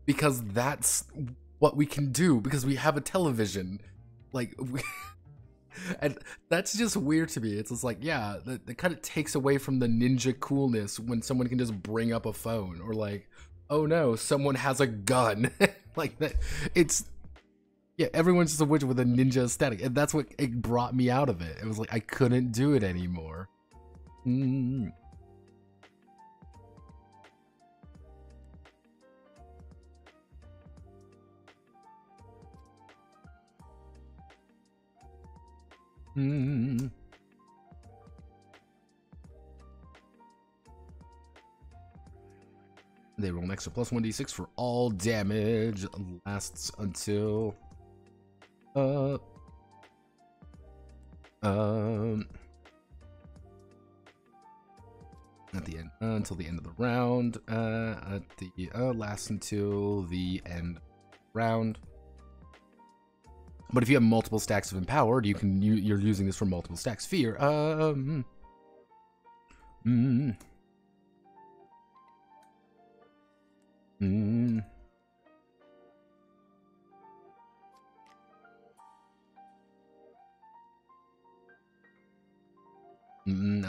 C: because that's what we can do, because we have a television. Like, and that's just weird to me. It's just like, yeah, that kind of takes away from the ninja coolness when someone can just bring up a phone, or like, oh no, someone has a gun. Like that. It's, yeah, everyone's just a witch with a ninja aesthetic, and that's what it brought me out of it. It was like I couldn't do it anymore. They roll an extra plus 1d6 for all damage. Lasts until at the end, until the end of the round. Lasts until the end of the round. But if you have multiple stacks of empowered, you're using this for multiple stacks. Fear. At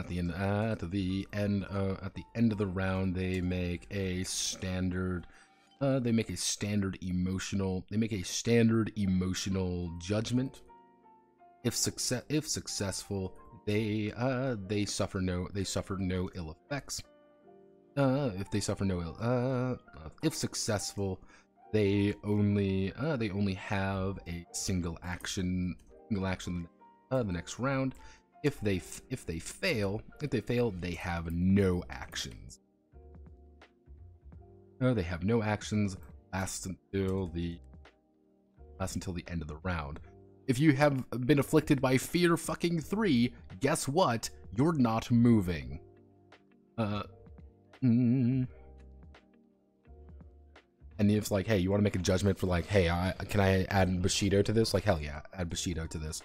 C: the end of the round, they make a standard. They make a standard emotional judgment. If successful, they suffer no ill effects. If successful, they only have a single action the next round. If they fail, they have no actions. They have no actions. Lasts until the end of the round. If you have been afflicted by fear fucking 3, guess what? You're not moving. And it's like, hey, you want to make a judgment for like, hey, can I add Bushido to this? Like, hell yeah, add Bushido to this.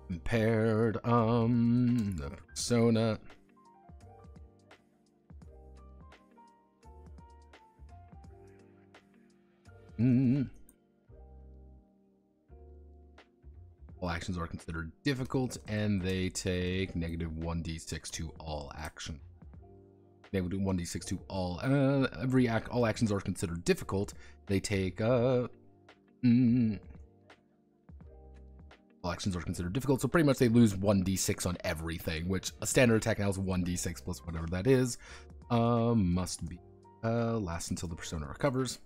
C: Impaired, the persona. All actions are considered difficult, and they take negative 1d6 to all action. Negative 1d6 to all. All actions are considered difficult. They take all actions are considered difficult, so pretty much they lose 1d6 on everything, which a standard attack now is 1d6 plus whatever that is. Must be lasts until the persona recovers.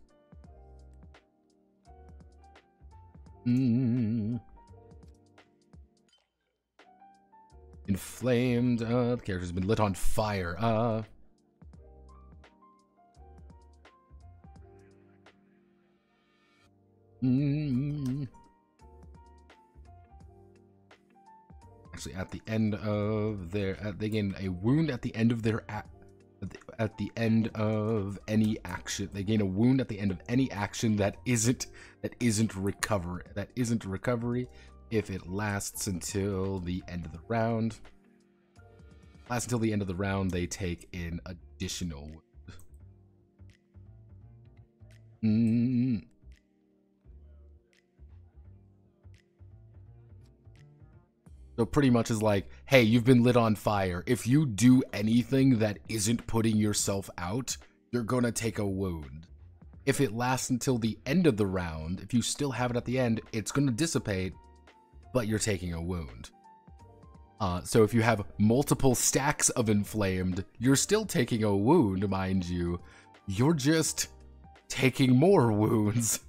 C: Inflamed. The character's been lit on fire. Actually, at the end of their, they gain a wound at the end of their at the end of any action. They gain a wound at the end of any action that isn't recovery. If it lasts until the end of the round. Lasts until the end of the round, they take an additional wound. So pretty much is like, hey, you've been lit on fire. If you do anything that isn't putting yourself out, you're gonna take a wound. If it lasts until the end of the round, if you still have it at the end, it's gonna dissipate, but you're taking a wound. So if you have multiple stacks of inflamed, you're still taking a wound, mind you. You're just taking more wounds.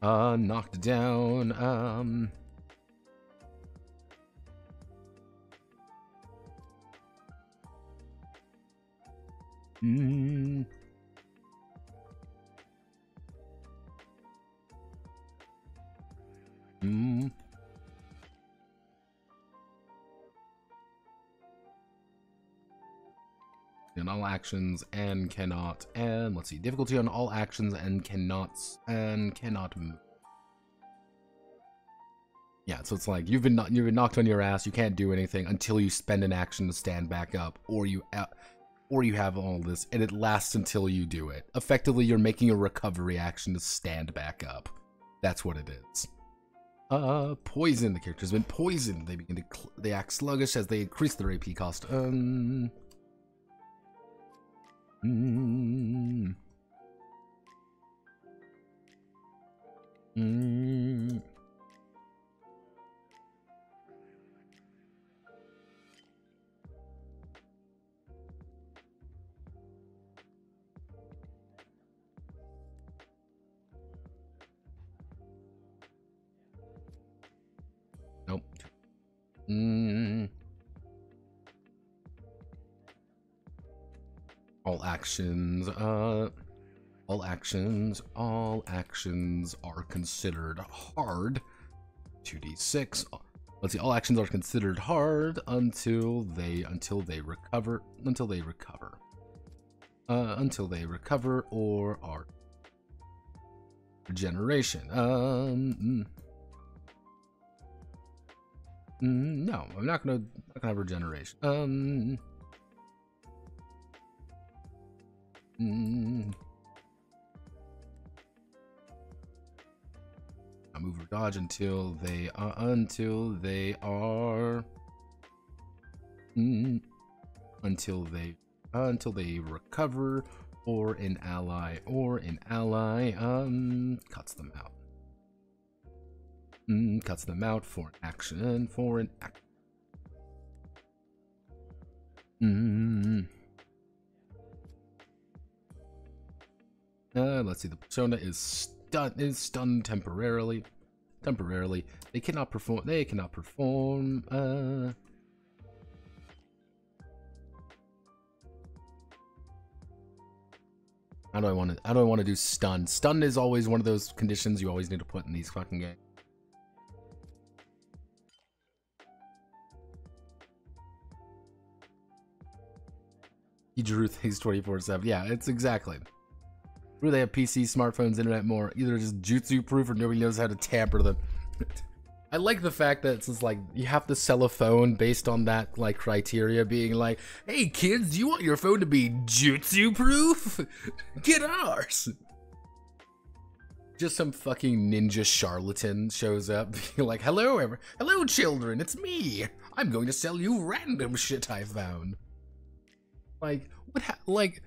C: Knocked down. On all actions and cannot, and let's see, difficulty on all actions and cannot move. Yeah, so it's like you've been knocked on your ass. You can't do anything until you spend an action to stand back up, or you have all this, and it lasts until you do it. Effectively, you're making a recovery action to stand back up. That's what it is. Poison. The character's been poisoned. They act sluggish as they increase their AP cost. Nope. All actions are considered hard. 2d6. Let's see, all actions are considered hard until they recover or are regeneration. No, I'm not gonna have regeneration. I move or dodge until they recover, or an ally cuts them out. Cuts them out for an action. Let's see. The persona is stunned temporarily. They cannot perform. I don't want to do stun. Stun is always one of those conditions you always need to put in these fucking games. He drew things 24/7. Yeah, it's exactly. Where they have PCs, smartphones, internet more. Either just jutsu proof or nobody knows how to tamper them. I like the fact that it's just like you have to sell a phone based on that like criteria, being like, hey kids, do you want your phone to be jutsu proof? Get ours. Just some fucking ninja charlatan shows up being like, hello children, it's me. I'm going to sell you random shit I found. Like,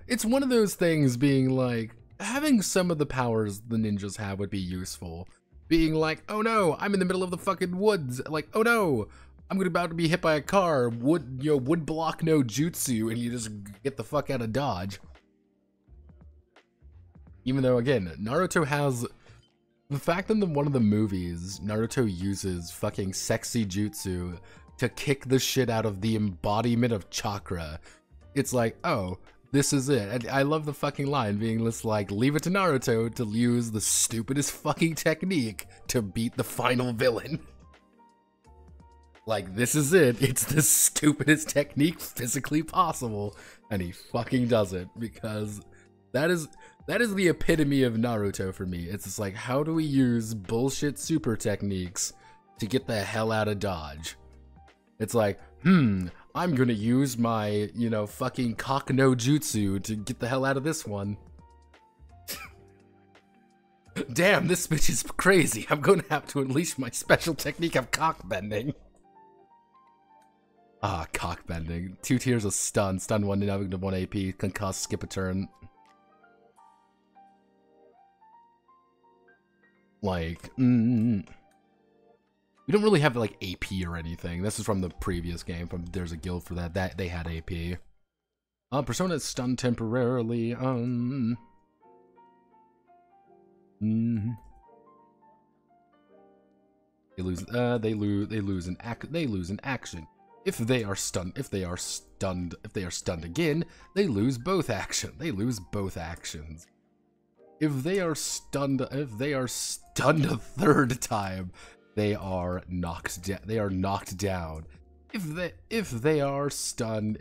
C: it's one of those things being like, having some of the powers the ninjas have would be useful. Being like, oh no, I'm in the middle of the fucking woods. Like, oh no, I'm about to be hit by a car. Wood block no jutsu, and you just get the fuck out of dodge. Even though, again, Naruto has... The fact that in one of the movies, Naruto uses fucking sexy jutsu to kick the shit out of the embodiment of chakra. It's like, oh, this is it. And I love the fucking line being just like, leave it to Naruto to use the stupidest fucking technique to beat the final villain. Like, this is it. It's the stupidest technique physically possible. And he fucking does it, because that is the epitome of Naruto for me. It's just like, how do we use bullshit super techniques to get the hell out of dodge? It's like, I'm gonna use my, fucking cock no jutsu to get the hell out of this one. Damn, this bitch is crazy. I'm gonna have to unleash my special technique of cock bending. Ah, cock bending. 2 tiers of stun. Stun 1 to 1 AP. Concuss, skip a turn. Like, we don't really have like AP or anything. This is from the previous game. There's a guild for that. They had AP. Persona is stunned temporarily. They lose an action. If they are stunned again, they lose both actions. If they are stunned a third time, they are knocked down. If they are stunned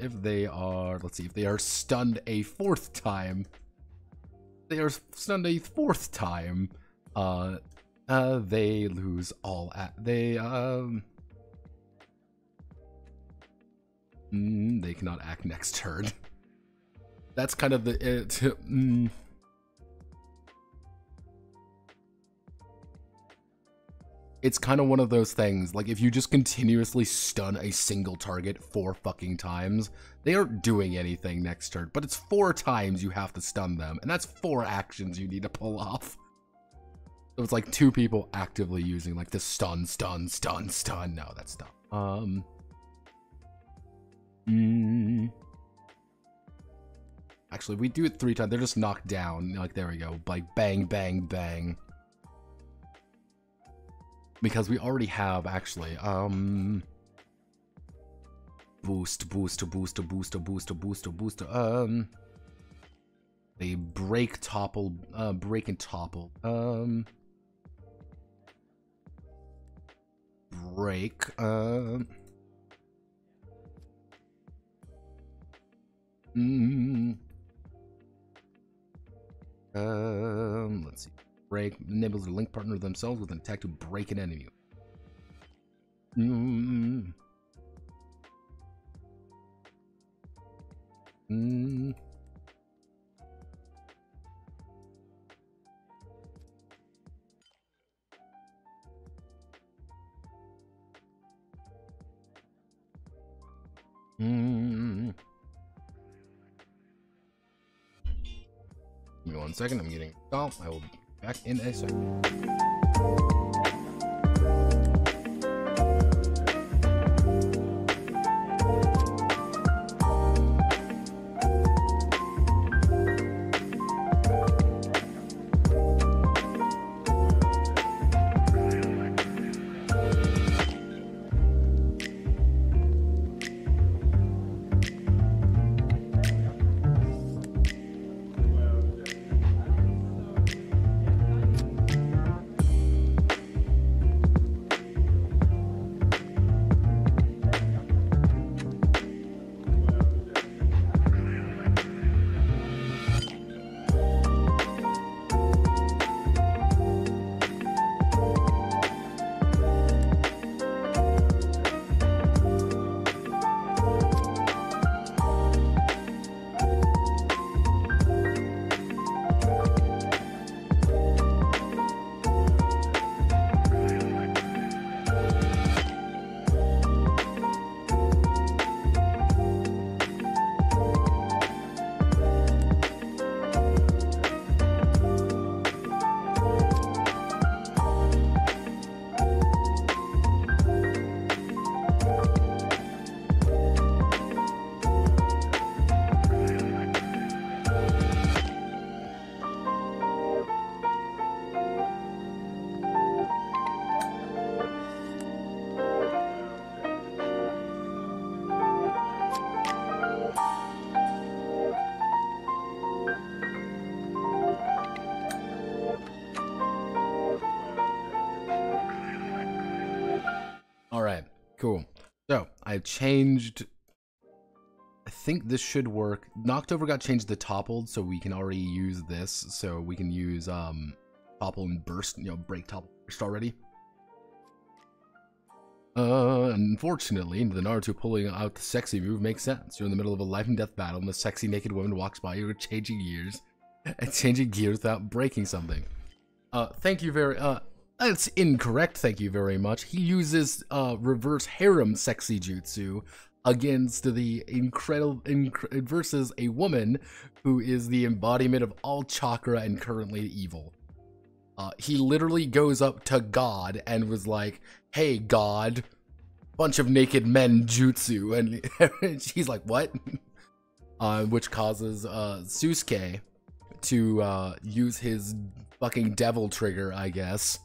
C: a fourth time, they lose all they cannot act next turn. That's kind of the it's kind of one of those things, like if you just continuously stun a single target 4 fucking times, they aren't doing anything next turn, but it's 4 times you have to stun them, and that's 4 actions you need to pull off. So it's like 2 people actively using like the stun. No, that's dumb. Actually, we do it 3 times. They're just knocked down. Like, there we go. Like, bang, bang, bang. Because we already have, actually, boost. They break and topple. Break, let's see. Break enables the link partner themselves with an attack to break an enemy. Give me 1 second. I'm getting. Oh, I will be back in a second. Alright, cool. So, I've changed... I think this should work. Knocked-over got changed to toppled, so we can already use this. So we can use topple and burst, you know, break, topple, burst already. Unfortunately, the Naruto pulling out the sexy move makes sense. You're in the middle of a life and death battle, and the sexy naked woman walks by you, changing gears without breaking something. Thank you very, that's incorrect, thank you very much. He uses, reverse harem sexy jutsu against the versus a woman who is the embodiment of all chakra and currently evil. He literally goes up to God and was like, "Hey God, bunch of naked men jutsu," and she's like, "What?" Which causes Susuke to use his fucking devil trigger, I guess,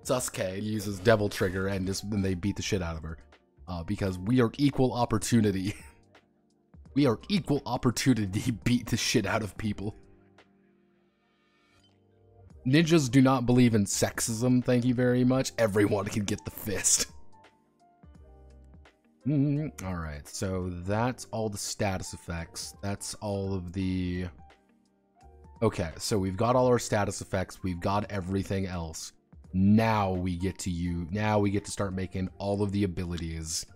C: Sasuke uses Devil Trigger and then they beat the shit out of her. Because we are equal opportunity. We are equal opportunity beat the shit out of people. Ninjas do not believe in sexism, thank you very much. Everyone can get the fist. Alright, so that's all the status effects. That's all of the... Okay, so we've got all our status effects. We've got everything else. Now we get to start making all of the abilities.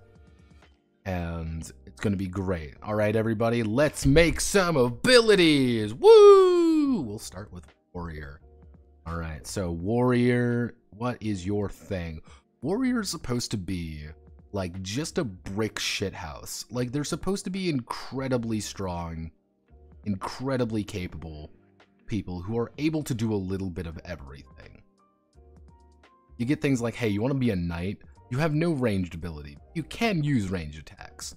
C: And it's going to be great. Alright, everybody, let's make some abilities! Woo! We'll start with Warrior. Alright, so Warrior, what is your thing? Warrior is supposed to be... like, just a brick shithouse. Like, they're supposed to be incredibly strong, incredibly capable people who are able to do a little bit of everything. You get things like, hey, you want to be a knight? You have no ranged ability. You can use ranged attacks,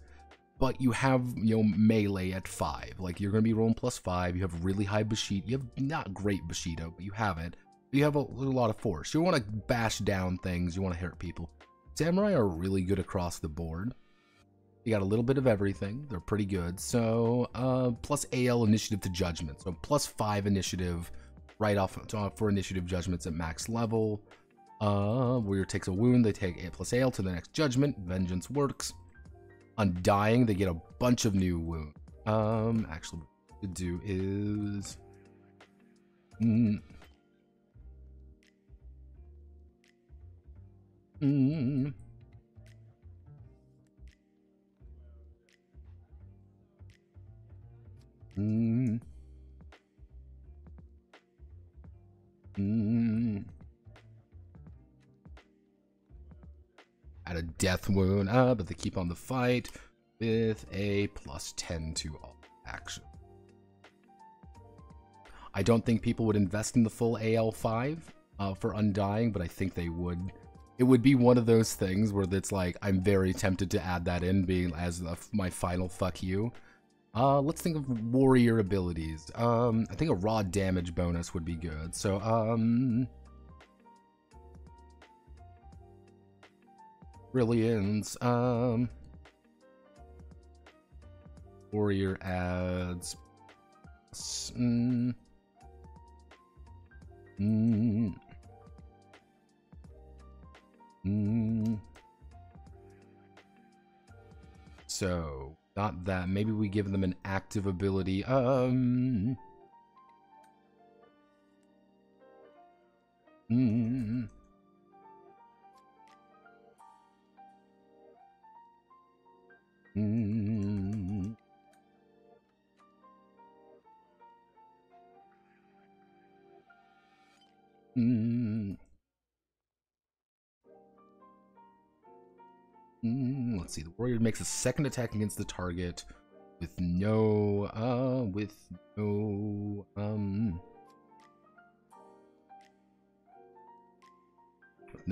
C: but you have, you know, melee at 5. Like, you're going to be rolling +5. You have really high Bushido. You have not great Bushido, but you have it. You have a lot of force. You want to bash down things. You want to hurt people. Samurai are really good across the board. You got a little bit of everything. They're pretty good. So, plus AL initiative to judgment. So, +5 initiative right off for initiative judgments at max level. Warrior takes a wound. They take plus AL to the next judgment. Vengeance works. Undying, they get a bunch of new wounds. Actually, what we could do is... Add a death wound, but they keep on the fight with a +10 to all action. I don't think people would invest in the full AL5 for Undying, but I think they would. It would be one of those things where it's like, I'm very tempted to add that in, being as my final fuck you. Let's think of warrior abilities. I think a raw damage bonus would be good. So, brilliance. Warrior adds... So, not that. Maybe we give them an active ability. Let's see. The warrior makes a second attack against the target with no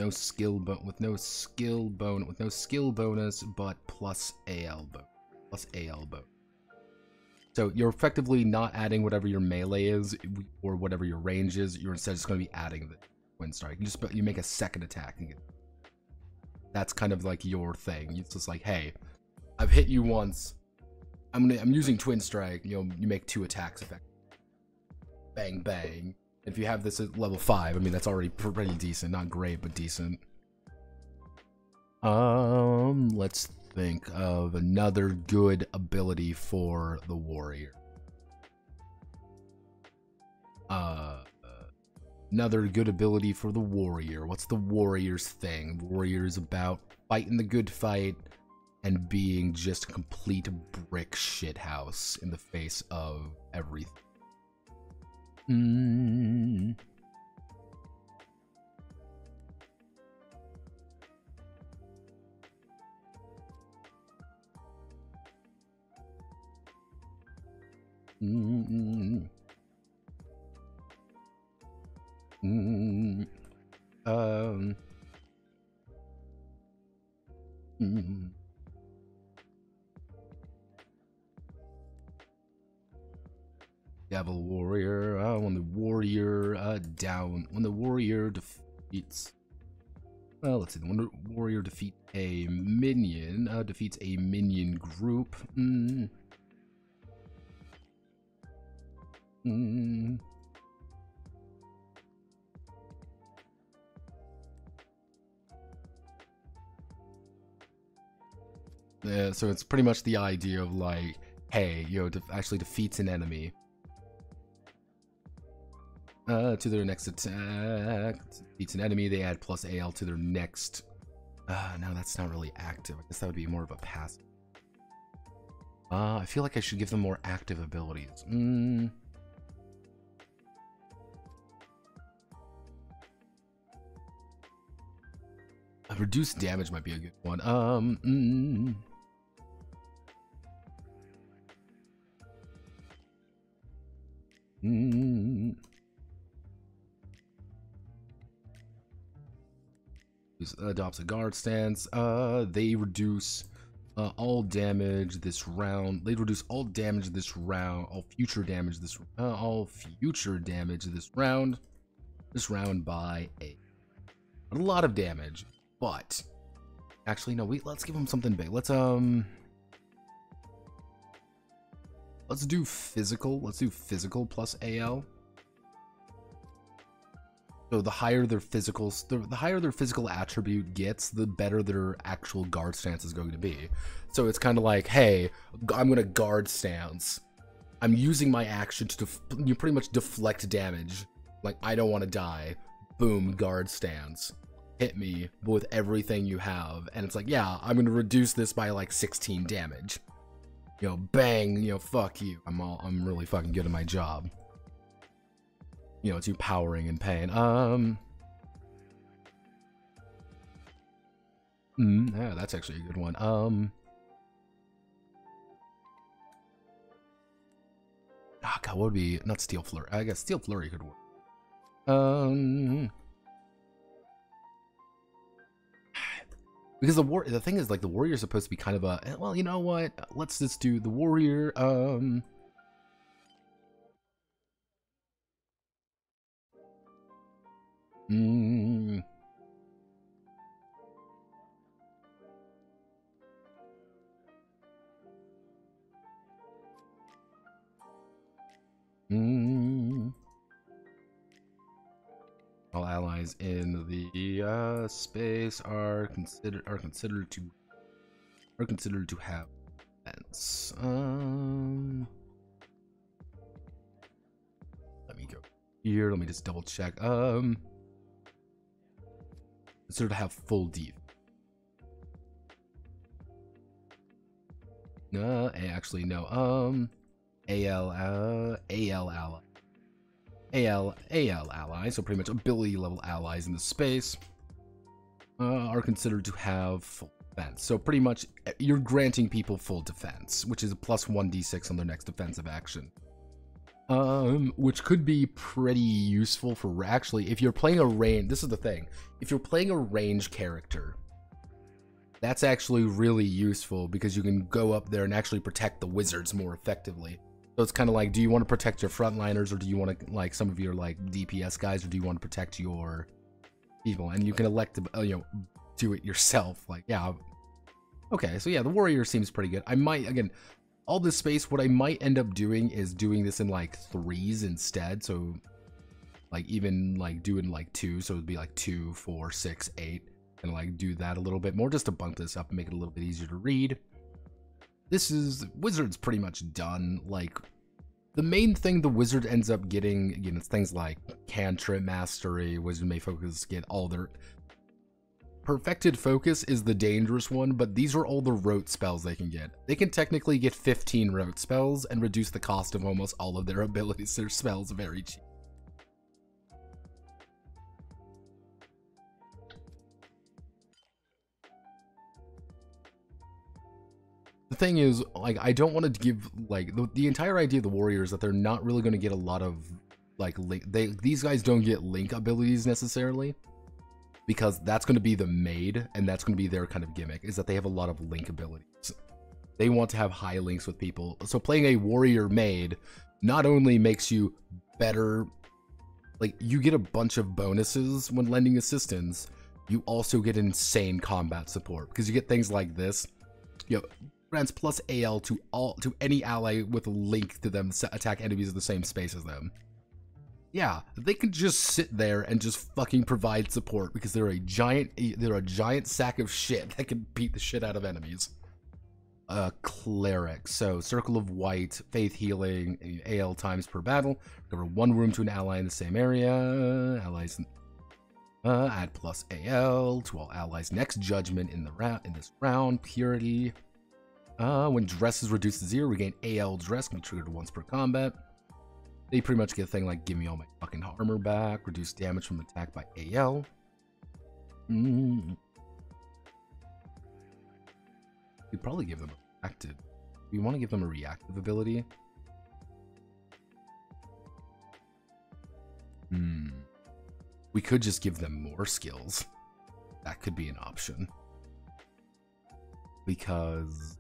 C: skill bonus, but plus AL bonus. So you're effectively not adding whatever your melee is or whatever your range is. You're instead just going to be adding the twin strike. You make a second attack. That's kind of like your thing. It's just like, hey, I've hit you once. I'm using twin strike. You know, you make 2 attacks effectively. Bang bang. If you have this at level 5, I mean that's already pretty decent. Not great, but decent. Let's think of another good ability for the warrior. Another good ability for the warrior. What's the warrior's thing? Warrior is about fighting the good fight and being just a complete brick shithouse in the face of everything. Devil warrior. When the warrior defeats Let's see. The Wonder Warrior defeats a minion. Defeats a minion group. Yeah, so it's pretty much the idea of like, hey, actually defeats an enemy. To their next attack. Defeats an enemy, they add plus AL to their next. No, that's not really active. I guess that would be more of a passive. I feel like I should give them more active abilities. Reduced damage might be a good one. Adopts a guard stance. They reduce all damage this round. They reduce all damage this round. All future damage this round. This round by a lot of damage. But actually, no. Let's give them something big. Let's do physical. Let's do physical plus AL. So the higher their physical attribute gets, the better their actual guard stance is going to be. So it's kind of like, hey, I'm gonna guard stance. I'm using my action to you pretty much deflect damage. Like, I don't want to die. Boom, guard stance. Hit me with everything you have, and it's like, yeah, I'm gonna reduce this by like 16 damage. Bang, fuck you. I'm really fucking good at my job. It's you powering in pain. Yeah, that's actually a good one. God, what would be, not Steel Flurry? I guess Steel Flurry could work. Because the thing is, like, the warrior's supposed to be kind of a, well, you know what? Let's just do the warrior. All allies in the space are considered to have defense. Let me go here. Let me just double check. Considered to have full defense. No, actually no. AL allies, so pretty much ability level allies in the space, are considered to have full defense. So pretty much you're granting people full defense, which is a plus 1d6 on their next defensive action. Which could be pretty useful for, actually, if you're playing a range, this is the thing, if you're playing a range character, that's actually really useful because you can go up there and actually protect the wizards more effectively. So it's kind of like, do you want to protect your frontliners, or do you want to, like, some of your, like, DPS guys, or do you want to protect your people? And you can elect to, do it yourself. Like, yeah. Okay, so yeah, the warrior seems pretty good. I might, again, all this space, what I might end up doing is doing this in, like, 3s instead. So, like, even, like, doing, like, 2. So it'd be, like, 2, 4, 6, 8. And, like, do that a little bit more just to bump this up and make it a little bit easier to read. This is, Wizard's pretty much done. Like, the main thing the Wizard ends up getting, it's things like Cantrip Mastery, Wizard may focus, get all their... Perfected Focus is the dangerous one, but these are all the rote spells they can get. They can technically get 15 rote spells and reduce the cost of almost all of their abilities. Their spells very cheap. The thing is, like, I don't want to give, like, the entire idea of the warrior is that they're not really going to get a lot of, like, these guys don't get link abilities necessarily, because that's going to be the maid, and that's going to be their kind of gimmick, is that they have a lot of link abilities. They want to have high links with people. So playing a warrior maid not only makes you better, like, you get a bunch of bonuses when lending assistance, you also get insane combat support because you get things like this. You know, grants plus AL to any ally with a link to them attack enemies in the same space as them. Yeah, they can just sit there and just fucking provide support because they're a giant sack of shit that can beat the shit out of enemies. Cleric. So Circle of White, Faith Healing, AL times per battle. Recover 1 room to an ally in the same area. Allies add plus AL to all allies. Next judgment in this round. Purity. When dress is reduced to 0, regain AL dress, can be triggered once per combat. They pretty much get a thing like give me all my fucking armor back, reduce damage from attack by AL. You'd probably give them a reactive. You want to give them a reactive ability? We could just give them more skills. That could be an option. Because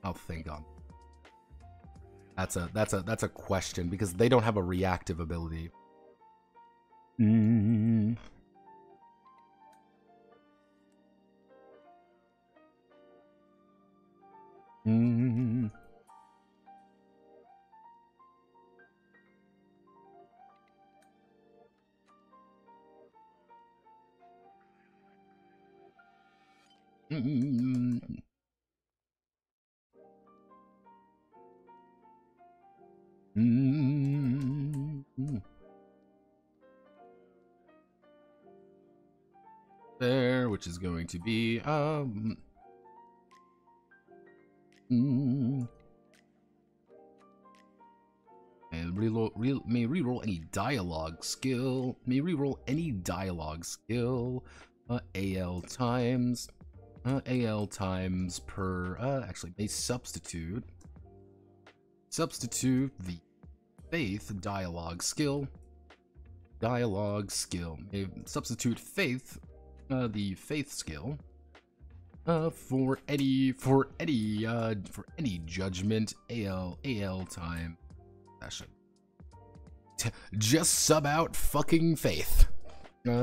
C: I'll think on. That's a question because they don't have a reactive ability. There, which is going to be and may reroll any dialogue skill. May reroll any dialogue skill. AL times per. Actually, may substitute the Faith dialogue skill. May substitute Faith, the Faith skill. For any judgment AL time session. Just sub out fucking Faith.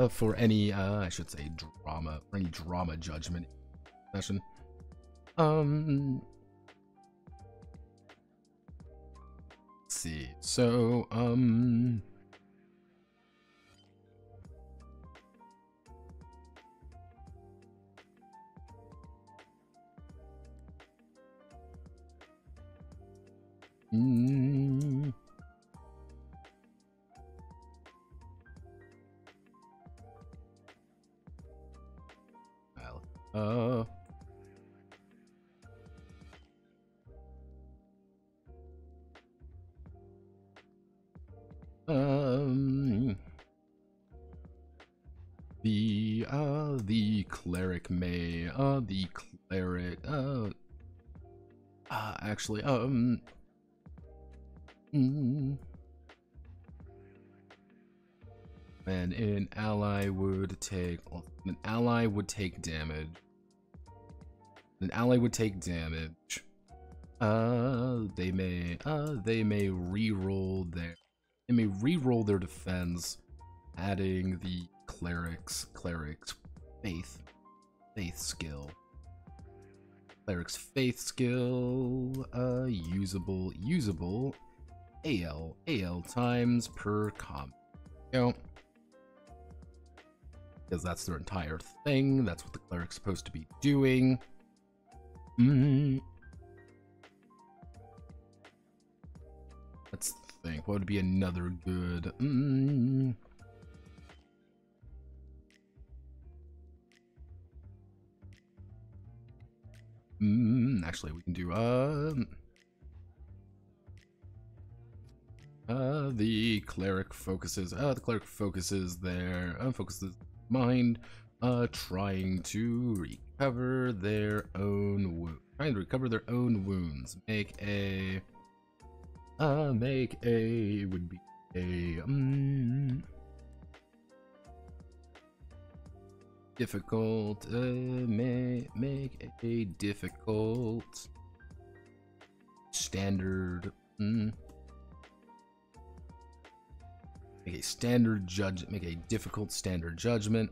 C: For any I should say drama, for any drama judgment session. Let's see. So the cleric may actually and an ally would take damage. They may reroll their defense, adding the cleric's faith skill. Cleric's faith skill, usable AL times per combat. Because that's their entire thing. That's what the cleric's supposed to be doing. Let's think. What would be another good? Actually, we can do the cleric focuses. Their focuses mind, trying to recover their own wounds. Make a would be a difficult. Make a difficult standard. Make a standard judge. Make a difficult standard judgment.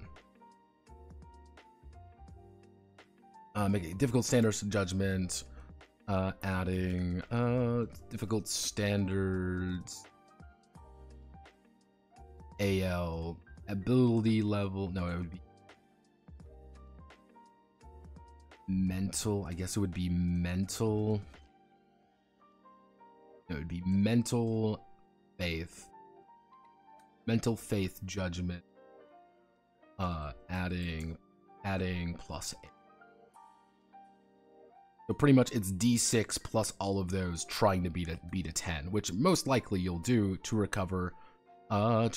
C: Make a difficult standard judgment. Adding difficult standards. AL ability level. No, it would be mental. I guess it would be mental. No, it would be mental faith. Mental faith judgment. Adding plus 8. So pretty much it's D6 plus all of those trying to beat a 10, which most likely you'll do to recover one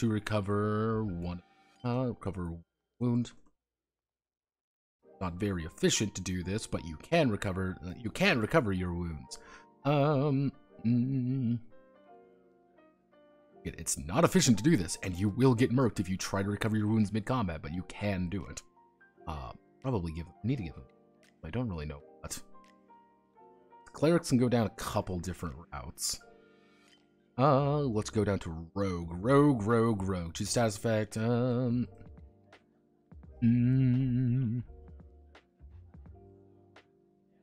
C: wound. Not very efficient to do this, but you can recover your wounds. It's not efficient to do this, and you will get murked if you try to recover your wounds mid-combat, but you can do it. Probably need to give them. I don't really know what. Clerics can go down a couple different routes. Let's go down to Rogue. Rogue. Choose status effect.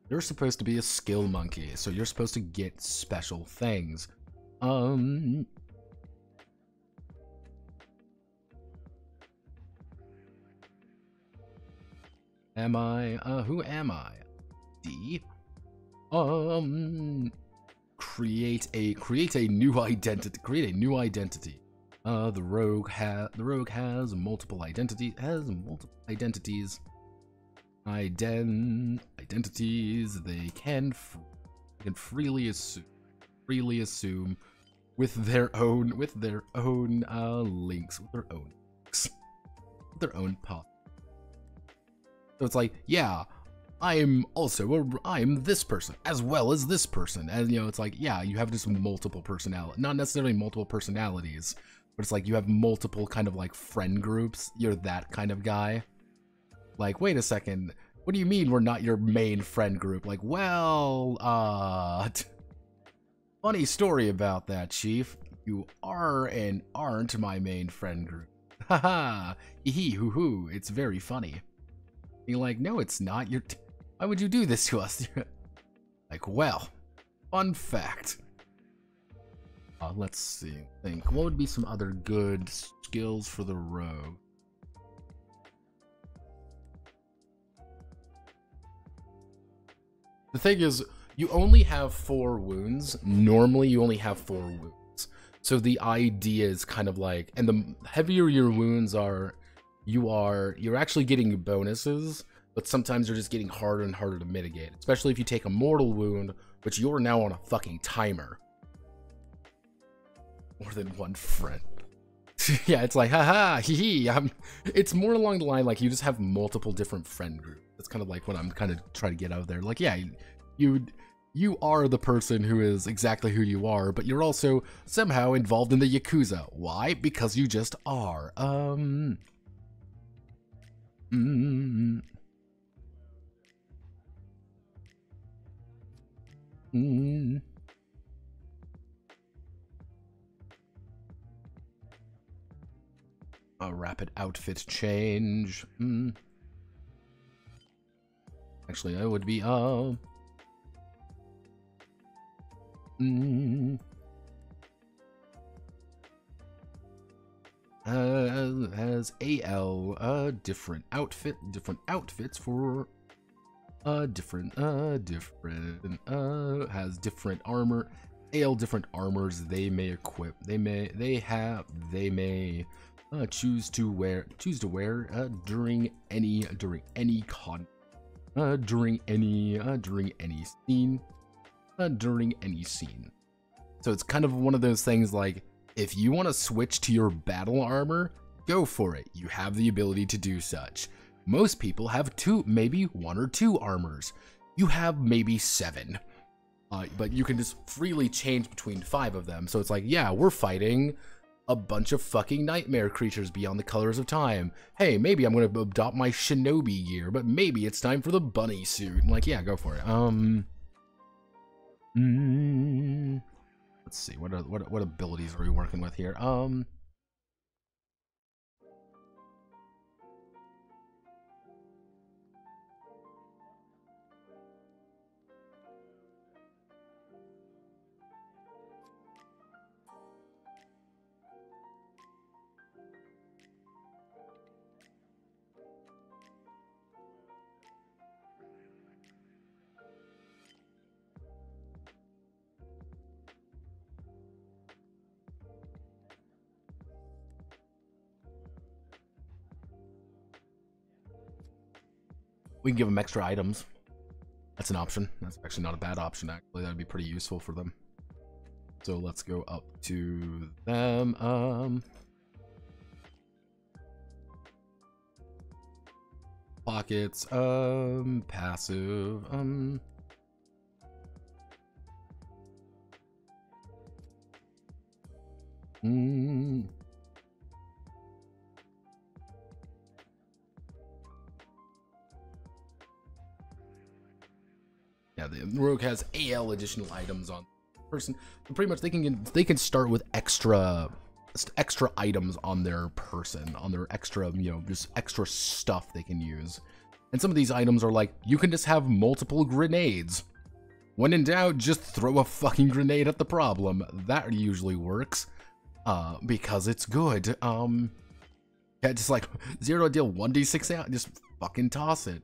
C: You're supposed to be a skill monkey, so you're supposed to get special things. Am I? Who am I? D. Create a new identity. The rogue has multiple identities. Identities they can freely assume with their own links, with their own path. So it's like, yeah, I'm this person as well as this person, and you know, it's like, yeah, you have just multiple personalities, not necessarily multiple personalities, but it's like you have multiple kind of like friend groups. You're that kind of guy. Like, wait a second, what do you mean we're not your main friend group? Like, well, funny story about that, Chief. You are and aren't my main friend group. Haha, hee hoo hoo, it's very funny. You're like, no, it's not. Why would you do this to us? Like, well, fun fact. Let's see. Think. What would be some other good skills for the rogue? The thing is, you only have 4 wounds. Normally, you only have 4 wounds. So the idea is kind of like, and the heavier your wounds are, you're actually getting bonuses, but sometimes you're just getting harder and harder to mitigate, especially if you take a mortal wound, which you're now on a fucking timer. More than one friend. Yeah, it's like, haha, hee hee. It's more along the line like you just have multiple different friend groups. That's kind of like what I'm kind of trying to get out there. Like, yeah, you are the person who is exactly who you are, but you're also somehow involved in the Yakuza. Why? Because you just are. A rapid outfit change. Actually, that would be has AL different outfits for has different armor. AL different armors they may equip. They may choose to wear during any scene. So it's kind of one of those things like, if you want to switch to your battle armor, go for it. You have the ability to do such. Most people have 2, maybe 1 or 2 armors. You have maybe 7. But you can just freely change between 5 of them. So it's like, yeah, we're fighting a bunch of fucking nightmare creatures beyond the colors of time. Hey, maybe I'm gonna adopt my shinobi gear, but maybe it's time for the bunny suit. I'm like, yeah, go for it. Let's see, what abilities are we working with here? We can give them extra items. That's an option. That's actually not a bad option, actually. That'd be pretty useful for them. So let's go up to them. Pockets, passive, Yeah, the rogue has AL additional items on person. Pretty much they can start with extra items on their person, on their extra, you know, just extra stuff they can use. And some of these items are like, you can just have multiple grenades. When in doubt, just throw a fucking grenade at the problem. That usually works, because it's good. Yeah, just like 0 to deal 1d6 out, just fucking toss it.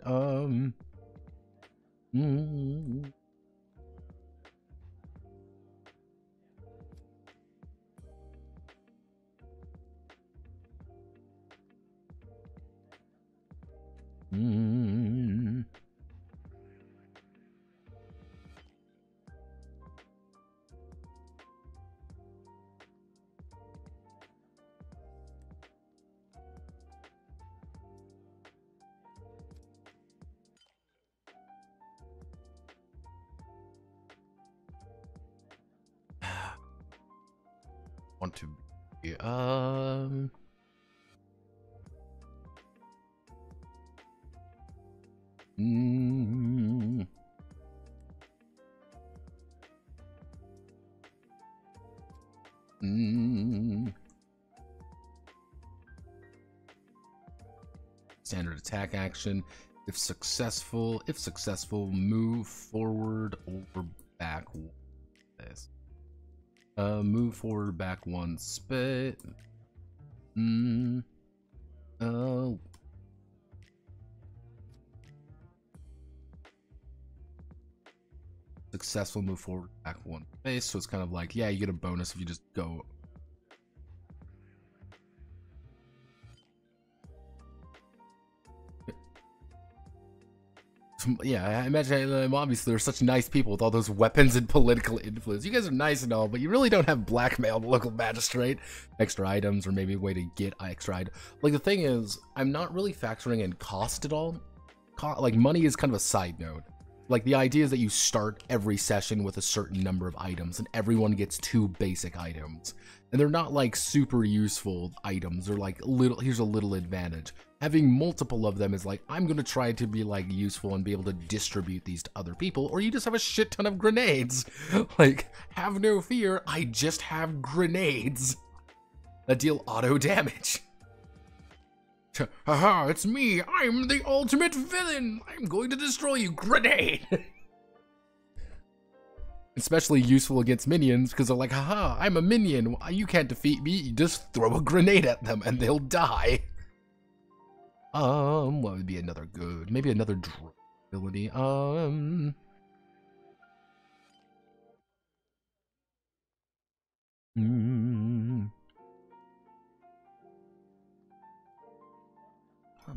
C: Want to be, Standard attack action. If successful, move forward or back. This. Move forward, back 1 spit. Oh. Successful, move forward, back 1 space. So it's kind of like, yeah, you get a bonus if you just go. Yeah, I imagine, obviously they're such nice people with all those weapons and political influence. You guys are nice and all, but you really don't have blackmail the local magistrate. Extra items, or maybe a way to get extra items. Like, the thing is, I'm not really factoring in cost at all. Like, money is kind of a side note. Like, the idea is that you start every session with a certain number of items, and everyone gets 2 basic items. And they're not, like, super useful items. They're like, here's a little advantage. Having multiple of them is like, I'm gonna try to be, like, useful and be able to distribute these to other people, or you just have a shit ton of grenades. Like, have no fear, I just have grenades that deal auto damage. Haha, it's me, I'm the ultimate villain! I'm going to destroy you, grenade! Especially useful against minions, because they're like, haha, I'm a minion, you can't defeat me, you just throw a grenade at them and they'll die. What would be another good? Maybe another ability. That'd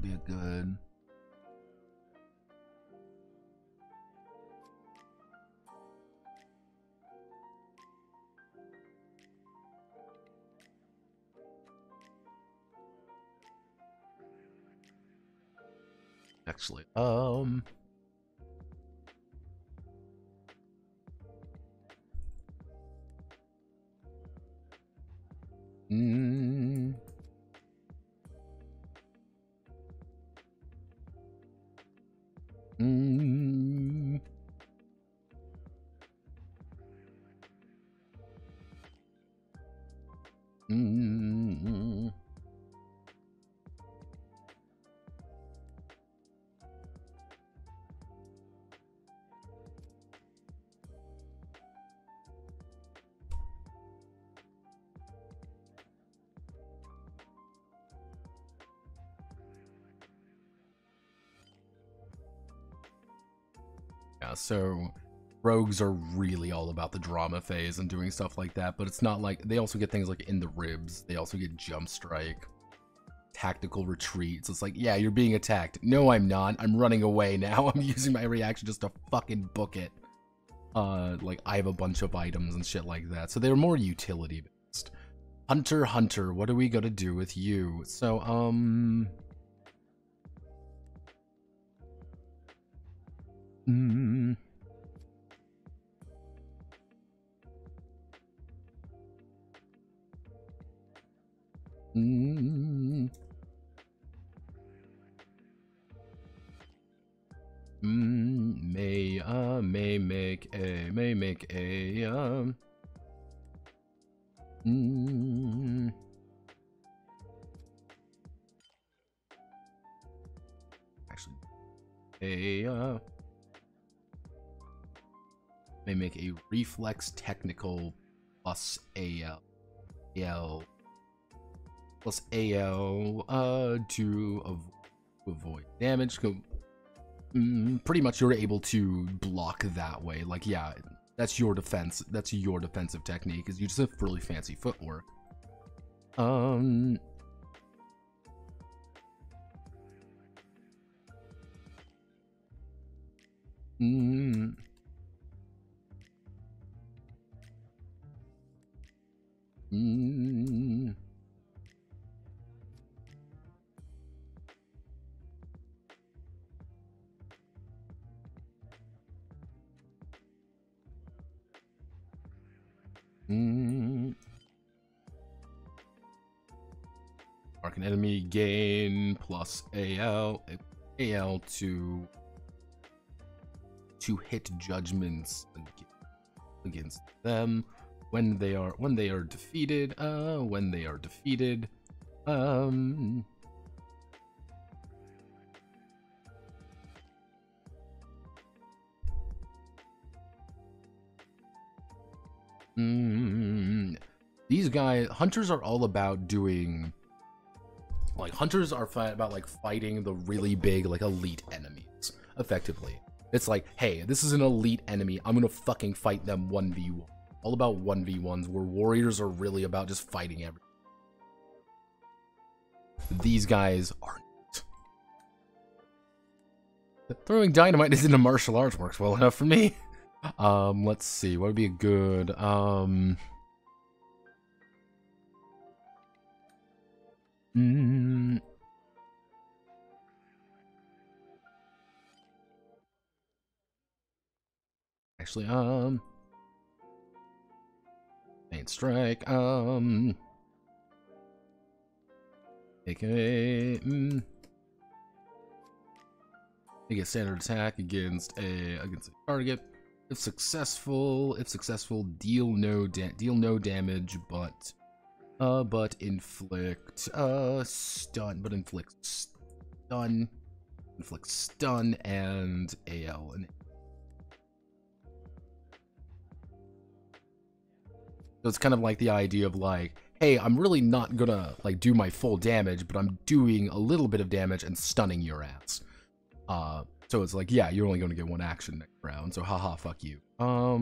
C: be a good. Actually, yeah, so rogues are really all about the drama phase and doing stuff like that, but it's not like, they also get things like in the ribs, they also get jump strike. tactical retreat. So it's like, yeah, you're being attacked. No, I'm not. I'm running away now. I'm using my reaction just to fucking book it. Like, I have a bunch of items and shit like that. So they're more utility-based. Hunter, what are we gonna do with you? So, may make a actually may make a reflex technical plus AL plus AL to avoid damage. Pretty much you're able to block that way. Like, yeah, that's your defense. That's your defensive technique, is you just have really fancy footwork. Mark an enemy, gain plus AL to hit judgments against them when they are defeated. These guys, hunters, are all about doing, like, hunters are about like fighting the really big, like, elite enemies effectively. It's like, hey, this is an elite enemy, I'm gonna fucking fight them 1v1. All about 1v1s, where warriors are really about just fighting everything. These guys aren't. Throwing dynamite isn't a martial arts works well enough for me. Let's see, what would be a good, actually, main strike, aka, make a standard attack against a target. If successful, deal no damage, but inflict stun, inflict stun and AL. So it's kind of like the idea of like, hey, I'm really not gonna like do my full damage, but I'm doing a little bit of damage and stunning your ass. So it's like, yeah, you're only gonna get one action next round, so haha, fuck you. What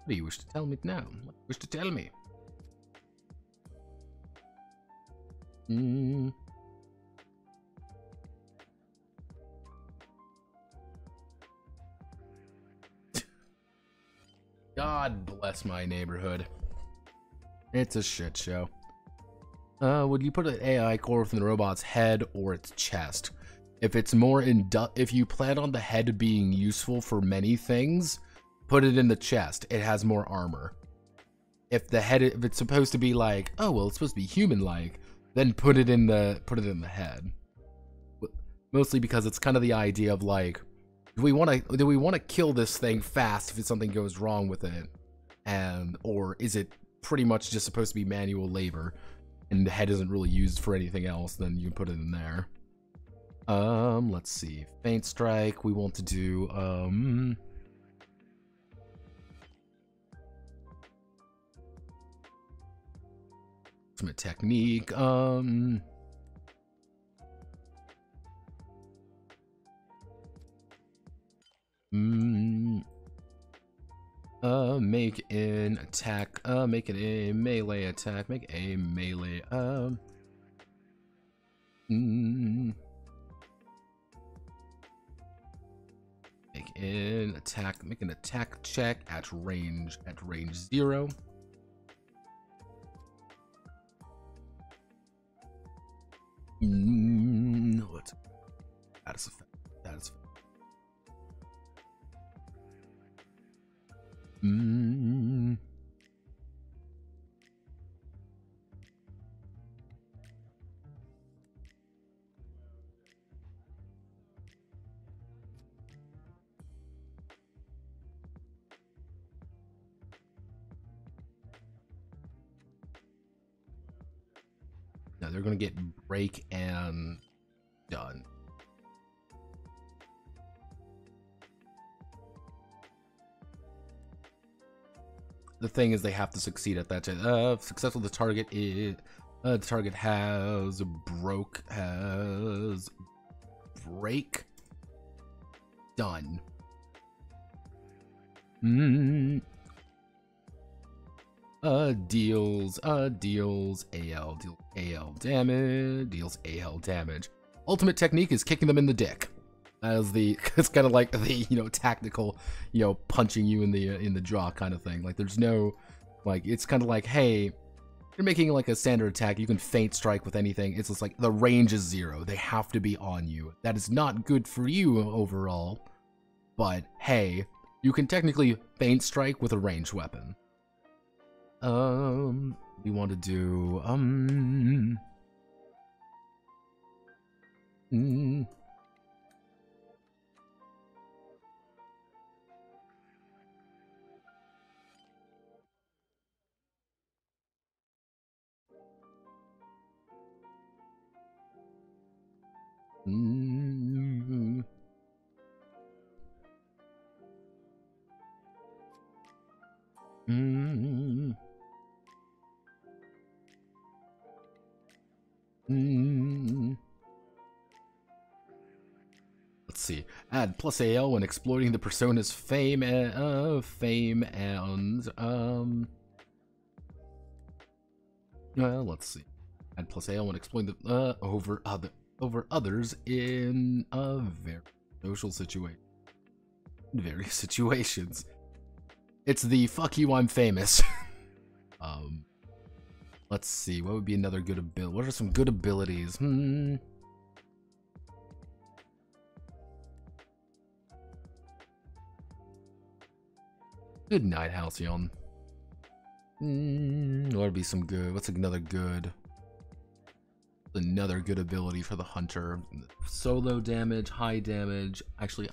C: do you wish to tell me now? What do you wish to tell me? God bless my neighborhood. It's a shit show. Would you put an AI core within the robot's head or its chest? If it's more if you plan on the head being useful for many things, put it in the chest. It has more armor. If the head, if it's supposed to be like, oh well, it's supposed to be human-like, then put it in the head. Mostly because it's kind of the idea of like, do we want to kill this thing fast if something goes wrong with it, or is it pretty much just supposed to be manual labor, and the head isn't really used for anything else? Then you can put it in there. Let's see. Faint strike. We want to do ultimate technique. Make an attack. Make it a melee attack. Make a melee. Make an attack. Make an attack check at range 0. What? Status effect. Status effect. No, they're gonna get break and done. The thing is, they have to succeed at that. Successful. The target is. The target has break done. Deals AL damage. Ultimate technique is kicking them in the dick. As it's kind of like the tactical, punching you in the jaw kind of thing. Like there's no, like it's kind of like, hey, you're making like a standard attack, you can feint strike with anything. It's just like the range is 0. They have to be on you. That is not good for you overall. But hey, you can technically feint strike with a ranged weapon. We want to do let's see. Add plus AL when exploiting the persona's fame and let's see. Add plus AL when exploiting the over others in a very social situation. Various situations. It's the fuck you, I'm famous. Let's see. What would be another good ability? What are some good abilities? Good night, Halcyon. What would be some good? What's another good? Another good ability for the hunter. Solo damage, high damage. Actually,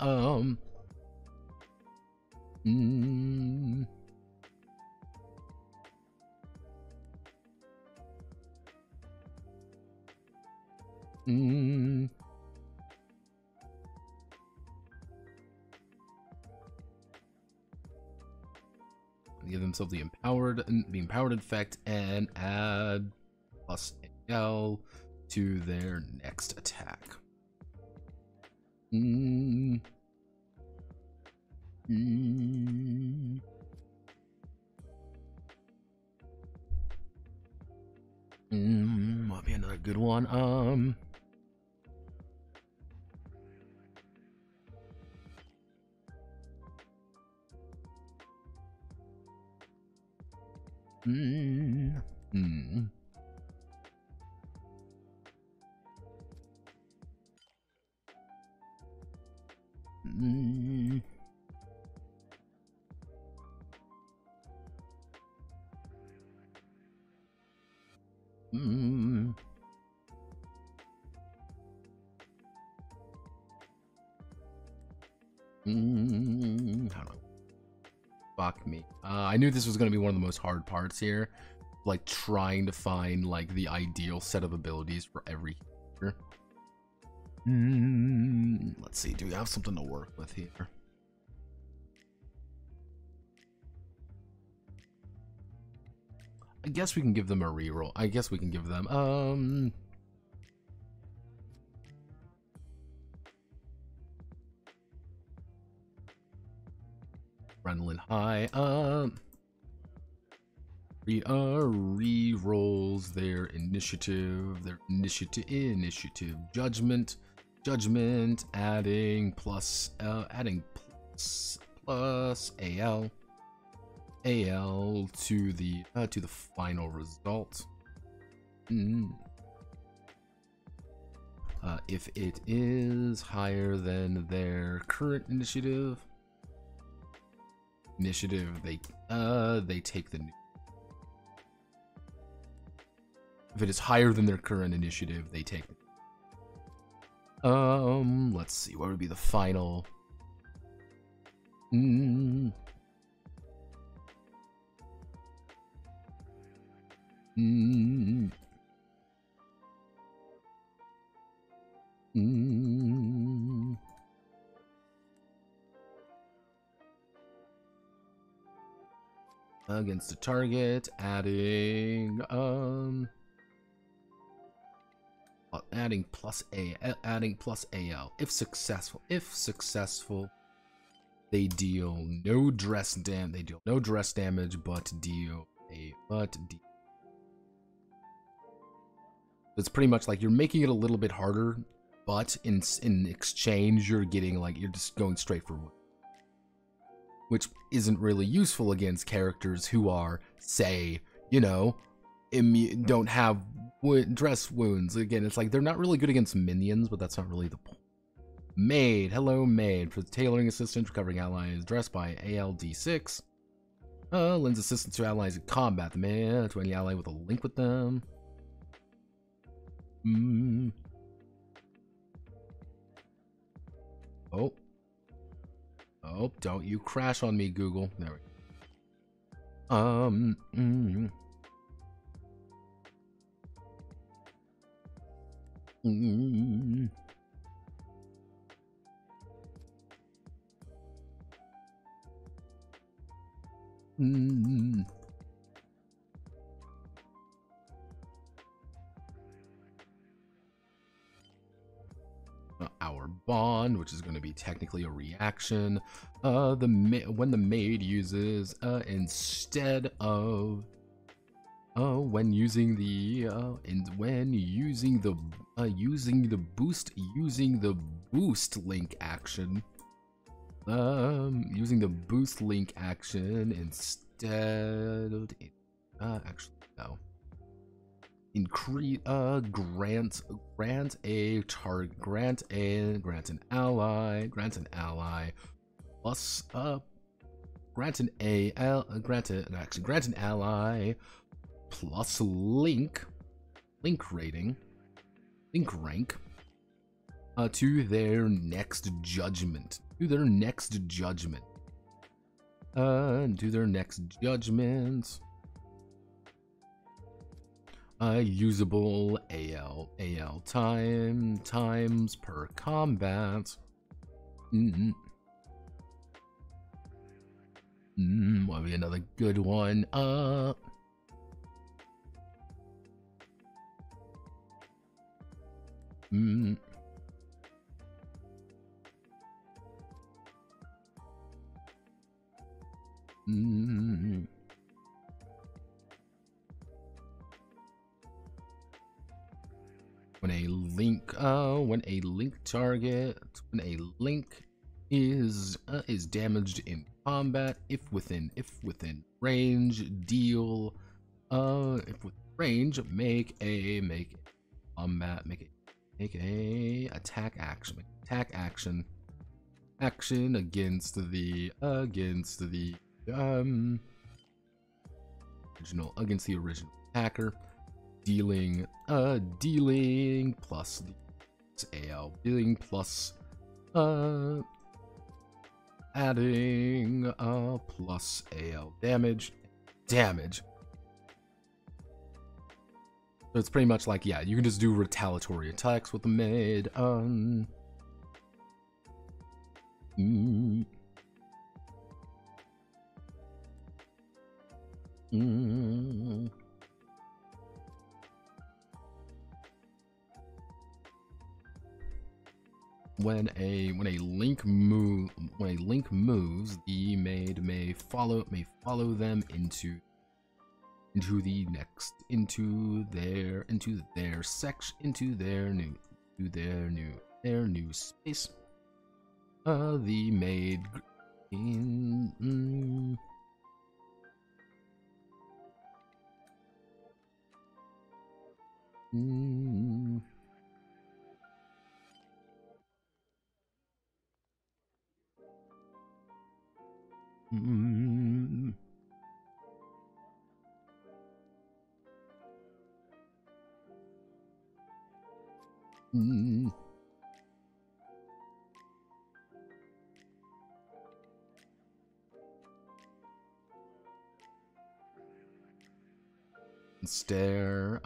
C: give themselves the empowered effect and add plus AL to their next attack. Might be another good one. Fuck me. I knew this was going to be one of the most hard parts here. Like, trying to find, like, the ideal set of abilities for every character. Let's see. Do we have something to work with here? I guess we can give them a reroll. I guess we can give them, adrenaline high. Re-rolls their initiative, judgment, adding plus AL to the final result. If it is higher than their current initiative, they take the new. If it is higher than their current initiative, they take the. Let's see, what would be the final? Against the target, adding plus AL. If successful, they deal no dress damage, but deal It's pretty much like you're making it a little bit harder, but in exchange you're getting you're just going straight for wood, which isn't really useful against characters who are, say, don't have dress wounds. Again, it's like they're not really good against minions, but that's not really the point. Maid, hello maid. For the tailoring assistance, recovering allies dressed by ALD6. Lends assistance to allies in combat. The maid to any ally with a link with them. Oh, don't you crash on me, Google. There we go. Our bond, which is going to be technically a reaction. When the maid uses instead of when using the boost link action. Using the boost link action instead of actually no. Increase grant an ally plus grant an ally plus link rank to their next judgment. Usable AL times per combat. What would be another good one? When a link is damaged in combat, if within range, deal if with range, make a attack action against the original attacker, dealing plus AL, dealing plus adding plus AL damage. So it's pretty much like, yeah, you can just do retaliatory attacks with the maid. When a link moves, the maid may follow them into their new space. The maid stare.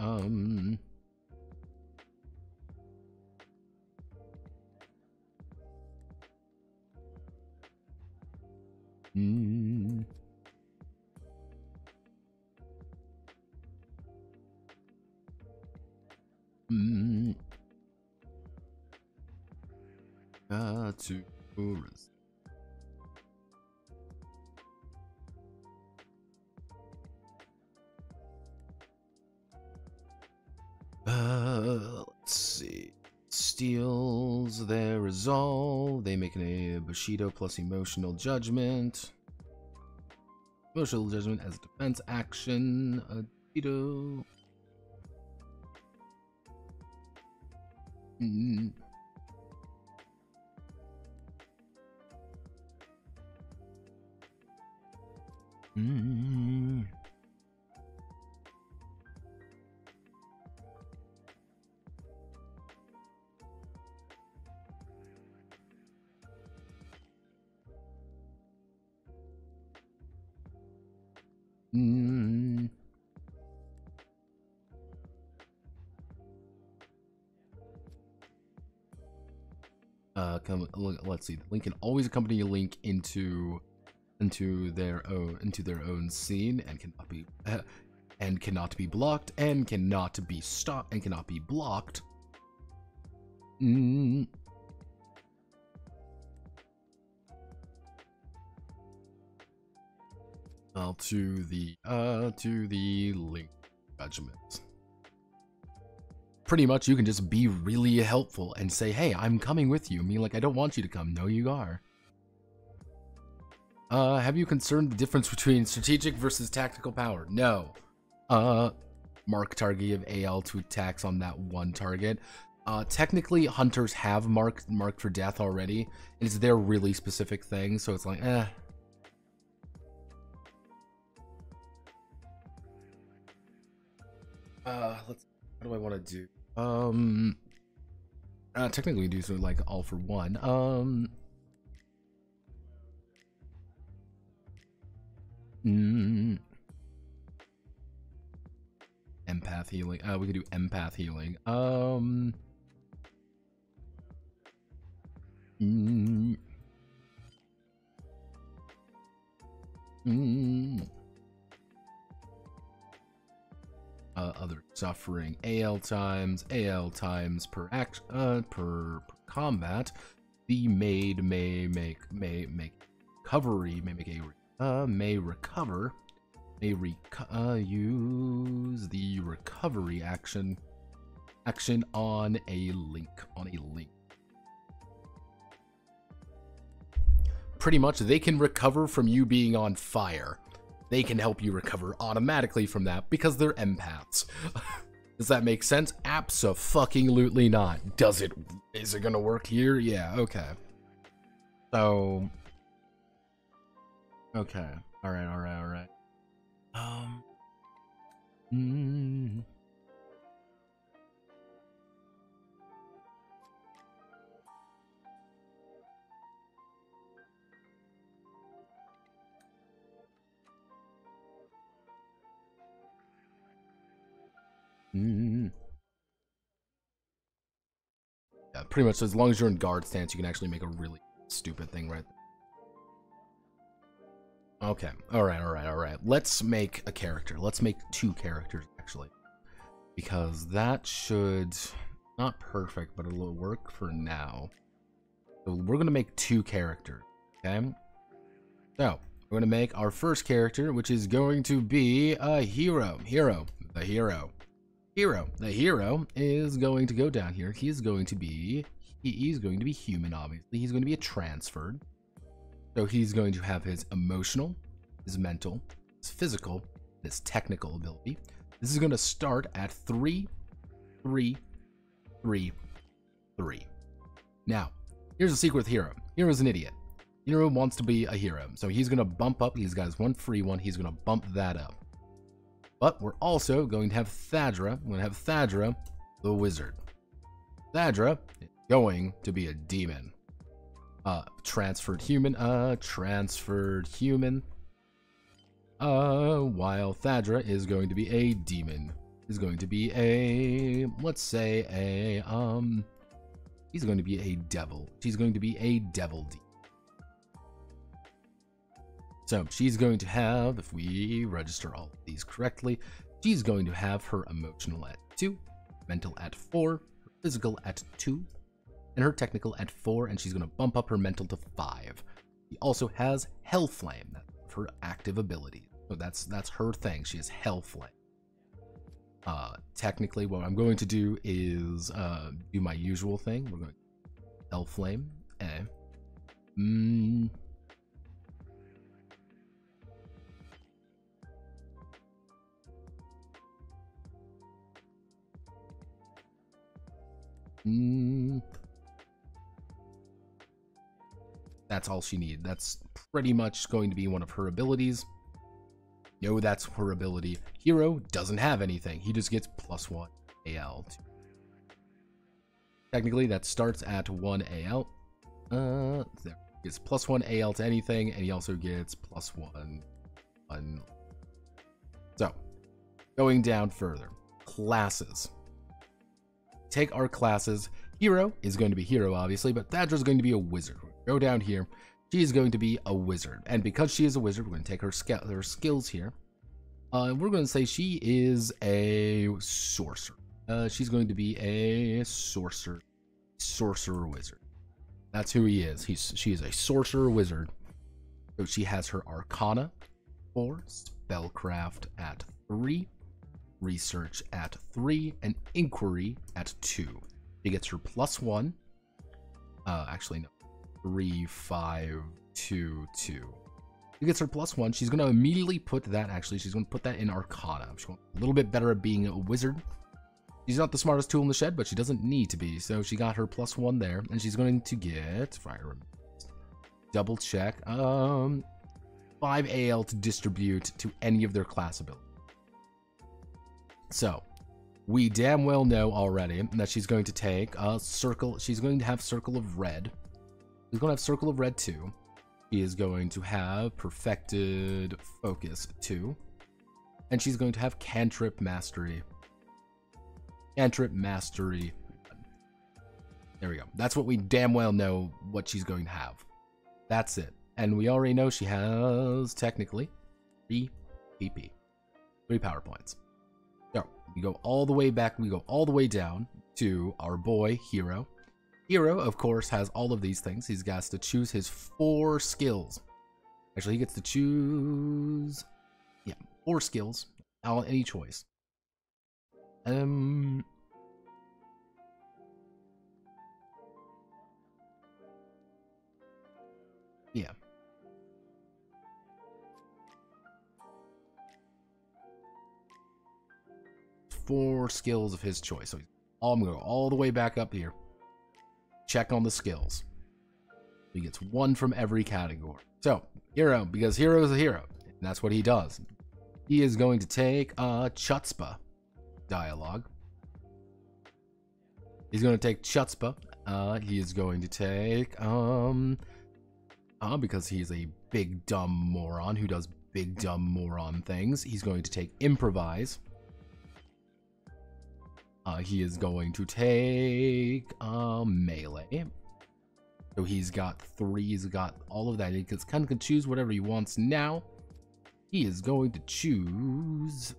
C: To let's see. Steals their resolve. They make a Bushido plus emotional judgment. Emotional judgment as a defense action. A Bushido. Let's see. The link can always accompany a link into their own scene and cannot be blocked and cannot be stopped and cannot be blocked. To the link judgment. Pretty much, you can just be really helpful and say, "Hey, I'm coming with you." I mean, like, I don't want you to come. No, you are. Have you concerned the difference between strategic versus tactical power? No. Mark target of AL to attacks on that one target. Technically, hunters have marked for death already. It's their really specific thing, so it's like, eh. What do I want to do? Technically do so like all for one. Empath healing. We could do empath healing. Other suffering. AL times per action per combat. The maid may use the recovery action on a link. Pretty much, they can recover from you being on fire. They can help you recover automatically from that because they're empaths. Does that make sense? Abso-fucking-lutely not. Is it gonna work here? Yeah, okay. So, okay. Alright. Yeah, pretty much as long as you're in guard stance, you can actually make a really stupid thing right there. Okay, alright. Let's make a character. Let's make 2 characters, actually. Because that should... not perfect, but it'll work for now. So we're going to make 2 characters, okay? So we're going to make our first character, which is going to be a hero. The hero is going to go down here. He's going to be human, obviously. He's going to be a transferred. So he's going to have his emotional, his mental, his physical, his technical ability. This is going to start at 3, 3, 3, 3. Now, here's the secret with Hero. Hero's an idiot. Hero wants to be a hero, so he's going to bump up. He's got his 1 free one. He's going to bump that up. But we're also going to have Thadra. We're going to have Thadra, the wizard. Thadra is going to be a demon. Transferred human. While Thadra is going to be a demon. Is going to be a, let's say he's going to be a devil. She's going to be a devil demon. So she's going to have, if we register all of these correctly, she's going to have her emotional at 2, mental at 4, her physical at 2, and her technical at 4, and she's going to bump up her mental to 5. She also has Hellflame, that's her active ability. So that's her thing. She has Hellflame. Technically, what I'm going to do is do my usual thing. We're going to Hellflame. That's all she needs. That's pretty much going to be one of her abilities. No, that's her ability. Hero doesn't have anything. He just gets +1 AL. Technically, that starts at 1 AL. There. He gets +1 AL to anything, and he also gets +1. So, going down further. Classes. Take our classes. Hero is going to be hero, obviously, but Thadra's going to be a wizard. Go down here. She's going to be a wizard. And because she is a wizard, we're going to take her skills here. We're going to say she is a sorcerer. She's going to be a sorcerer wizard. That's who he is. She is a sorcerer wizard. So she has her Arcana 4, Spellcraft at 3, Research at 3, and Inquiry at 2. She gets her +1. Actually, no. 3, 5, 2, 2. She gets her +1. She's going to immediately put that, she's going to put that in Arcana. She's going a little bit better at being a wizard. She's not the smartest tool in the shed, but she doesn't need to be. So she got her +1 there, and she's going to get, if I remember, double check, 5 AL to distribute to any of their class abilities. So, we damn well know already that she's going to take a circle. She's going to have Circle of Red. She's going to have Circle of Red 2. She is going to have Perfected Focus 2. And she's going to have Cantrip Mastery. Cantrip Mastery 1. There we go. That's what we damn well know what she's going to have. That's it. And we already know she has, technically, 3 PP. 3 power points. So, we go all the way back, we go all the way down to our boy, Hero. Hero, of course, has all of these things. He's got to choose his 4 skills. Actually, he gets to choose, 4 skills, any choice. Yeah. Four skills of his choice. So I'm going to go all the way back up here. Check on the skills. He gets 1 from every category. So, hero, because hero is a hero. And that's what he does. He is going to take Chutzpah dialogue. He's going to take Chutzpah. He is going to take because he's a big dumb moron who does big dumb moron things. He's going to take Improvise. He is going to take Melee. So he's got 3. He's got all of that. He kind of can choose whatever he wants now. He is going to choose.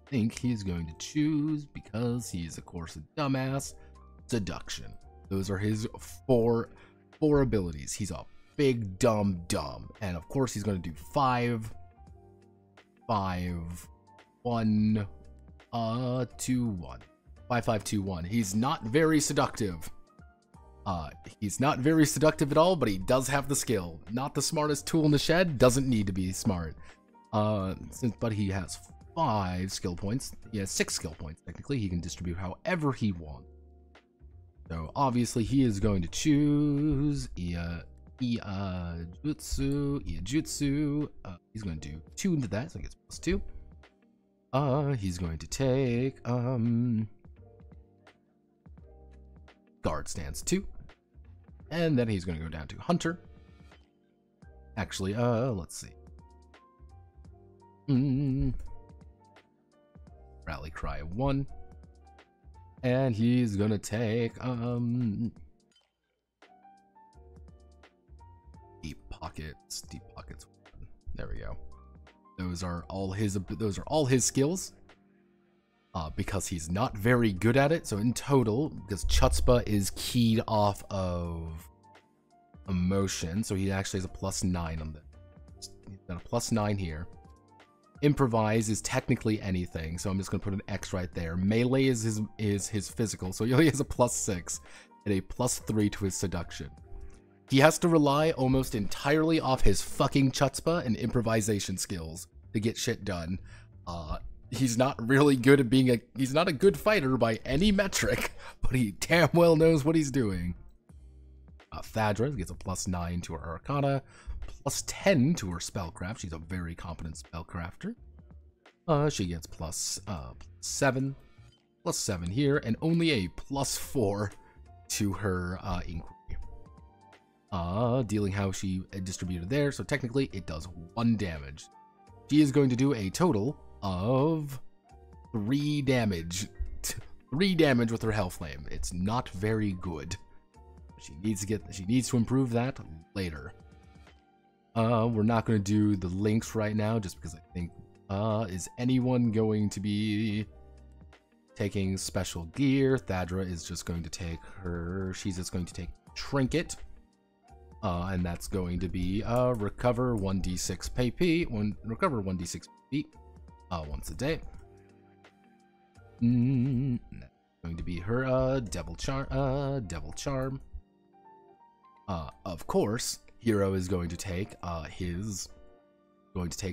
C: I think he's going to choose, because he's of course a dumbass, Seduction. Those are his 4 4 abilities. He's a big dumb. And of course he's going to do 5, 5, 1, 2, 1. 5, 5, 2, 1. He's not very seductive. He's not very seductive at all, but he does have the skill. Not the smartest tool in the shed, doesn't need to be smart. But he has 5 skill points. He has 6 skill points, technically. He can distribute however he wants. So, obviously, he is going to choose Jutsu. He's going to do 2 into that, so he gets +2. He's going to take, Guard Stance 2. And then he's going to go down to Hunter. Actually, let's see. Rally Cry 1. And he's going to take, Deep Pockets. There we go. Those are all his skills. Because he's not very good at it. So in total, because Chutzpah is keyed off of emotion, so he actually has a +9 on this. He's got a +9 here. Improvise is technically anything, so I'm just gonna put an X right there. Melee is his physical, so he only has a +6 and a +3 to his seduction. He has to rely almost entirely off his fucking Chutzpah and improvisation skills to get shit done. He's not really good at he's not a good fighter by any metric, but he damn well knows what he's doing. Thadra gets a +9 to her Arcana, +10 to her Spellcraft. She's a very competent Spellcrafter. She gets +7 here, and only a +4 to her Inquiry. Dealing how she distributed there, so technically it does 1 damage. She is going to do a total of 3 damage. 3 damage with her Hellflame. It's not very good. She needs to improve that later. We're not going to do the links right now just because I think is anyone going to be taking special gear? Thadra is just going to take she's just going to take Trinket. And that's going to be recover 1d6 PP, recover 1d6 PP once a day. That's going to be her Devil Charm. Of course, Hero is going to take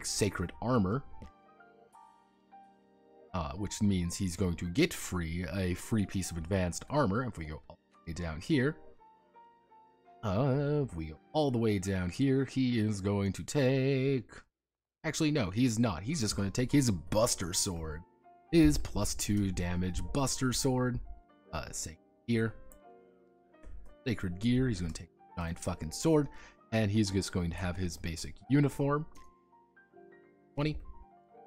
C: Sacred Armor, which means he's going to get a free piece of advanced armor. If we go all the way down here, he is going to take. Actually, no, he's not. He's just going to take his Buster Sword. His +2 damage Buster Sword. Sacred Gear. He's going to take a giant fucking sword. And he's just going to have his basic uniform. 20.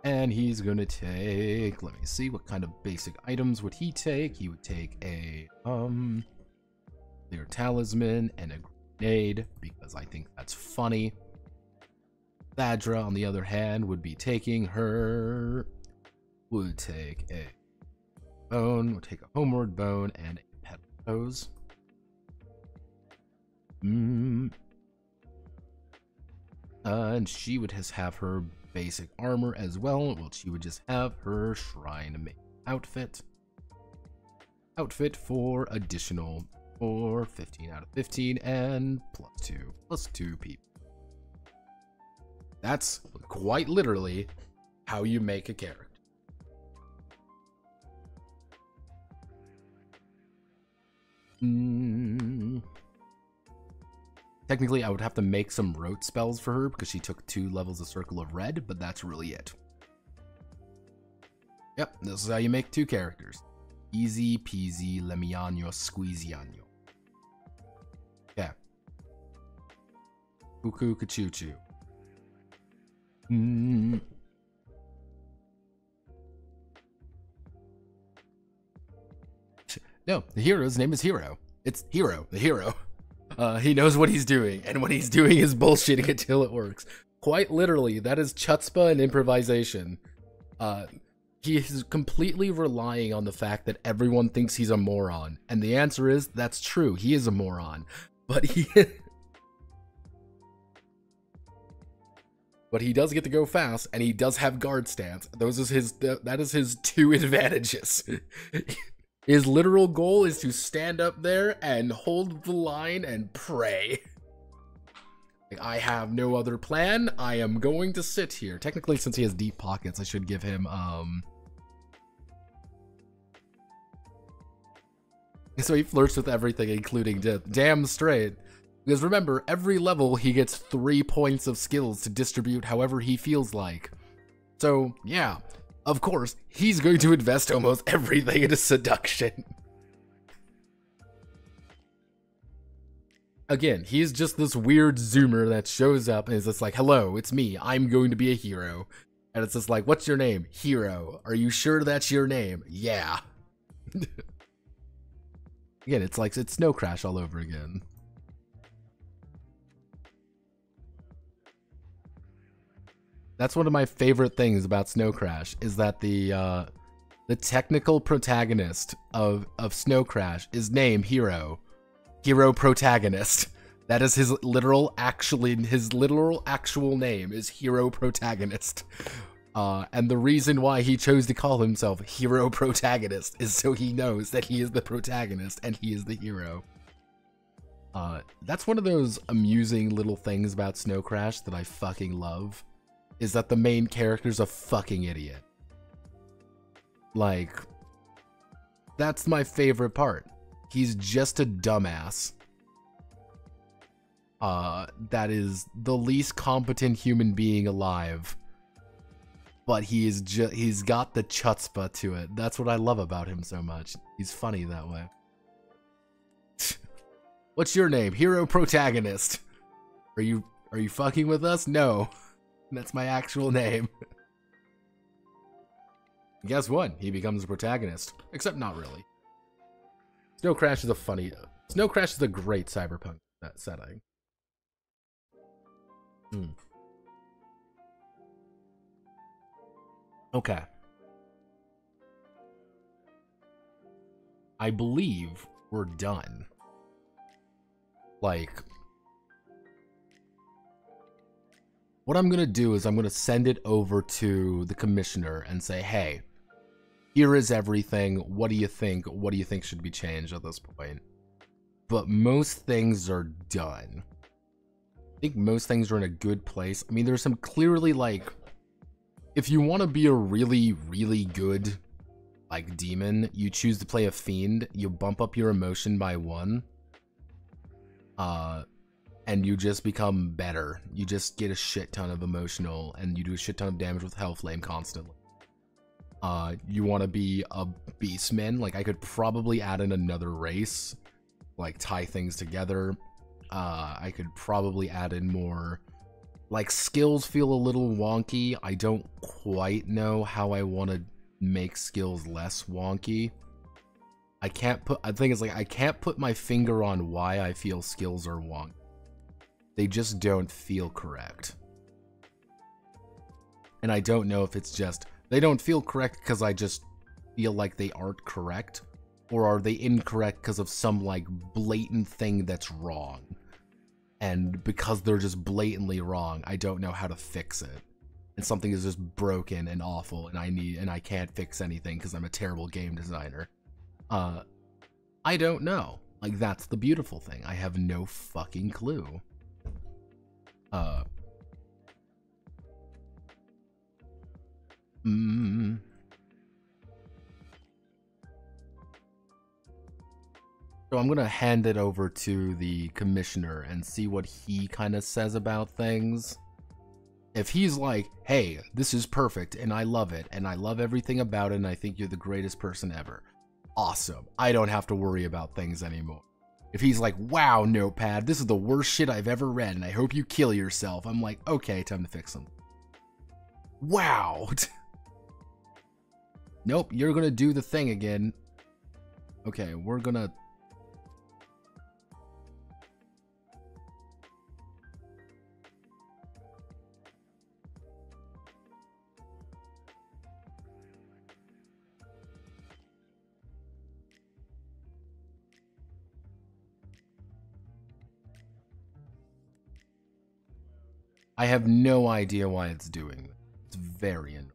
C: And he's going to take. Let me see. What kind of basic items would he take? He would take a. Their Talisman and a Grenade. Because I think that's funny. Thadra, on the other hand, would be taking would take a bone, would take a Homeward Bone and a Pet Pose. And she would just have her basic armor as well. Well, she would just have her Shrine Maiden outfit. For additional for 15 out of 15 and +2 people. That's quite literally how you make a character. Technically, I would have to make some rote spells for her because she took 2 levels of Circle of Red, but that's really it. Yep, this is how you make 2 characters. Easy peasy lemon squeeziano. Yeah. Cuckoo choo. No, the hero's name is Hero. It's Hero, the hero. He knows what he's doing, and what he's doing is bullshitting until it works. Quite literally, that is chutzpah and improvisation. He is completely relying on the fact that everyone thinks he's a moron, and the answer is, that's true, he is a moron. But he but he does get to go fast, and he does have guard stance. That is his 2 advantages. His literal goal is to stand up there and hold the line and pray. Like, I have no other plan. I am going to sit here. Technically, since he has deep pockets, I should give him so he flirts with everything, including death. Damn straight. Because remember, every level he gets 3 points of skills to distribute however he feels like. So, yeah, of course, he's going to invest almost everything into seduction. Again, he's just this weird zoomer that shows up and is just like, hello, it's me, I'm going to be a hero. And it's just like, what's your name? Hero. Are you sure that's your name? Yeah. Again, it's Snow Crash all over again. That's one of my favorite things about Snow Crash, is that the technical protagonist of Snow Crash is named Hero. Hero Protagonist. That is his literal actual name is Hero Protagonist. And the reason why he chose to call himself Hero Protagonist is so he knows that he is the protagonist and he is the hero. That's one of those amusing little things about Snow Crash that I fucking love. Is that the main character's a fucking idiot. Like, that's my favorite part. He's just a dumbass. That is the least competent human being alive. But he's got the chutzpah to it. That's what I love about him so much. He's funny that way. What's your name? Hero Protagonist. Are you fucking with us? No. That's my actual name. Guess what? He becomes a protagonist. Except not really. Snow Crash is a great cyberpunk setting. Okay. I believe we're done. Like, what I'm going to do is I'm going to send it over to the commissioner and say, hey, here is everything. What do you think? What do you think should be changed at this point? But most things are done. I think most things are in a good place. I mean, there's some clearly, like, if you want to be a really, really good, like, demon, you choose to play a fiend, you bump up your emotion by 1. And you just become better. You just get a shit ton of emotional, and you do a shit ton of damage with Hellflame constantly. You want to be a beastman. Like, I could probably add in another race, like tie things together. I could probably add in more. Like, skills feel a little wonky. I don't quite know how I want to make skills less wonky. I think it's like I can't put my finger on why I feel skills are wonky. They just don't feel correct. And I don't know if it's just, they don't feel correct because I just feel like they aren't correct, or are they incorrect because of some, like, blatant thing that's wrong? And because they're just blatantly wrong, I don't know how to fix it. And something is just broken and awful, and I can't fix anything because I'm a terrible game designer. I don't know. Like, that's the beautiful thing. I have no fucking clue. So I'm gonna hand it over to the commissioner and see what he kind of says about things. If he's like, hey, this is perfect and I love it and I love everything about it and I think you're the greatest person ever. Awesome. I don't have to worry about things anymore. If he's like, wow, Notepad, this is the worst shit I've ever read and I hope you kill yourself. I'm like, okay, time to fix them. Wow. Nope, you're gonna do the thing again. Okay, we're gonna... I have no idea why it's doing that. It's very annoying.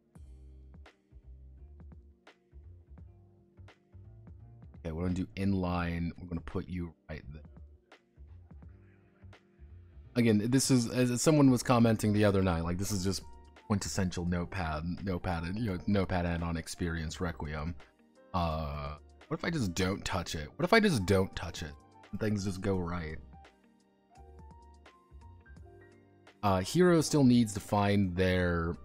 C: Okay, we're gonna do inline. We're gonna put you right there. Again, this is, as someone was commenting the other night, like, this is just quintessential notepad add-on experience Requiem. What if I just don't touch it? What if I just don't touch it and things just go right? Hero still needs to find their...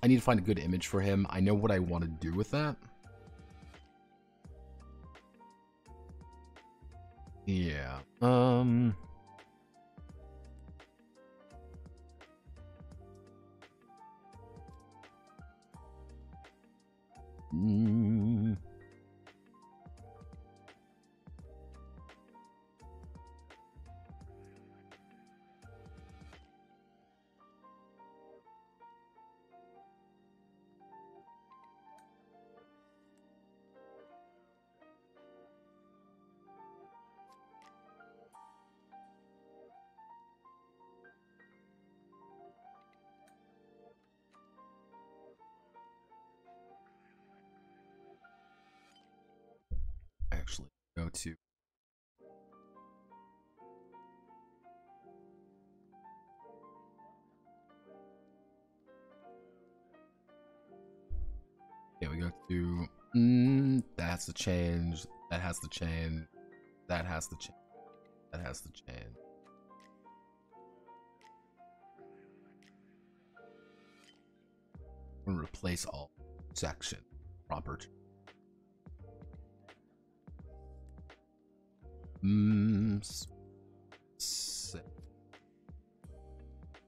C: I need to find a good image for him. I know what I want to do with that. Yeah. Actually, go to... Yeah, we go to... that has to change. That has to change. That has to change. That has to change. I'm gonna replace all section property.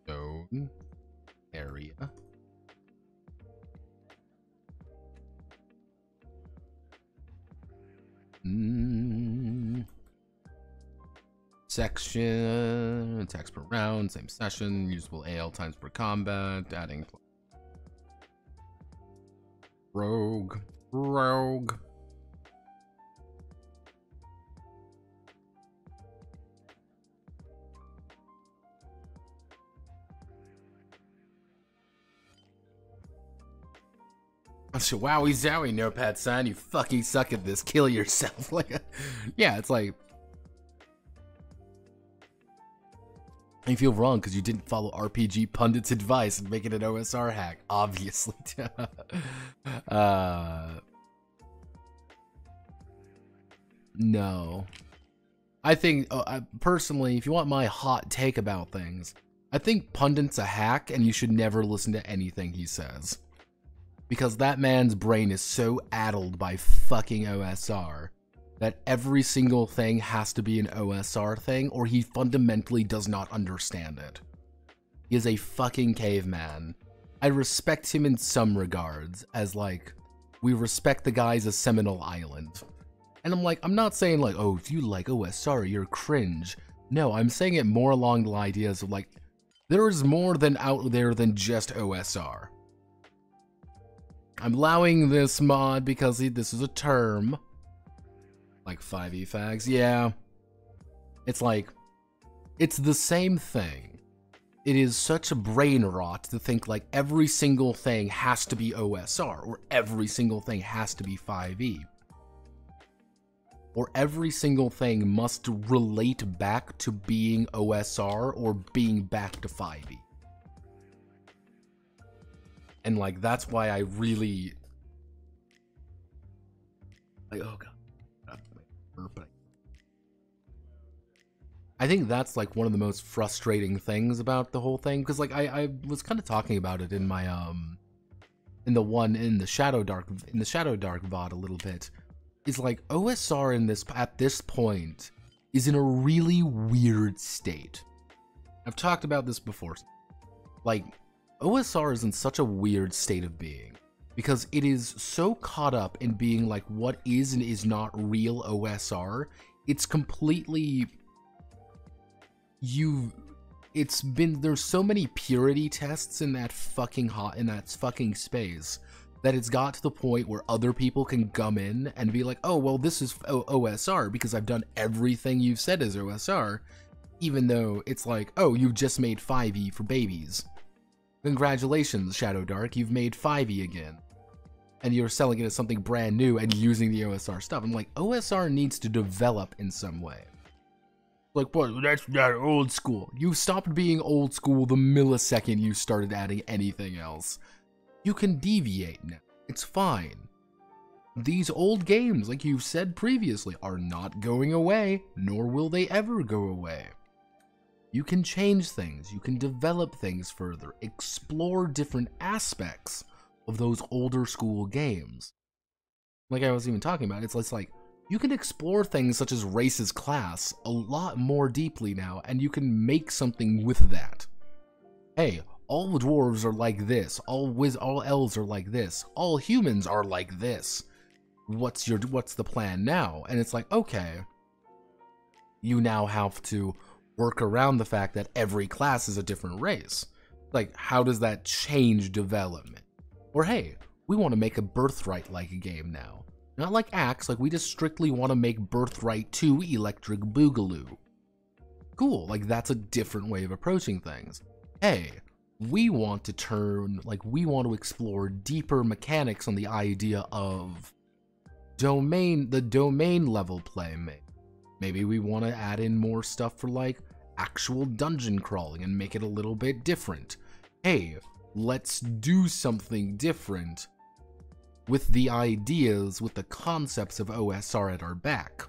C: Zone area. Section, attacks per round, same session, usable AL times per combat, adding rogue. So, wowie zowie, Notepad son, you fucking suck at this. Kill yourself. Like, yeah, it's like, you feel wrong because you didn't follow RPG Pundit's advice and make it an OSR hack, obviously. No. I think, personally, if you want my hot take about things, I think Pundit's a hack and you should never listen to anything he says. Because that man's brain is so addled by fucking OSR that every single thing has to be an OSR thing or he fundamentally does not understand it. He is a fucking caveman. I respect him in some regards, as like, we respect the guy's a Seminole Island. And I'm like, I'm not saying like, oh, if you like OSR, you're cringe. No, I'm saying it more along the ideas of like, there is more than out there than just OSR. I'm allowing this mod because this is a term. Like 5e fags, yeah. It's like, it's the same thing. It is such a brain rot to think like every single thing has to be OSR, or every single thing has to be 5e. Or every single thing must relate back to being OSR or being back to 5e. And like, that's why I really, like, oh god. I think that's like one of the most frustrating things about the whole thing, because like I was kind of talking about it in my in the Shadow Dark VOD a little bit. Is like OSR in this at this point is in a really weird state. I've talked about this before. Like, OSR is in such a weird state of being because it is so caught up in being like what is and is not real OSR. It's completely, there's so many purity tests in that fucking space that it's got to the point where other people can come in and be like, oh, well, this is OSR because I've done everything you've said is OSR. Even though it's like, oh, you just made 5e for babies. Congratulations, Shadow Dark, you've made 5e again. And you're selling it as something brand new and using the OSR stuff. I'm like, OSR needs to develop in some way. Like, what? That's not old school. You stopped being old school the millisecond you started adding anything else. You can deviate now. It's fine. These old games, like you've said previously, are not going away, nor will they ever go away. You can change things, you can develop things further, explore different aspects of those older school games. Like I was even talking about, it's like, you can explore things such as race as class a lot more deeply now, and you can make something with that. Hey, all dwarves are like this, all elves are like this, all humans are like this. What's the plan now? And it's like, okay, you now have to work around the fact that every class is a different race. Like, how does that change development? Or hey, we want to make a Birthright-like game now. Not like Axe, like we just strictly want to make Birthright 2 Electric Boogaloo. Cool, like that's a different way of approaching things. Hey, we want to explore deeper mechanics on the idea of the domain level play. Maybe we want to add in more stuff for like actual dungeon crawling and make it a little bit different. Hey, let's do something different with the ideas, with the concepts of OSR at our back.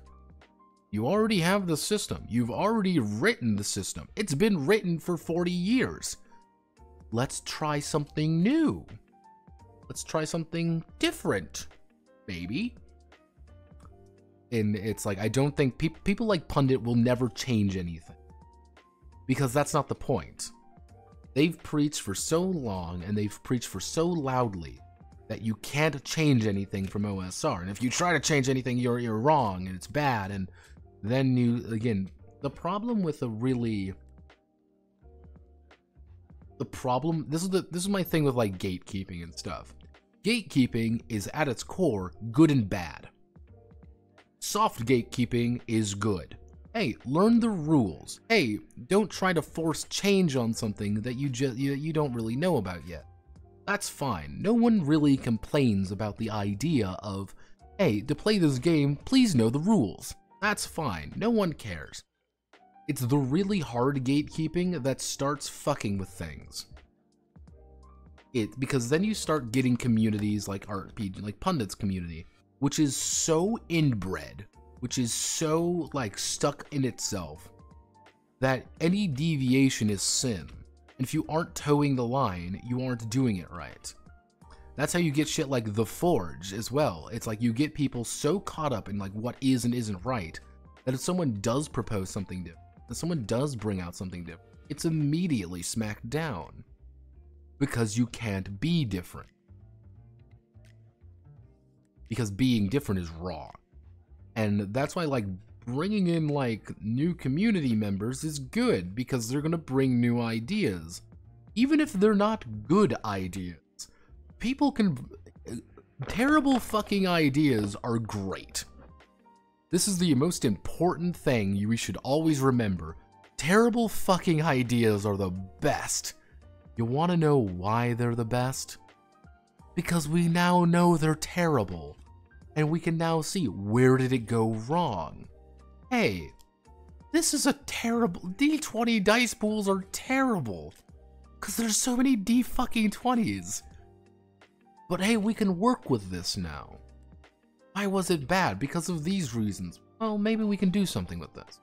C: You already have the system. You've already written the system. It's been written for 40 years. Let's try something new. Let's try something different, baby. And it's like, I don't think people like Pundit will never change anything. Because that's not the point. They've preached for so long and they've preached for so loudly that you can't change anything from OSR. And if you try to change anything, you're wrong and it's bad. And then again, the problem with this is my thing with like gatekeeping and stuff. Gatekeeping is at its core good and bad. Soft gatekeeping is good. Hey, learn the rules. Hey, don't try to force change on something that you don't really know about yet. That's fine. No one really complains about the idea of, hey, to play this game, please know the rules. That's fine. No one cares. It's the really hard gatekeeping that starts fucking with things. Because then you start getting communities like RPG, like Pundit's community, which is so inbred, which is so like stuck in itself, that any deviation is sin. And if you aren't towing the line, you aren't doing it right. That's how you get shit like The Forge as well. It's like you get people so caught up in like what is and isn't right, that if someone does propose something different, if someone does bring out something different, it's immediately smacked down. Because you can't be different. Because being different is wrong. And that's why like bringing in like new community members is good, because they're gonna bring new ideas. Even if they're not good ideas. Terrible fucking ideas are great. This is the most important thing we should always remember. Terrible fucking ideas are the best. You wanna know why they're the best? Because we now know they're terrible. And we can now see, where did it go wrong? Hey, this is a terrible... D20 dice pools are terrible. Because there's so many D-fucking-20s. But hey, we can work with this now. Why was it bad? Because of these reasons. Well, maybe we can do something with this.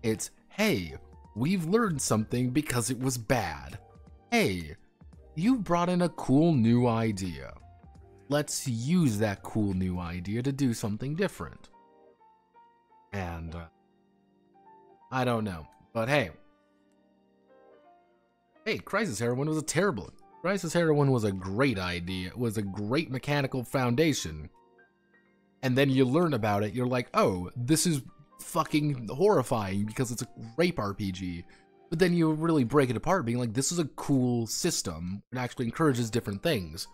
C: It's, hey, we've learned something because it was bad. Hey, you brought in a cool new idea. Let's use that cool new idea to do something different. And, I don't know. But hey. Hey, Crisis Heroine was a terrible... Crisis Heroine was a great idea. It was a great mechanical foundation. And then you learn about it, you're like, oh, this is fucking horrifying because it's a rape RPG. But then you really break it apart, being like, this is a cool system. It actually encourages different things.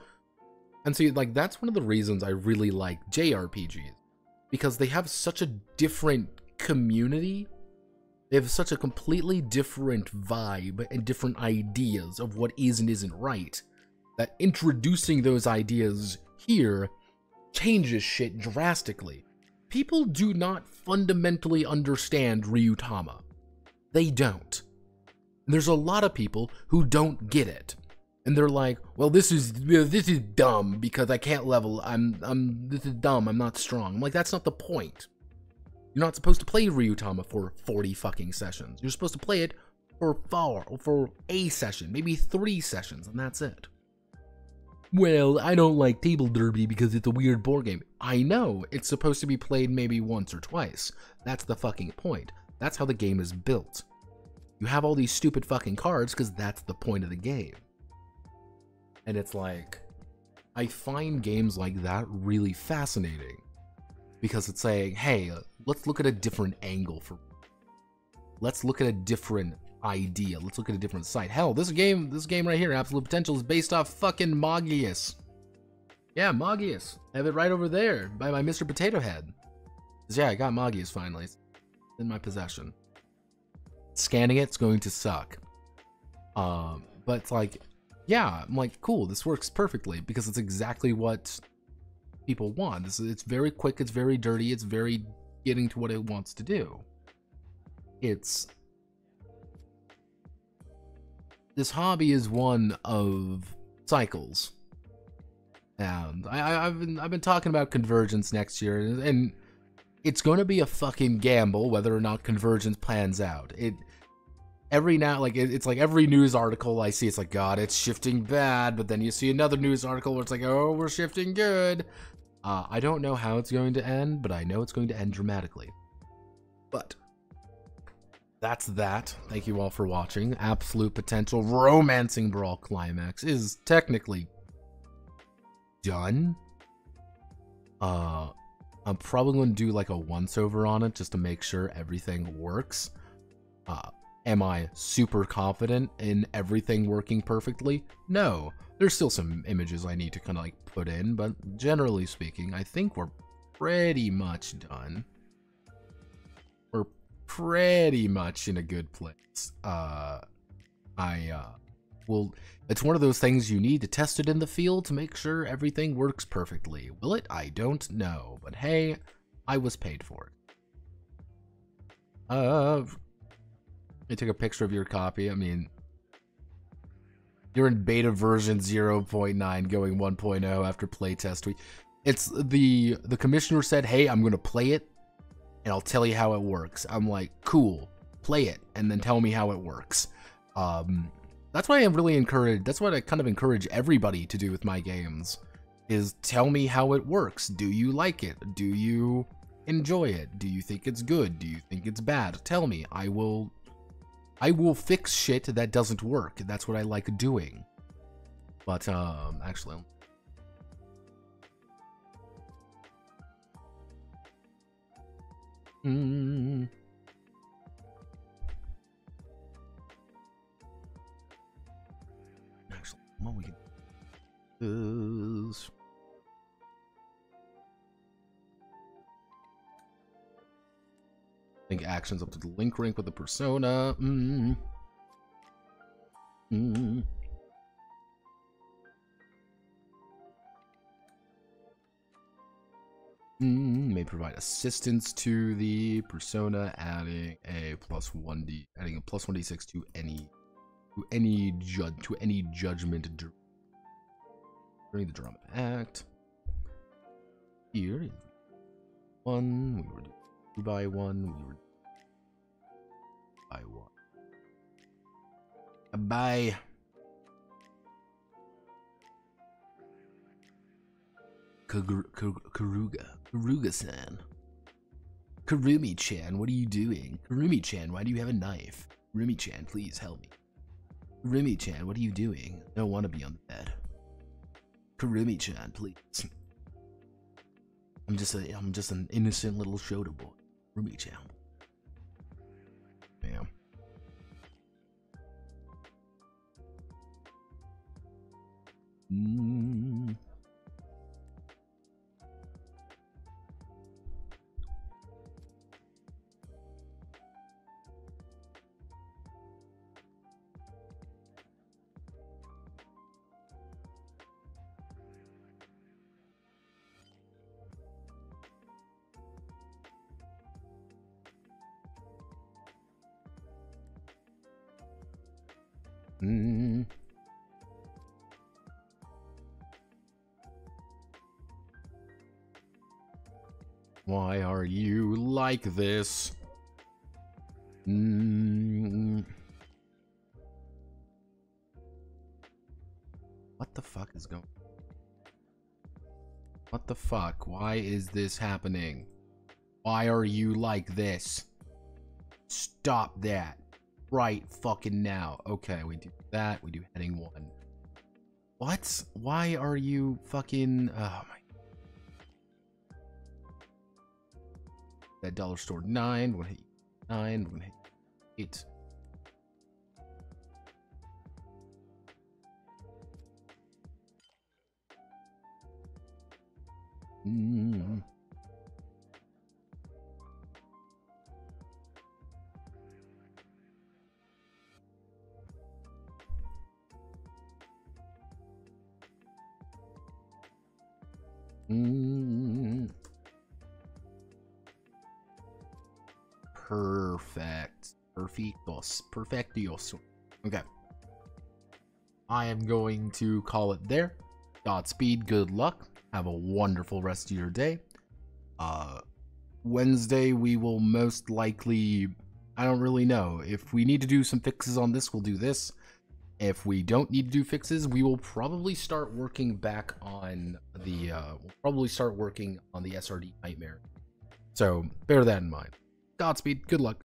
C: And so, like, that's one of the reasons I really like JRPGs. Because they have such a different community. They have such a completely different vibe and different ideas of what is and isn't right, that introducing those ideas here changes shit drastically. People do not fundamentally understand Ryutama. They don't. There's a lot of people who don't get it. And they're like, well, this is dumb because I can't level. This is dumb. I'm not strong. I'm like, that's not the point. You're not supposed to play Ryutama for 40 fucking sessions. You're supposed to play it for a session, maybe 3 sessions, and that's it. Well, I don't like Table Derby because it's a weird board game. I know, it's supposed to be played maybe once or twice. That's the fucking point. That's how the game is built. You have all these stupid fucking cards because that's the point of the game. And it's like, I find games like that really fascinating. Because it's saying, hey, let's look at a different angle for... Let's look at a different idea. Let's look at a different site. Hell, this game right here, Absolute Potential, is based off fucking Magius. Yeah, Magius. I have it right over there by my Mr. Potato Head. Yeah, I got Magius finally. It's in my possession. Scanning it's going to suck. But it's like, yeah, I'm like, cool, this works perfectly because it's exactly what people want. It's very quick, it's very dirty, it's very getting to what it wants to do. This hobby is one of cycles, and I've been talking about Convergence next year, and it's going to be a fucking gamble whether or not Convergence plans out. It's like every news article I see, it's like, God, it's shifting bad, but then you see another news article where it's like, oh, we're shifting good. I don't know how it's going to end, but I know it's going to end dramatically. But that's that. Thank you all for watching. Absolute Potential Romancing Brawl Climax is technically done. I'm probably going to do like a once-over on it just to make sure everything works. Am I super confident in everything working perfectly? No. There's still some images I need to kind of like put in, but generally speaking, I think we're pretty much done. We're pretty much in a good place. It's one of those things you need to test it in the field to make sure everything works perfectly. Will it? I don't know, but hey, I was paid for it. I took a picture of your copy. I mean, you're in beta version 0.9 going 1.0 after playtest week. It's the commissioner said, hey, I'm going to play it and I'll tell you how it works. I'm like, cool, play it and then tell me how it works. That's what I am really encouraged. That's what I kind of encourage everybody to do with my games, is tell me how it works. Do you like it? Do you enjoy it? Do you think it's good? Do you think it's bad? Tell me. I will fix shit that doesn't work. That's what I like doing. But, actually... Actually, what we can do is... Link actions up to the link rank with the persona. May provide assistance to the persona, adding a +1d6 to any judgment during the drama act. Here, 1 we were doing 2 by 1. We were by 1. Bye. Karuga-san. Karumi-chan, what are you doing? Karumi-chan, why do you have a knife? Karumi-chan, please help me. Karumi-chan, what are you doing? I don't want to be on the bed. Karumi-chan, please. I'm just an innocent little Shota boy. Karumi-chan. Bam. Mm. Why are you like this? Mm. What the fuck is going on? What the fuck? Why is this happening? Why are you like this? Stop that. Right fucking now. Okay, we do that. We do heading 1. What? Why are you fucking... Oh my... That dollar store 9. One hit 9. One hit 8. Mm. Mm. Perfect. Perfectos. Perfectios. Okay. I am going to call it there. Godspeed. Good luck. Have a wonderful rest of your day. Wednesday, we will most likely... I don't really know. If we need to do some fixes on this, we'll do this. If we don't need to do fixes, we will probably start working back on the... SRD Nightmare. So, bear that in mind. Godspeed. Good luck.